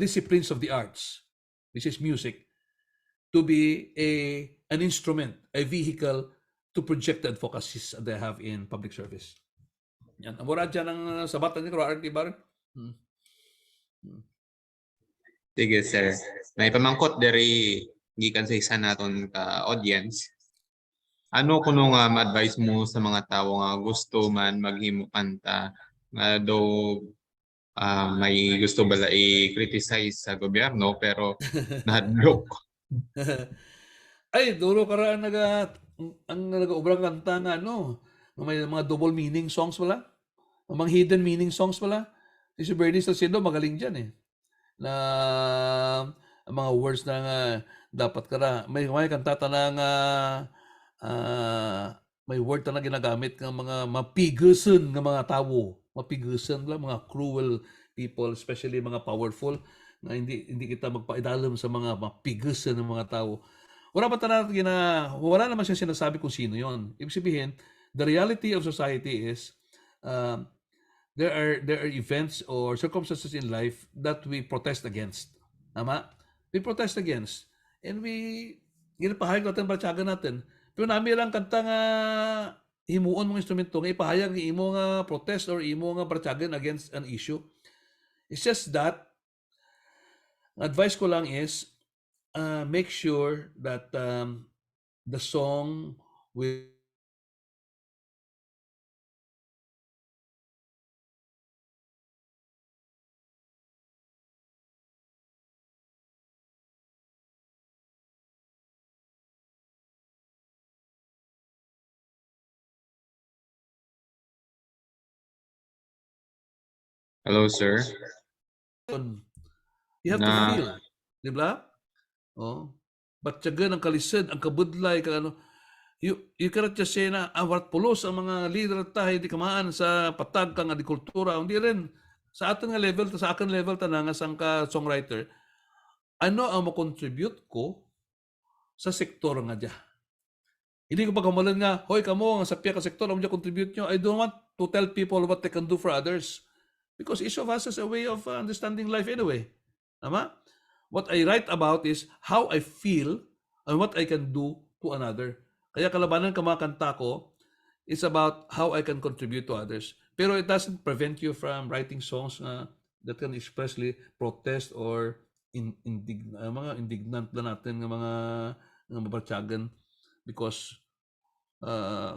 disciplines of the arts, which is music, to be an instrument, a vehicle to project the advocacies that I have in public service. Yan. Amura dyan ang sabatan ni Kro Arte Baron. Sige, sir. May pamangkot diri gikan sa isa naton ka audience. Ano kuno nga ma-advise mo sa mga tao nga gusto man maghimo kanta nga do may gusto bala i-criticize sa gobyerno pero nahadlok. Ay, duro ka ang nag-ubrang kanta nga, may mga double meaning songs wala. Mga hidden meaning songs wala. Si Bernie Salcedo magaling dyan eh. Na mga words na nga dapat ka na. May kanta na nga may word na ginagamit ng mga mapigasan ng mga tao. Mapigasan lang, mga cruel people, especially mga powerful, na hindi kita magpaidalam sa mga mapigasan ng mga tao. Wala naman siya sinasabi kung sino yon. Ibig sabihin, the reality of society is there are events or circumstances in life that we protest against. Tama? We protest against. And ginapahayag natin, batsyagan natin. Pero nami lang kanta nga himuon mong instrumento nga ipahayag imo nga protest or imo nga batsyagan against an issue. It's just that advice ko lang is make sure that the song will Hello, sir. you have to feel, di ba? Batsyagan ang kalisod, ang kabudlay, you cannot just say na wat pulos ang mga leader tayo di kamaan sa patag kang agrikultura. Hindi rin. Sa atin nga level, sa akin level tanang sang ka songwriter, ano ang mo-contribute ko sa sektor nga dya? Hindi ko pagkamalan nga, hoy kamo, ang sapya ka sektor, ang contribute nyo. I don't want to tell people what they can do for others. Because each of us has a way of understanding life anyway. Tama? What I write about is how I feel and what I can do to another. Kaya kalabanan ka mga kanta ko, it's about how I can contribute to others. Pero it doesn't prevent you from writing songs that can expressly protest or mga indignant na natin ng mga mabatsyagan. Because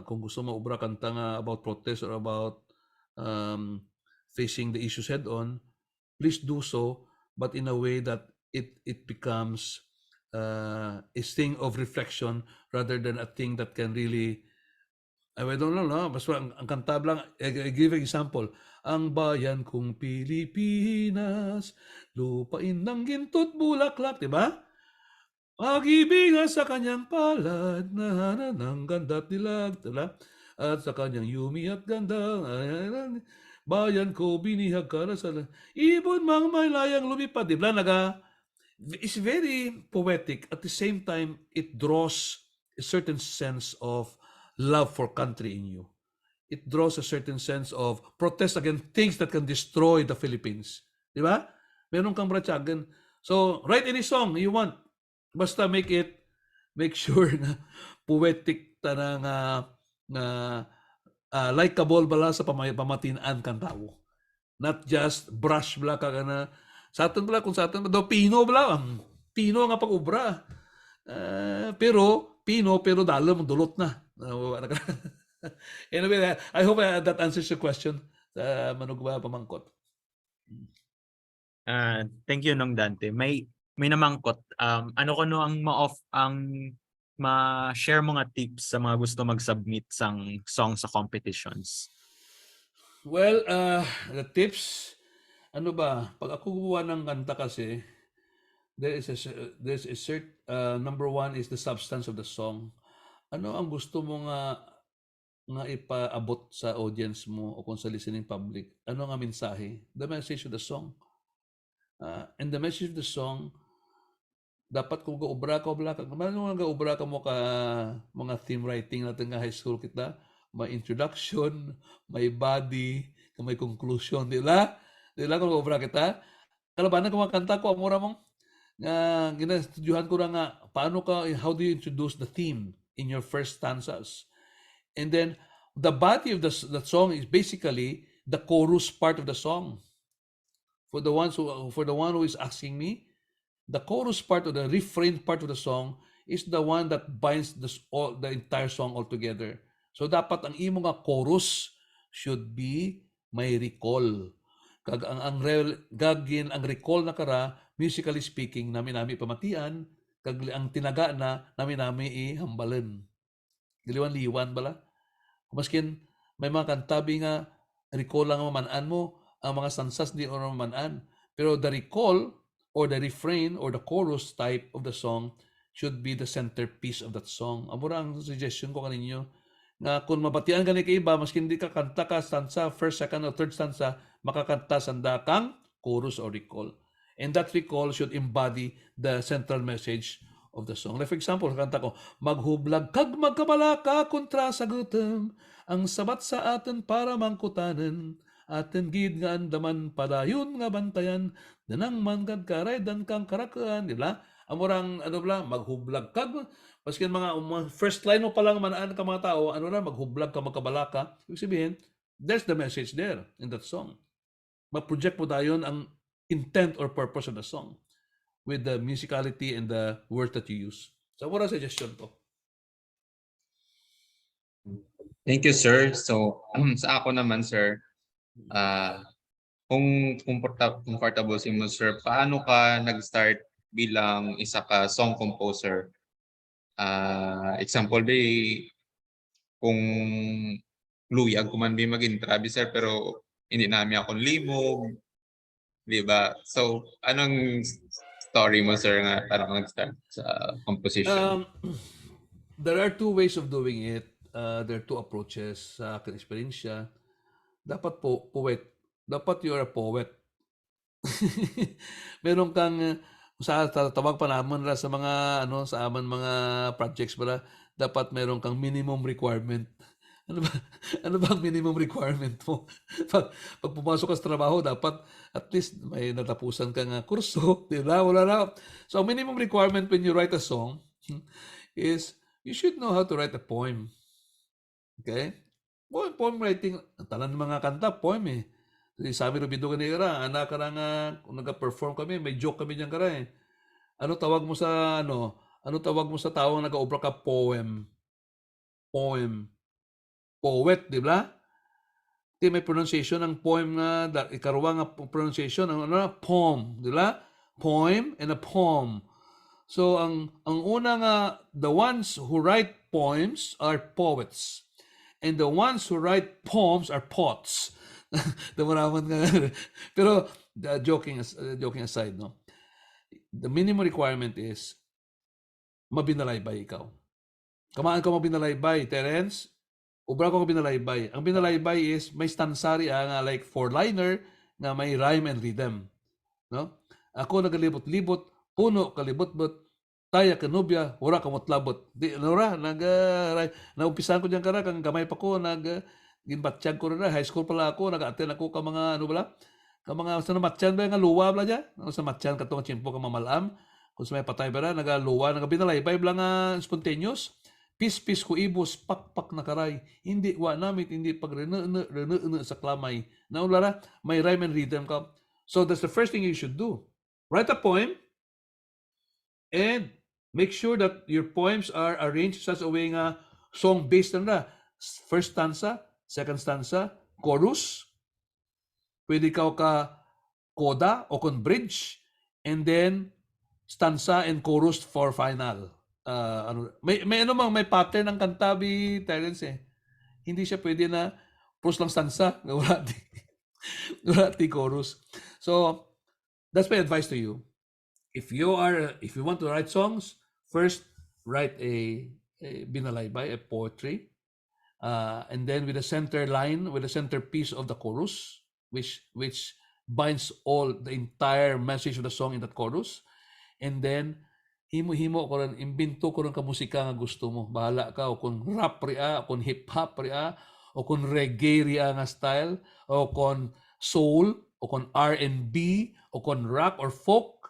kung gusto mo ubra kanta nga about protest or about facing the issues head on, please do so, but in a way that it becomes a thing of reflection rather than a thing that can really, I don't know, basta ang kanta lang, I give an example. Ang bayan kong Pilipinas, lupain ng ginto't bulaklak, di ba? Pag-ibig sa kanyang palad, ng ganda't dilag, diba? At sa kanyang yumi at ganda, bayan ko binihag ka na sa ibon mang may layang lumipad, di ba? It's very poetic. At the same time, it draws a certain sense of love for country in you. It draws a certain sense of protest against things that can destroy the Philippines. Di ba? Meron kang bratyagan. So, write any song you want. Basta make sure na poetic ta na likeable bala sa pamatinaan kang tao. Not just brush bala ka na sa atin bala kung sa atin daw Pino bala Pino nga pag-ubra. Pero dalam dulot na. Anyway, I hope that answers your question. Manugba pamangkot. Thank you Nong Dante. May namangkot. Ano ko no ang ma-share mo nga tips sa mga gusto mag-submit sang song sa competitions? Well, the tips, ano ba, pag ako gumawa ng kanta kasi, there's a certain, number one is the substance of the song. Ano ang gusto mo nga ipaabot sa audience mo o kung sa listening public? Ano nga mensahe? The message of the song. And the message of the song, dapat kung gaubra ka mo ka mga theme writing natin nga high school kita, may introduction, may body, may conclusion, di la kung gaubra kita. Kalabanan ko mga kanta ko, amura mong ginastudyuhan ko na nga, how do you introduce the theme in your first stanzas? And then, the body of the song is basically the chorus part of the song. For the one who is asking me, the chorus part or the refrain part of the song is the one that binds the entire song all together. So dapat ang imo nga chorus should be may recall. Kag ang recall na kara, musically speaking, nami pamatian, kag ang tinaga na nami ihambalan. Giliwan-liwan bala. Maskin may mga kantabi nga recall lang mamanaan mo, ang mga sansas di or mamanaan. Pero the recall or the refrain or the chorus type of the song should be the centerpiece of that song. Amura ang suggestion ko kaninyo na kung mabatian ka ni kaiba, maski hindi ka kanta ka stanza, first, second, or third stanza, makakanta sanda kang chorus or recall. And that recall should embody the central message of the song. Like for example, kanta ko, maghublag kag magkabalaka kontra sa gutom, ang sabat sa atin para mangkutanen, atin gid nga andaman padayon nga bantayan, danang mangad karay dan kang karakaan, di ba? Amurang maghublag kag maskin mga first line mo pa lang manaan ka mga tao, maghublag ka magkabalaka. Ibig sabihin, there's the message there in that song. Ma-project mo dayon ang intent or purpose of the song with the musicality and the words that you use. So, what a suggestion ko. Thank you, sir. So, sa ako naman, sir, kung comfortable si mo, sir, paano ka nag-start bilang isa ka song composer? Example day, kung luyag ko man di maging trabi, sir, pero hindi namin akong limog, di ba? So, anong story mo, sir, nga parang nag-start sa composition? There are two ways of doing it. There are two approaches sa aking experience. Dapat dapat you're a poet. Meron kang sa tawag pa naman sa mga sa aman mga projects pala, dapat meron kang minimum requirement. Ano ba ang minimum requirement mo? pag pumasok ka sa trabaho, dapat at least may natapusan kang kurso, di ba? Wala na. So minimum requirement when you write a song is you should know how to write a poem. Okay? Poem writing, talan ng mga kanta, poem eh. Sabi rin bido kanira, anak ka nga, kung nag-perform kami, may joke kami diyan kara eh. Ano tawag mo sa tawag nag-obra ka? Poem. Poet, di ba? May pronunciation ng poem nga, ikaruwa nga pronunciation, poem, di ba? Poem and a poem. So, ang una nga, the ones who write poems are poets. And the ones who write poems are poets. Pero joking aside, no, the minimum requirement is mabinalaybay ikaw. Kamaan ka mabinalaybay, Terence. Ubra ko binalaybay. Ang binalaybay is may stansary nga like four-liner nga may rhyme and rhythm, no? Ako nagalibot-libot puno kalibot-bot, taya kanubya, wala kamot labot. Di, nora, naumpisahan ko dyan kara, kang gamay pa ko, gimbatsyag ko na, high school pala ako, nag-attend ako ka mga, ano bala, ka mga, sa namatyan ba yung luwa bala dyan? Sa matyan ka itong tiyempo ka mamalam, kung sa may patay ba na, nagaluwa, nagabinalaybay, bala nga spontaneous, pis-pis ko ibos, pak-pak na karay, hindi, namit, hindi pag rene sa klamay. Naulara, may rhyme and rhythm ka. So that's the first thing you should do. Write a poem, and make sure that your poems are arranged such a way nga song based na. First stanza, second stanza, chorus, pwede ka coda o con bridge, and then stanza and chorus for final. May pattern ng kantabi, Terence eh. Hindi siya pwede na pros lang stanza, wala di chorus. So that's my advice to you. If you want to write songs, first write a binalaybay, a poetry, and then with a center line, with a center piece of the chorus, which binds all the entire message of the song in that chorus, and then himo ko rin, imbento ko rin ka musika nga gusto mo. Bahala ka, o kung rap ria, o kung hip-hop ria, o kung reggae ria nga style, o kung soul, o kung R&B, o kung rock or folk,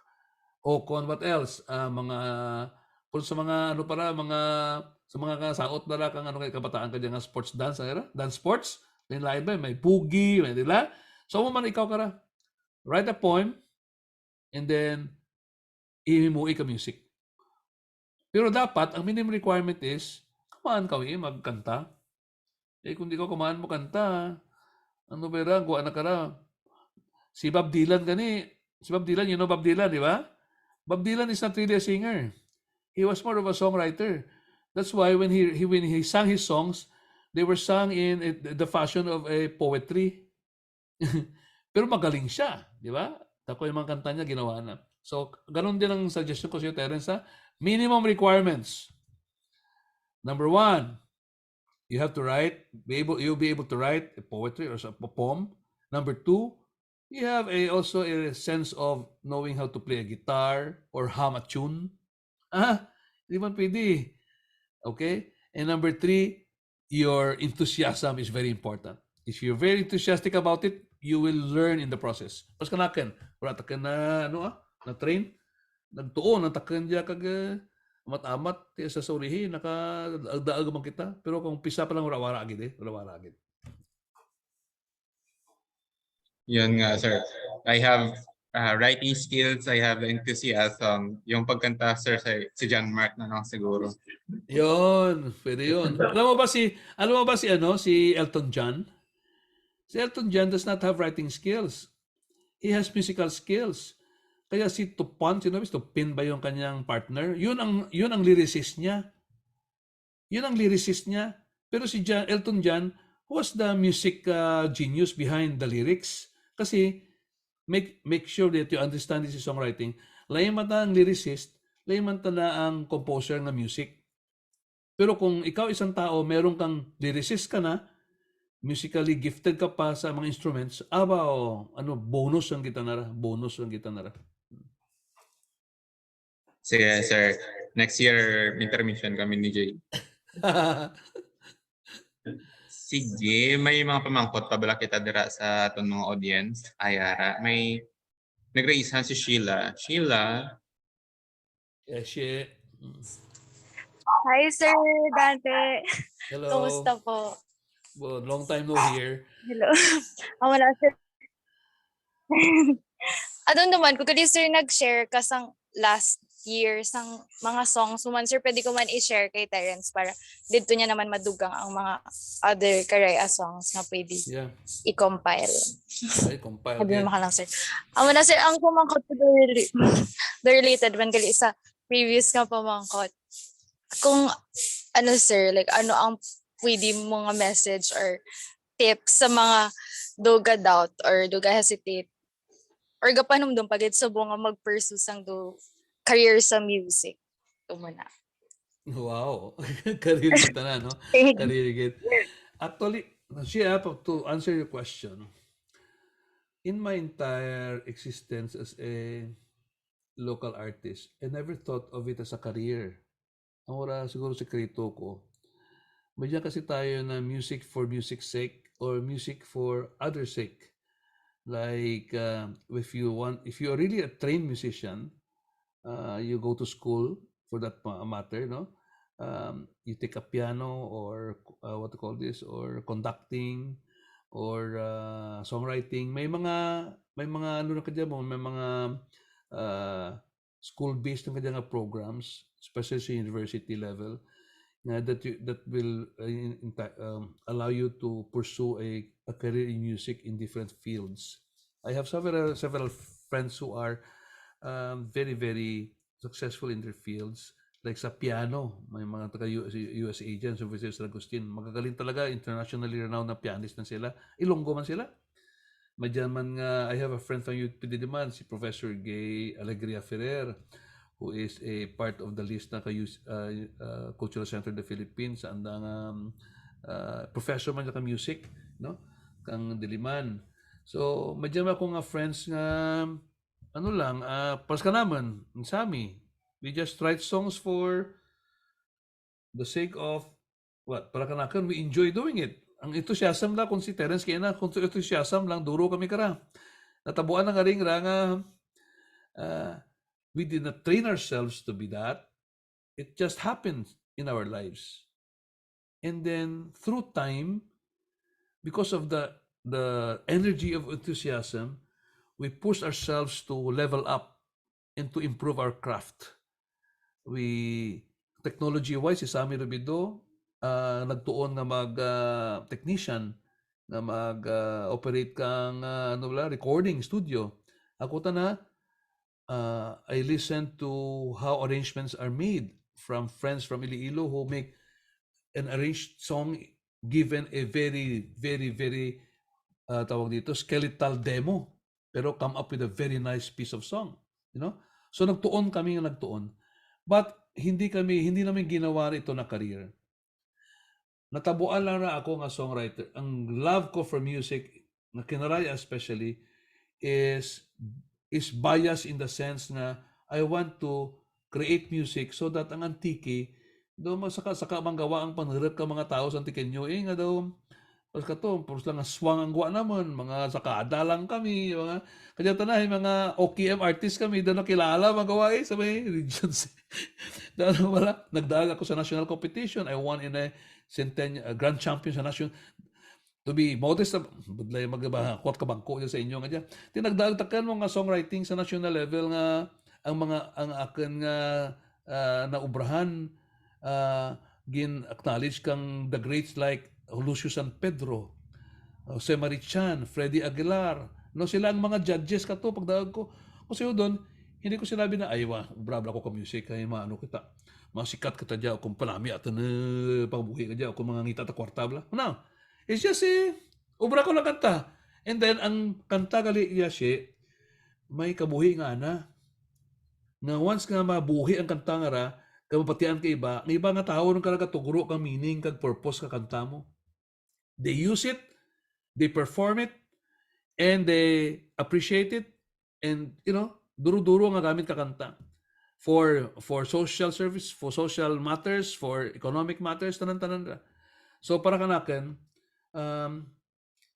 o kung what else, kung sa mga ano para, sa mga kasaot na kang ano kay kabataan ka dyan nga sports dance, dance sports, may lain ba, may boogie, may dila. So mo man ikaw kara, write a poem, and then ihimuwi ka music. Pero dapat, ang minimum requirement is, kumaan ka magkanta. Kung di ka kumaan mo kanta, ano ba guwa na kara. Si Bob Dylan, you know Bob Dylan, di ba? Bob Dylan is not really a singer. He was more of a songwriter. That's why when he sang his songs, they were sung in the fashion of a poetry. Pero magaling siya, di ba? Tako yung mga kanta niya, ginawa na. So, ganun din ang suggestion ko sa iyo, Terence, ha? Minimum requirements. Number 1, you'll be able to write a poetry or a poem. Number 2, you have also a sense of knowing how to play a guitar or hum a tune. Di man pwede. Okay? And number 3, your enthusiasm is very important. If you're very enthusiastic about it, you will learn in the process. Pas kanaken, wala taken na na train, nagtuon ang taken diya kag amat-amat sa surihi nakadaag man kita, pero kung pisa pa lang wala gid. Yun nga, sir. I have writing skills, I have enthusiasm. Yung pagkanta, sir, si John Mark na lang siguro. Yun, pwede yun. Alam mo ba si Elton John? Si Elton John does not have writing skills. He has musical skills. Kaya si Tupin ba yung kanyang partner? Yun ang lyricist niya. Pero si Elton John was the music genius behind the lyrics. Kasi make sure that you understand this songwriting. Lain mata ang lyricist, lain mata na ang composer ng music. Pero kung ikaw isang tao, meron kang lyricist ka na, musically gifted ka pa sa mga instruments, bonus ang gitanara. Sige, sir. Next year, intermission kami ni Jay. Sige, may mga pamangkot pa bala kita dira sa aton mga audience. Ayara, may nag-raisehan si Sheila. Sheila. Yeah, Hi, Sir Dante. hello. Kumusta po? Well, long time no hear. Hello. Wala, Sir. Ano naman, kung kadi Sir nag-share ka sang last year sang mga songs mo man, Sir, pwede ko man i-share kay Terence para dito niya naman madugang ang mga other Kinaray-a songs na pwede i-compile. Ay, compile. Sabi naman ka lang, Sir. Na, Sir, ang pamangkot ko the related man gali sa previous nga pamangkot. Kung Sir, like ano ang pwede mga message or tips sa mga duga doubt or duga hesitate or gapanumdum pagid sa bunga mag-pursue sang career sa music. Ito muna. Wow. Career kita na, no? Career kita. Actually, to answer your question, in my entire existence as a local artist. I never thought of it as a career. Ang wala siguro sekreto ko. Medyan kasi tayo na music for music's sake or music for other sake. Like if you are really a trained musician, you go to school for that matter, no? You take a piano or what to call this, or conducting or songwriting. May mga ano na kadya mo, may mga school-based na kadya nga programs, especially sa university level, that will allow you to pursue a career in music in different fields. I have several friends who are very, very successful in their fields. Like sa piano, may mga taga-US agents, University of Agustin, magagaling talaga, internationally renowned na pianist na sila. Ilonggo man sila. Madyan man nga, I have a friend from UPD naman, si Professor Gay Alegria Ferrer, who is a part of the list na Cultural Center of the Philippines, andang professor man ka music, no? Kang Diliman. So, madyan ako nga friends nga, ano lang, pas ka naman, Sami, we just write songs for the sake of, para kanakan, we enjoy doing it. Ang enthusiasm lang, kung si Terence kaya na, kung enthusiasm lang, duro kami kara. Natabuan na nga rin nga, we did not train ourselves to be that. It just happened in our lives. And then, through time, because of the energy of enthusiasm, we push ourselves to level up and to improve our craft. Technology-wise, si Sammy Rubido, nagtuon na mag-technician, na mag-operate kang recording studio. Ako na, I listen to how arrangements are made from friends from Iloilo who make an arranged song given a very, very, very tawag dito, skeletal demo, pero come up with a very nice piece of song, you know? So nagtuon kami, but hindi namin ginawa ito na career. Natabuan lang na ako nga songwriter. Ang love ko for music, na Kinaray-a especially, is biased in the sense na I want to create music so that ang antiki, daw saka manggawa ang panirap ka mga tao sa antikenyo, nga daw, pas ka to, puro lang aswang ang gawa naman, mga sakada lang kami, mga, kaya tanahin, mga OKM artist kami, doon nakilala, magawa sa may regions. Nagdaag ako sa national competition, I won in a grand champion sa national. To be modest, budlay magkot ka bangko sa inyo nga dyan. Tinagdagtakan mo nga songwriting sa national level nga ang akin nga naubrahan gin-acknowledge kang the greats like Lucio San Pedro, Jose Marichan, Freddy Aguilar. No, sila ang mga judges ka to pagdaag ko. Kasi doon, hindi ko sinabi na, brabla ko ka music, ay maano kita. Masikat kita dyan, kung palami at pagbuhi ka dyan, kung mga ngita ta kwartabla. No, it's just ubra ko lang kanta. And then, ang kanta gali yasi, may kabuhi nga na once nga mabuhi ang kanta nga ra, kamapatian ka iba, ang iba nga tao nung kalaga tuguro kang meaning, kag purpose ka kanta mo. They use it, they perform it, and they appreciate it, and duro-duro nga gamit ka kanta. For social service, for social matters, for economic matters, tanan-tanan ra. So para kanaken,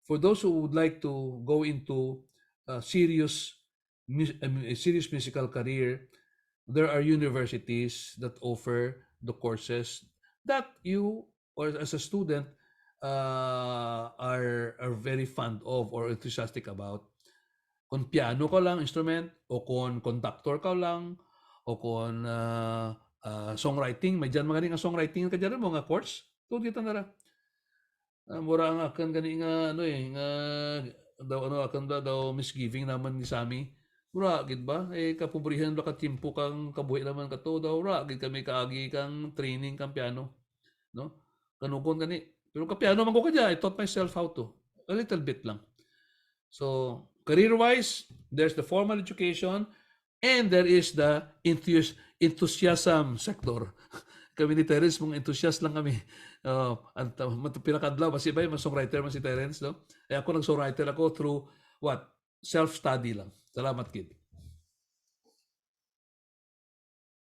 for those who would like to go into a serious musical career, there are universities that offer the courses that you, or as a student, are very fond of or enthusiastic about. Kung piano ka lang, instrument, o kung conductor ka lang, o kung songwriting, may dyan mga rin ang songwriting ka dyan mo nga course. Ito dito na ra. Mura ang akan gani nga akan daw misgiving naman ni Sami. Mura gid ba? Kapobrihan ba ka timpo kang kabuhi naman ka to daw ra gid kami kaagi kang training kang piano, no? Kanukon gani. Pero ka piano man ko kadya, I taught myself how to. A little bit lang. So, career-wise, there's the formal education and there is the enthusiasm sector. Kami ni Terence, mga enthusiast lang kami. Pinakadlaw, kasi ba yung songwriter man si Terence, no? Ako nag-songwriter ako through self-study lang. Salamat, kid.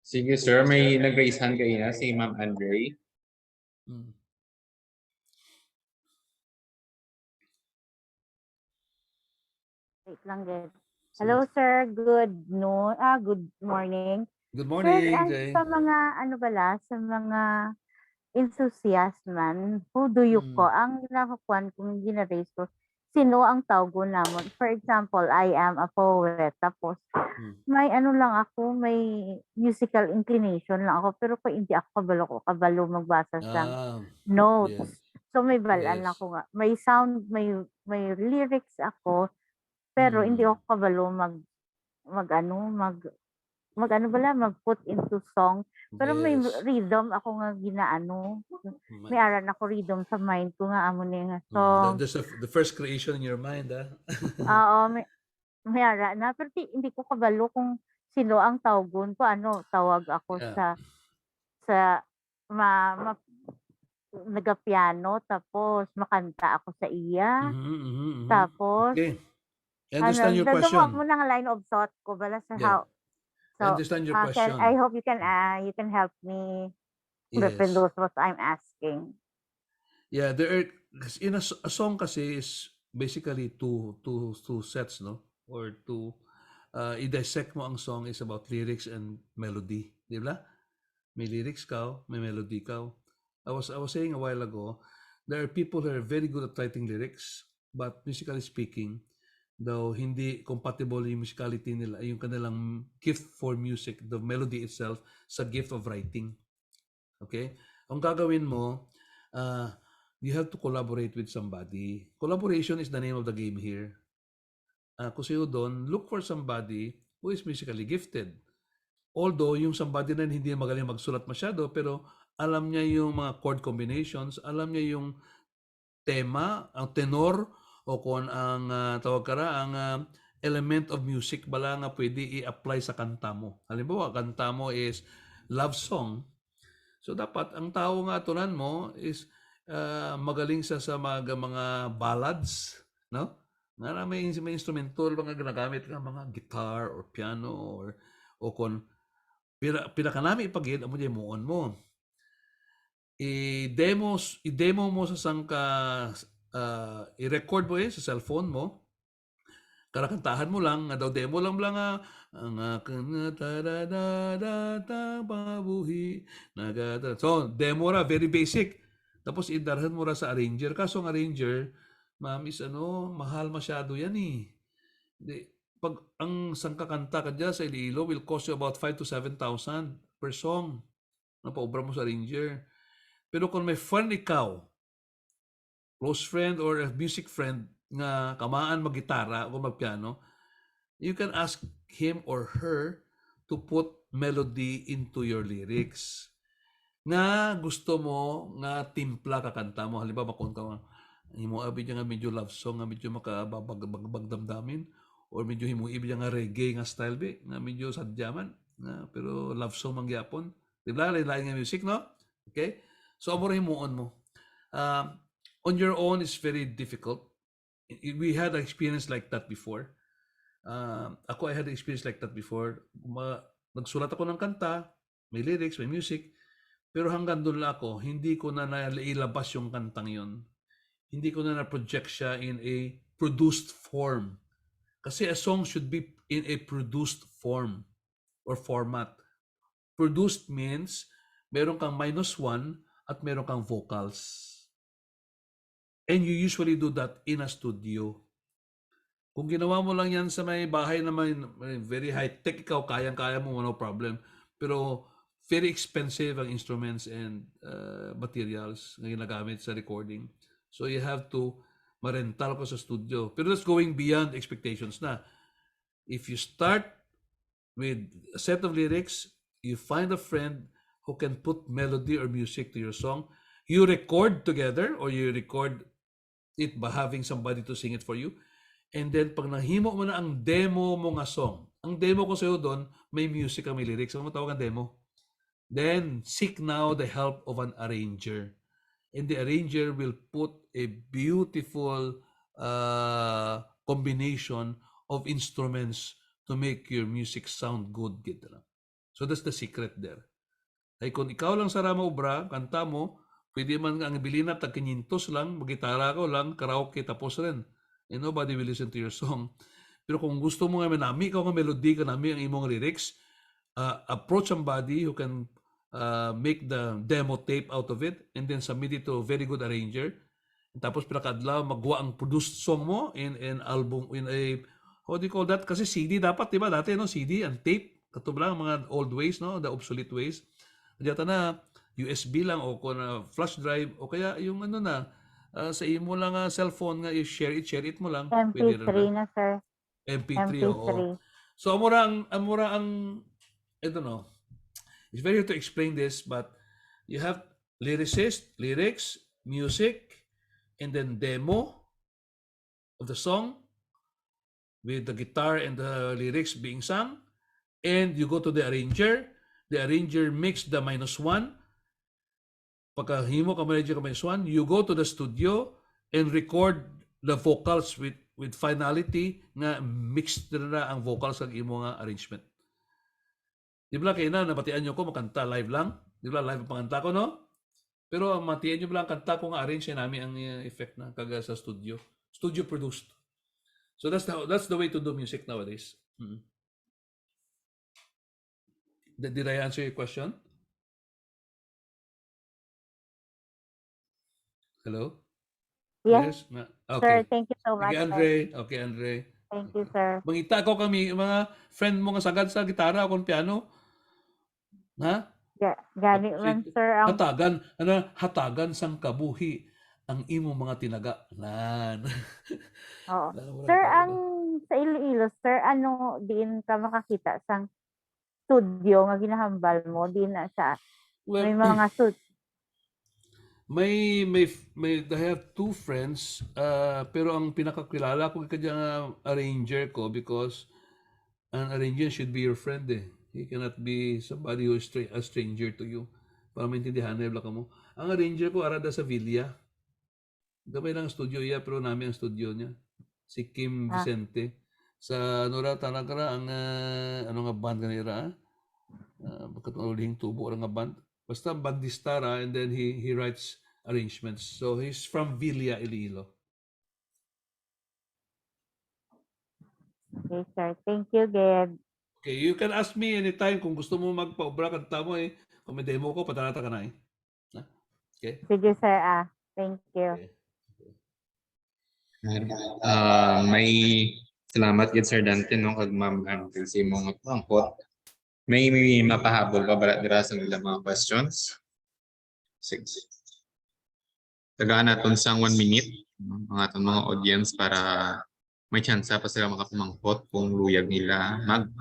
Sige sir, may nag-raise hand kanina si Ma'am Andre. Mm. Wait lang din. Hello sir, good morning. Good Sir, morning, Jay. sa mga sa mga enthusiast man, who do you Mm. call? Ang nakakuan kung ginaraise ko, sino ang tawgo namon? For example, I am a poet. Tapos, may lang ako, may musical inclination lang ako. Pero kung hindi ako kabalo magbasa sa notes. Yes. So may balaan Yes. ako nga. May sound, may lyrics ako. Pero hindi ako kabalo mag-put into song. Pero may Yes. rhythm ako nga ginaano. May aran ako rhythm sa mind ko nga amo ni nga Mm. song. There's the first creation in your mind, Oo, may ara na. Pero hindi ko kabalo kung sino ang tawgon ko. Tawag ako Yeah. sa nagapiano, tapos makanta ako sa iya. Tapos, Okay. I understand your dagdag question. mo ng line of thought ko bala sa Yeah. how. I understand your question. I hope you can help me reproduce what I'm asking. Yeah, in a song kasi is basically two sets, no? Or two, i-dissect mo ang song is about lyrics and melody, di ba? May lyrics ka, may melody ka. I was saying a while ago, there are people who are very good at writing lyrics, but musically speaking, though hindi compatible yung musicality nila, yung kanilang gift for music, the melody itself, sa gift of writing. Okay? Ang gagawin mo, you have to collaborate with somebody. Collaboration is the name of the game here. Kung sa'yo doon, look for somebody who is musically gifted. Although, yung somebody na hindi magaling magsulat masyado, pero alam niya yung mga chord combinations, alam niya yung tema, ang tenor, o kung ang element of music bala nga pwede i-apply sa kanta mo. Halimbawa, kanta mo is love song. So dapat ang tao nga tunan mo is magaling sa mga ballads, no? Nga may instrumental mga ginagamit nga mga guitar or piano o kung pinakanami ipagid amo di muon mo. I-demo mo sa sangka i-record mo sa cellphone mo. Karakantahan mo lang, nga daw demo lang ang pabuhi. So, demo ra, very basic. Tapos idarhan mo ra sa arranger. Kaso ang arranger, ma'am, is mahal masyado yan eh. Pag ang sangkakanta ka dyan sa Iloilo will cost you about 5,000 to 7,000 per song. Napaubra mo sa arranger. Pero kung may friend ikaw, close friend or a music friend, nga kamaan mag-gitara o mag-piano, you can ask him or her to put melody into your lyrics. Nga gusto mo nga timpla kakanta mo. Halimbawa, kung himuabi niya nga medyo love song, nga medyo makabagdamdamin, or medyo himuabi niya nga reggae nga style, nga medyo sadyaman, pero love song mangyapon. Diba? Lain nga music, no? Okay? So, amo rin himuon mo. On your own, it's very difficult. We had an experience like that before. I had an experience like that before. Nagsulat ako ng kanta, may lyrics, may music, pero hanggang doon lang ako, hindi ko na nailabas yung kantang yun. Hindi ko na na-project siya in a produced form. Kasi a song should be in a produced form or format. Produced means meron kang -1 at meron kang vocals. And you usually do that in a studio. Kung ginawa mo lang yan sa may bahay naman, very high-tech ikaw, kayang-kaya mo, no problem. Pero very expensive ang instruments and materials na ginagamit sa recording. So you have to ma-rental ko sa studio. Pero that's going beyond expectations na. If you start with a set of lyrics, you find a friend who can put melody or music to your song, you record together or you record it by having somebody to sing it for you. And then, pag nahimo mo na ang demo mo nga song, ang demo ko sa'yo doon, may music ang may lyrics. Ano mo tawag ang demo? Then, seek now the help of an arranger. And the arranger will put a beautiful combination of instruments to make your music sound good. So that's the secret there. Ay kung ikaw lang sa rama obra, kanta mo, pwede man ang bilhin na tag 500 lang, magitara ko lang, karaoke tapos rin. And nobody will listen to your song. Pero kung gusto mo nga manami, ikaw nga melody, kanami ang imong lyrics, approach somebody who can make the demo tape out of it and then submit it to a very good arranger. Tapos pinakadlaw magawa ang produced song mo in an album, in a, how do you call that? Kasi CD dapat, di ba? Dati, no? CD and tape. Katublang mga old ways, no? The obsolete ways. Diyata na, USB lang o kung flash drive o kaya yung ano na, sa imo lang cellphone nga, share it mo lang. Pwede rin MP3 na, sir. MP3, MP3. oo. So, amura ang, I don't know, it's very hard to explain this, but you have lyricist, lyrics, music, and then demo of the song with the guitar and the lyrics being sung, and you go to the arranger makes the -1. Pagkahimo ka manager ka -1, you go to the studio and record the vocals with finality nga mixed na ang vocals ng imo nga arrangement. Di ba kaya nabatian nyo ko makanta live lang? Di ba live ang panganta ko, no? Pero matian nyo ba lang kanta ko nga arrange namin ang effect na kaga sa studio. Studio produced. So that's the way to do music nowadays. Did I answer your question? Hello? Yes, Okay. sir. Thank you so much. Okay, sir. Andre. Okay, Andre. Thank you, sir. Mangita ko kami, mga friend mo nga sagad sa gitara o piano. Ha? Gani man, sir. Ang Hatagan sang kabuhi ang imo mga tinaga. Nan. Oo. Sir, ang sa Iloilo, sir, ano din ka makakita sa studio nga ginahambal mo din na sa may mga I have two friends, pero ang pinakakilala ko kaya arranger ko because an arranger should be your friend eh. He cannot be somebody who is a stranger to you. Para maintindihan na ka mo. Ang arranger ko arada sa Villa. Gamay lang studio iya, pero namin ang studio niya. Si Kim Vicente. Sa talaga ang ano nga band kanira? Bakit ulihing tubo nga band? Basta bandista and then he writes arrangements. So he's from Villa, Iloilo. Okay, sir. Thank you, Gab. Okay, you can ask me anytime kung gusto mo magpa-obra kanta mo eh. Kung may demo ko, patalata ka na eh. Okay? Sige, sir. Thank you. Okay. May salamat gid Sir Dante no kag Ma'am Angel si mong pangkot. May mapahabol pa bara dira sa ilang mga questions. Sige. Tagaan naton sang 1 minute mga aton mga audience para may chance pa sila makapamangkot kung luyag nila mag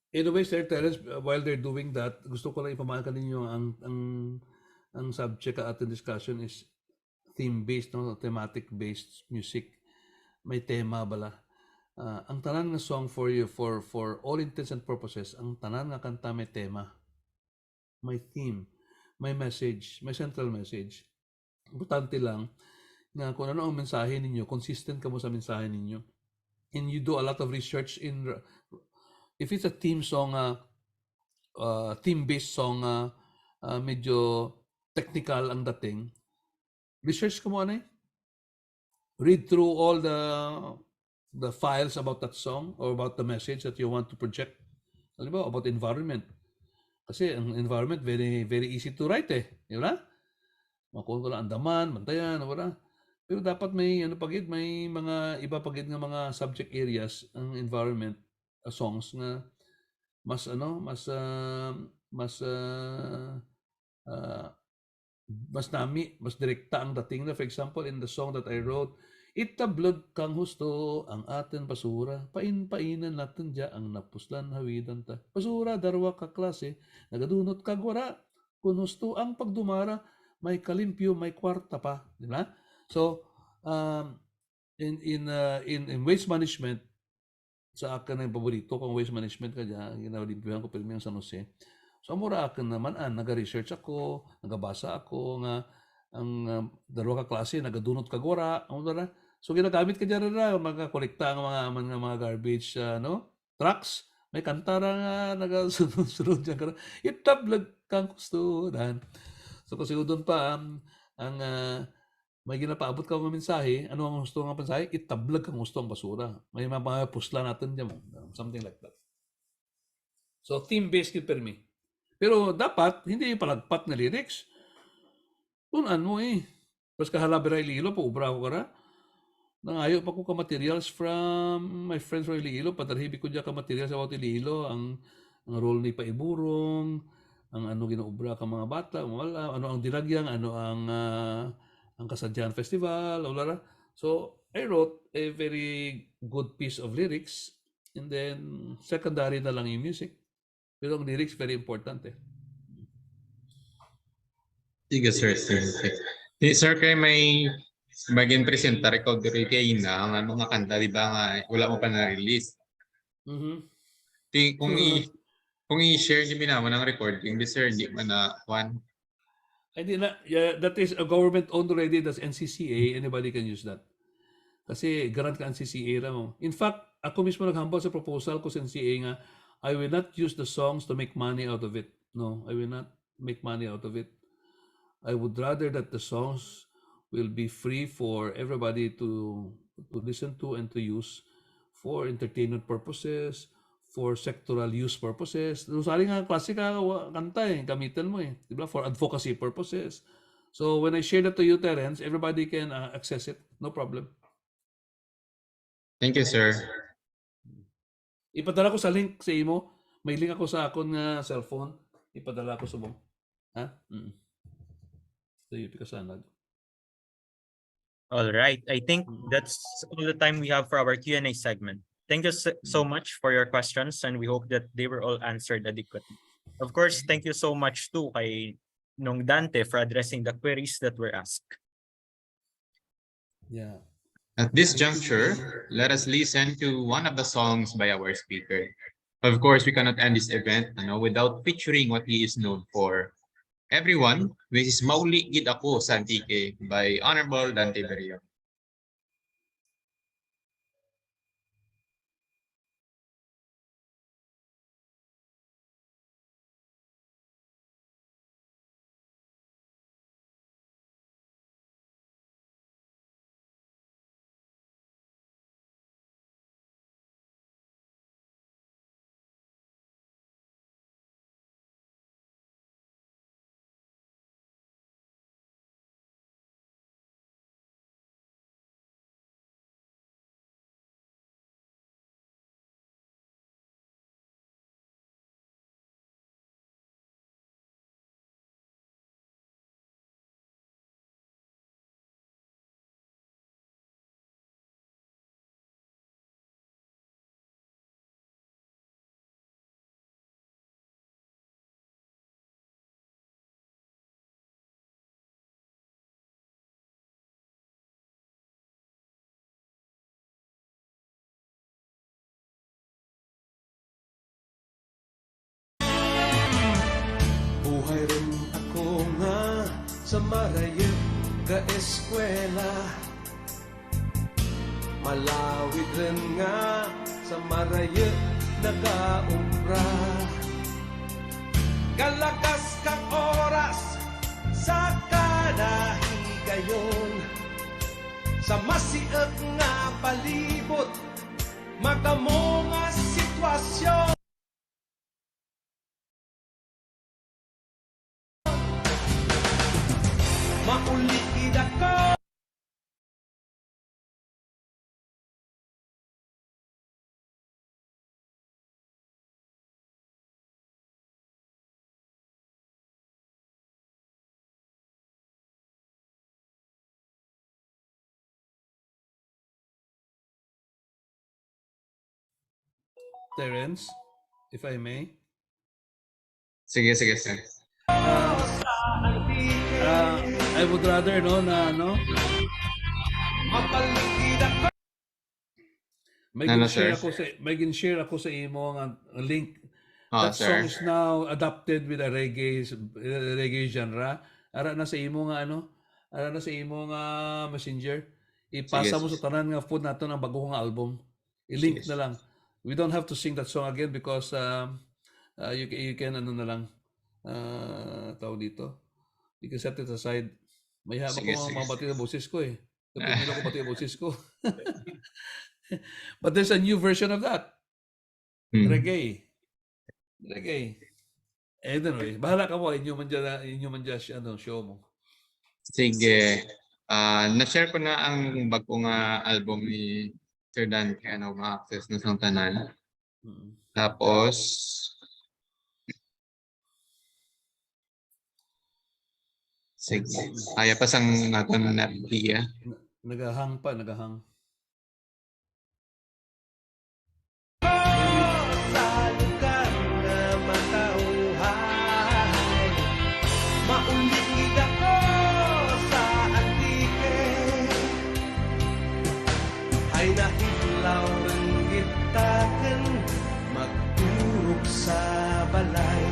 Anyway, Sir Terence, while they're doing that, gusto ko lang ipamahal ninyo ang subject at ating discussion is theme-based, no? Thematic-based music. May tema bala. Ang tanan nga song for you, for all intents and purposes, ang tanan nga kanta may tema. May theme. May message. May central message. Importante lang na kung ano ang mensahe ninyo, consistent ka mo sa mensahe ninyo. And you do a lot of research if it's a theme song, theme-based song, medyo technical ang dating, research ka mo ano eh. Read through all the files about that song or about the message that you want to project. Alam mo, about environment. Kasi ang environment, very, very easy to write eh. Di ba? Makuha ko lang andaman, bantayan, wala. Pero dapat may, may mga iba pagid nga mga subject areas ang environment, songs nga mas mas direkta ang dating na. For example, in the song that I wrote, itablod kang husto ang atin basura, pain-painan natin dya ang napuslan hawidan ta. Basura darwa ka klase, nagadunot kag wara, kung husto ang pagdumara, may kalimpyo, may kwarta pa, di ba? So, in waste management, sa akin ang paborito kung waste management ka dyan, ginawalibuhan ko pirmi ang San Jose. So, amura akin naman, naga-research ako, nagabasa ako, nga, ang dalawa ka klase, nagadunot ka gora, so, ginagamit ka dyan rin mga kolekta ang mga garbage, no? tracks, may kantara nga nagasunod-sunod dyan ka na, itablag kang kusturan. So kasi doon pa, ang may ginapaabot ka mga mensahe, ano ang gusto ng mensahe? Itablag kang gusto ang basura. May mga pusla natin dyan, something like that. So theme-based yun per me. Pero dapat, hindi palagpat na lyrics. Tunan mo eh. Tapos kahalabira Iloilo, paubra ko ka na. Nangayo pa ko ka materials from my friends from Iloilo. Patarhibi ko dyan ka materials about Iloilo. Ang role ni Paiburong, ang ano ginaubra ka mga bata, wala, ano ang dinagyang, ano ang Kasadyahan Festival, wala. So, I wrote a very good piece of lyrics and then secondary na lang yung music. Pero ang lyrics very important eh. Sige, sir. Sir, kay may maging presentar ikaw diri kay na ang mga kanta, di ba nga, wala mo pa na-release. Kung i-share niyo naman ang recording, di sir, di man na one. That is a government-owned already, that's NCCA, anybody can use that. Kasi garant ka NCCA ra mo. In fact, ako mismo naghambal sa proposal ko sa NCCA nga, I will not use the songs to make money out of it. No, I will not make money out of it. I would rather that the songs will be free for everybody to listen to and to use for entertainment purposes, for sectoral use purposes. Sari nga klase ka kanta eh, gamitan mo eh. Diba? For advocacy purposes. So when I share that to you, Terence, everybody can access it. No problem. Thank you, sir. Ipadala ko sa link sa imo. May link ako sa akon nga cellphone. Ipadala ko sa mo. Ha? So, ipikasanag. All right. I think that's all the time we have for our Q&A segment. Thank you so much for your questions, and we hope that they were all answered adequately. Of course, thank you so much too kay Nong Dante for addressing the queries that were asked. Yeah. At this juncture, let us listen to one of the songs by our speaker. Of course, we cannot end this event without featuring what he is known for. Everyone, this is Mauli Gid Ako sa Antique by Honorable Dante Beriong. Buhay rin ako nga sa marayot ka eskwela. Malawit rin nga sa marayot nagaumpra. Kalakas kang oras sa kanahigayon, sa masiot nga palibot magamo nga sitwasyon. Maulikid ako. Terence, if I may. Sige, sir. I would rather Mapaligid ako. may gin-share ako sa imo nga link. That Sir. song is now adapted with a reggae genre. Ara na sa imo nga ara na sa imo nga messenger. Ipasa Sige. mo sa tanan nga food nato ng bagong album. I-link Sige. na lang. We don't have to sing that song again because you can ano na lang tawag dito. You can set it aside. May haba Sige, ko sige. mabati na boses ko eh. Napipilo ko bati ang boses ko. But there's a new version of that. Reggae. Anyway, bahala ka mo. Inyo man dyan show mo. Sige. Na-share ko na ang bagong album ni Sir Dante, ma-access na sa tanan. Tapos, sige. Kaya pa sang natin na Pia. Nagahang pa, nagahang. Sa lugar na matauhay, mauligid ako sa antike. Ay nahilaw ng gitakan, magturok sa balay.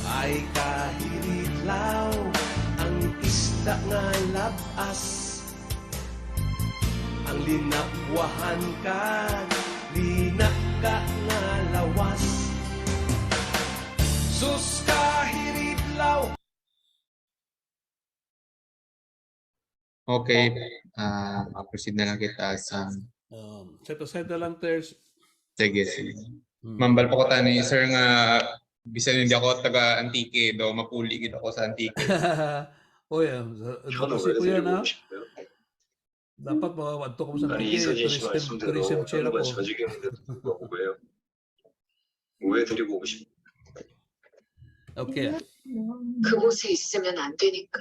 Ay kahiritlaw ang isda nga labas, ang linapwahan ka, linak ka nga lawas. Sus kahiritlaw. Okay. Proceed na lang kita sa... Set aside na lang, Ters. Sige, sige. Mambal po ko ni Sir nga bisan hindi ako taga-antike daw, mapuli gid ako sa antike. Oh yeah, advocacy ko yan ha. Dapat mawadto ko sa antike, tourism chair ako. Okay. 그곳에 있으면 안 되니까.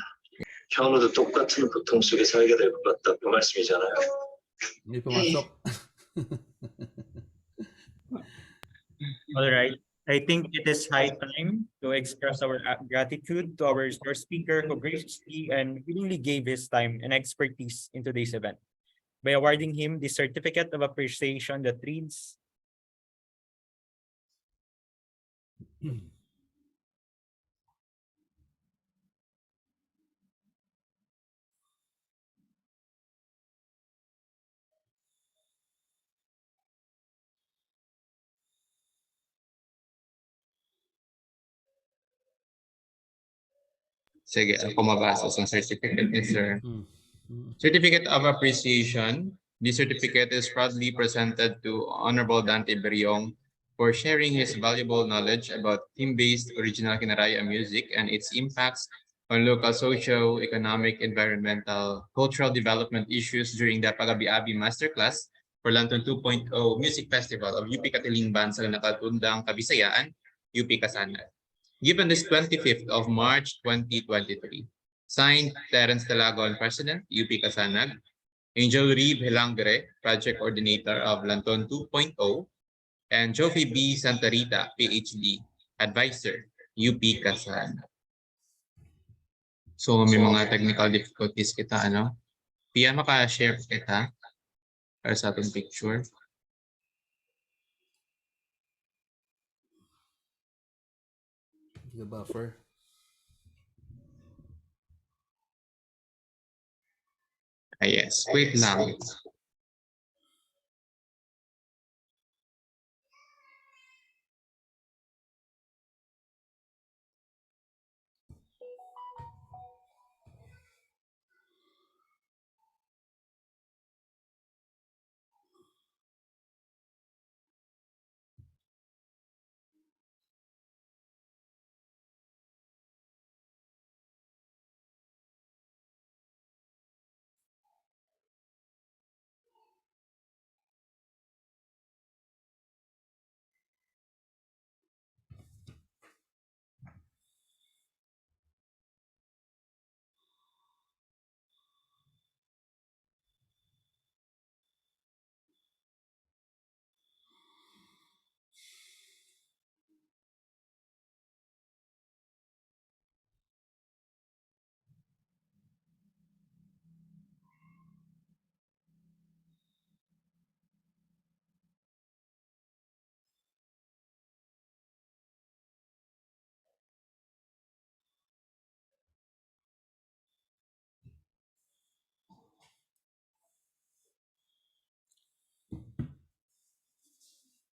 현우도 똑같은 고통 속에 살게 될 것 같다. 그 말씀이잖아요. Hindi pumasok. All right. I think it is high time to express our gratitude to our resource speaker who graciously and willingly gave his time and expertise in today's event by awarding him the certificate of appreciation that reads, Sige, ako mabasa sa certificate ni Sir. Certificate of Appreciation. This certificate is proudly presented to Honorable Dante Beriong for sharing his valuable knowledge about theme-based original Kinaray-a music and its impacts on local socio-economic, environmental, cultural development issues during the Pagabi-Abi Masterclass for Lanton 2.0 Music Festival of UP Katilingban sa Nakatundang Kabisayaan, UP Kasanad. Given this 25th of March 2023. Signed, Terence Talagon, President, UP Kasanag. Angel Reeve Hilangre, Project Coordinator of Lanton 2.0. And Jofi B. Santarita, PhD, Advisor, UP Kasanag. So may mga technical difficulties kita, Pia, maka-share kita para sa ating picture. The buffer. Yes, wait lang.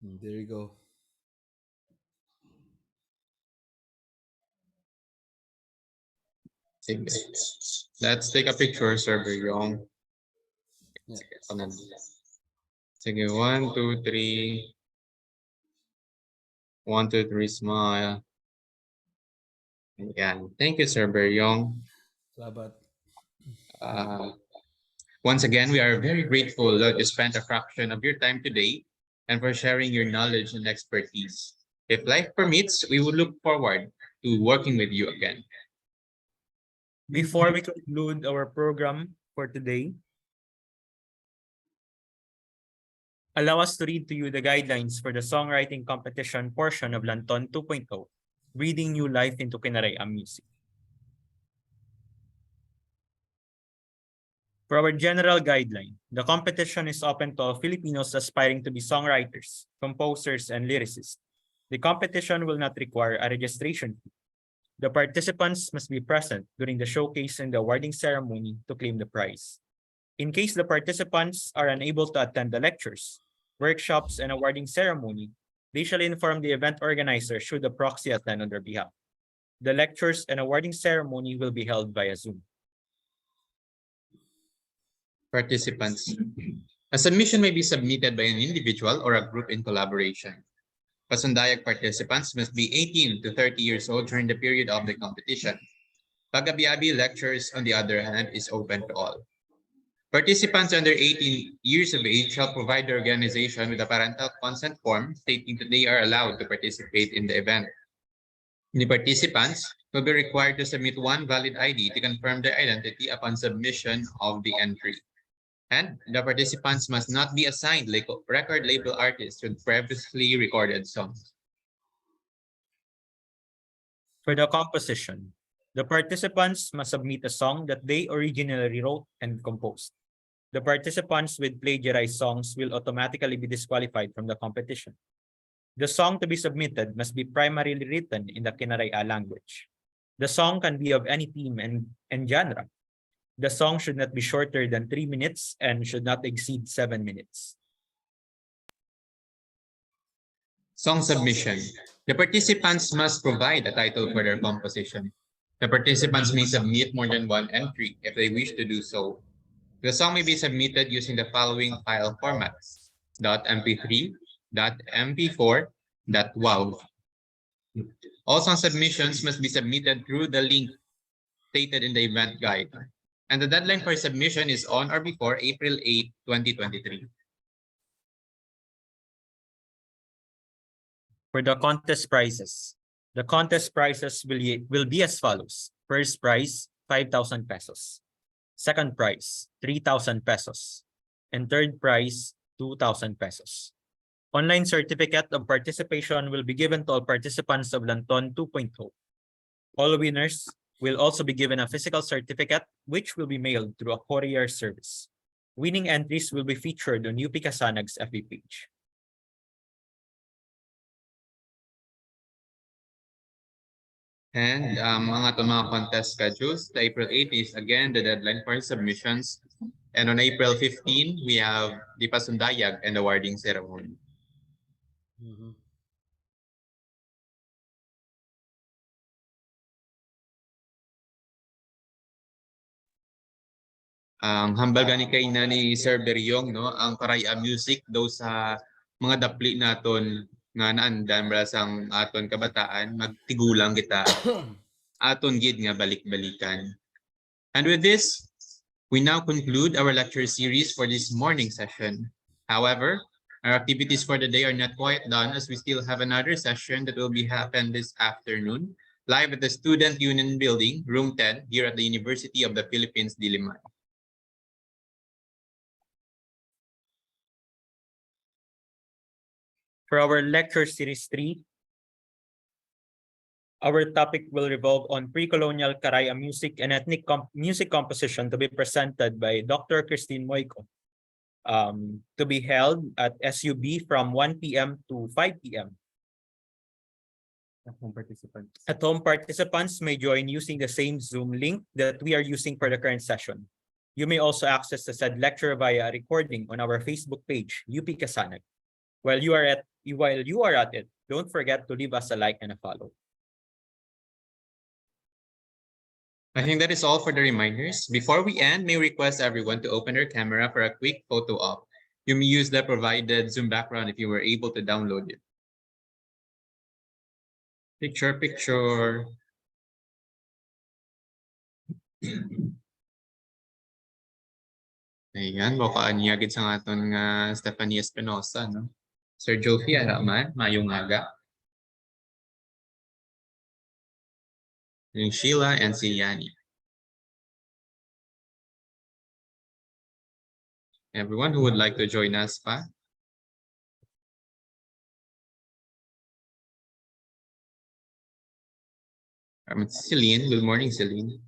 There you go. Sige. Let's take a picture, Sir Beriong. Yeah. Sige, 1, 2, 3. 1, 2, 3, smile. Ayan. Thank you, Sir Beriong. Salamat. Once again, we are very grateful that you spent a fraction of your time today and for sharing your knowledge and expertise. If life permits, we would look forward to working with you again. Before we conclude our program for today, allow us to read to you the guidelines for the songwriting competition portion of Lanton 2.0, Breathing New Life into Kinaray-a Music. For our general guideline, the competition is open to all Filipinos aspiring to be songwriters, composers, and lyricists. The competition will not require a registration fee. The participants must be present during the showcase and the awarding ceremony to claim the prize. In case the participants are unable to attend the lectures, workshops, and awarding ceremony, they shall inform the event organizer should the proxy attend on their behalf. The lectures and awarding ceremony will be held via Zoom. Participants. A submission may be submitted by an individual or a group in collaboration. Pasundayag participants must be 18 to 30 years old during the period of the competition. Pag-abi-abi lectures, on the other hand, is open to all. Participants under 18 years of age shall provide the organization with a parental consent form stating that they are allowed to participate in the event. The participants will be required to submit one valid ID to confirm their identity upon submission of the entry. And the participants must not be assigned record label artists with previously recorded songs. For the composition, the participants must submit a song that they originally wrote and composed. The participants with plagiarized songs will automatically be disqualified from the competition. The song to be submitted must be primarily written in the Kinaray-a language. The song can be of any theme and genre. The song should not be shorter than 3 minutes and should not exceed 7 minutes. Song submission. The participants must provide a title for their composition. The participants may submit more than one entry if they wish to do so. The song may be submitted using the following file formats: .mp3, .mp4, .wav. All song submissions must be submitted through the link stated in the event guide. And the deadline for submission is on or before April 8, 2023. For the contest prizes, the contest prizes will be as follows. First prize, 5,000 pesos. Second prize, 3,000 pesos. And third prize, 2,000 pesos. Online certificate of participation will be given to all participants of Lanton 2.0. All winners will also be given a physical certificate which will be mailed through a courier service. Winning entries will be featured on UP Kasanag's FB page. And mga contest schedules, the April 8 is again the deadline for submissions. And on April 15, we have the Pasundayag and awarding ceremony. Ang hambal gani kay na ni Sir Beriong, no, ang Kinaray-a Music daw sa mga dapli naton nga naandan sang aton kabataan, magtigulang kita aton gid nga balik-balikan. And with this, we now conclude our lecture series for this morning session. However, our activities for the day are not quite done, as we still have another session that will be happen this afternoon, live at the Student Union Building, Room 10, here at the University of the Philippines, Diliman. For our lecture series 3, our topic will revolve on pre-colonial Kinaray-a music and ethnic music composition to be presented by Dr. Christine Moico. To be held at SUB from 1 p.m. to 5 p.m. At home participants may join using the same Zoom link that we are using for the current session. You may also access the said lecture via a recording on our Facebook page, UP Kasanag. While you are at While you are at it, don't forget to leave us a like and a follow. I think that is all for the reminders. Before we end, may I request everyone to open their camera for a quick photo op. You may use the provided Zoom background if you were able to download it. Picture, picture. Ayan, baka niya gid sa aton nga Stephanie Espinosa, no? Sir Jofi, araman, mayong aga. Yung Sheila and si Yani. Everyone who would like to join us pa. Celine, good morning, Celine.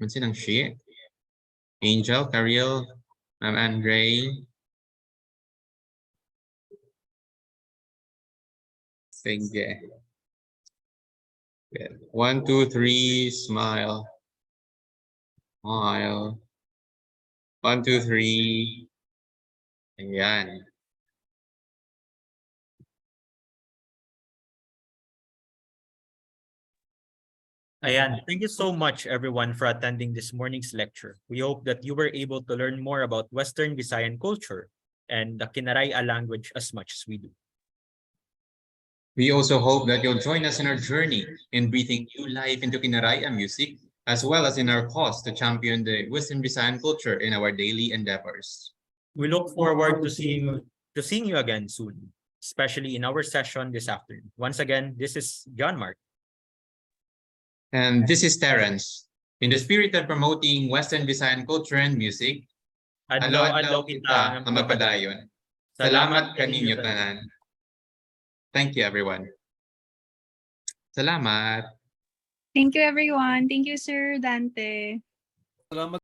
Sinang she? Angel, Cariel, Ma'am Andre. Sige. Good. 1, 2, 3, smile. Smile. 1, 2, 3. Ayan. Ayan, thank you so much everyone for attending this morning's lecture. We hope that you were able to learn more about Western Visayan culture and the Kinaray-a language as much as we do. We also hope that you'll join us in our journey in breathing new life into Kinaray-a music, as well as in our cause to champion the Western Visayan culture in our daily endeavors. We look forward to seeing you again soon, especially in our session this afternoon. Once again, this is John Mark. And this is Terence. In the spirit of promoting Western Visayan culture and music, adlaw-adlaw kita ang magpadayon. Salamat kaninyo tanan. Thank you, everyone. Salamat. Thank you, everyone. Thank you, Sir Dante. Salamat.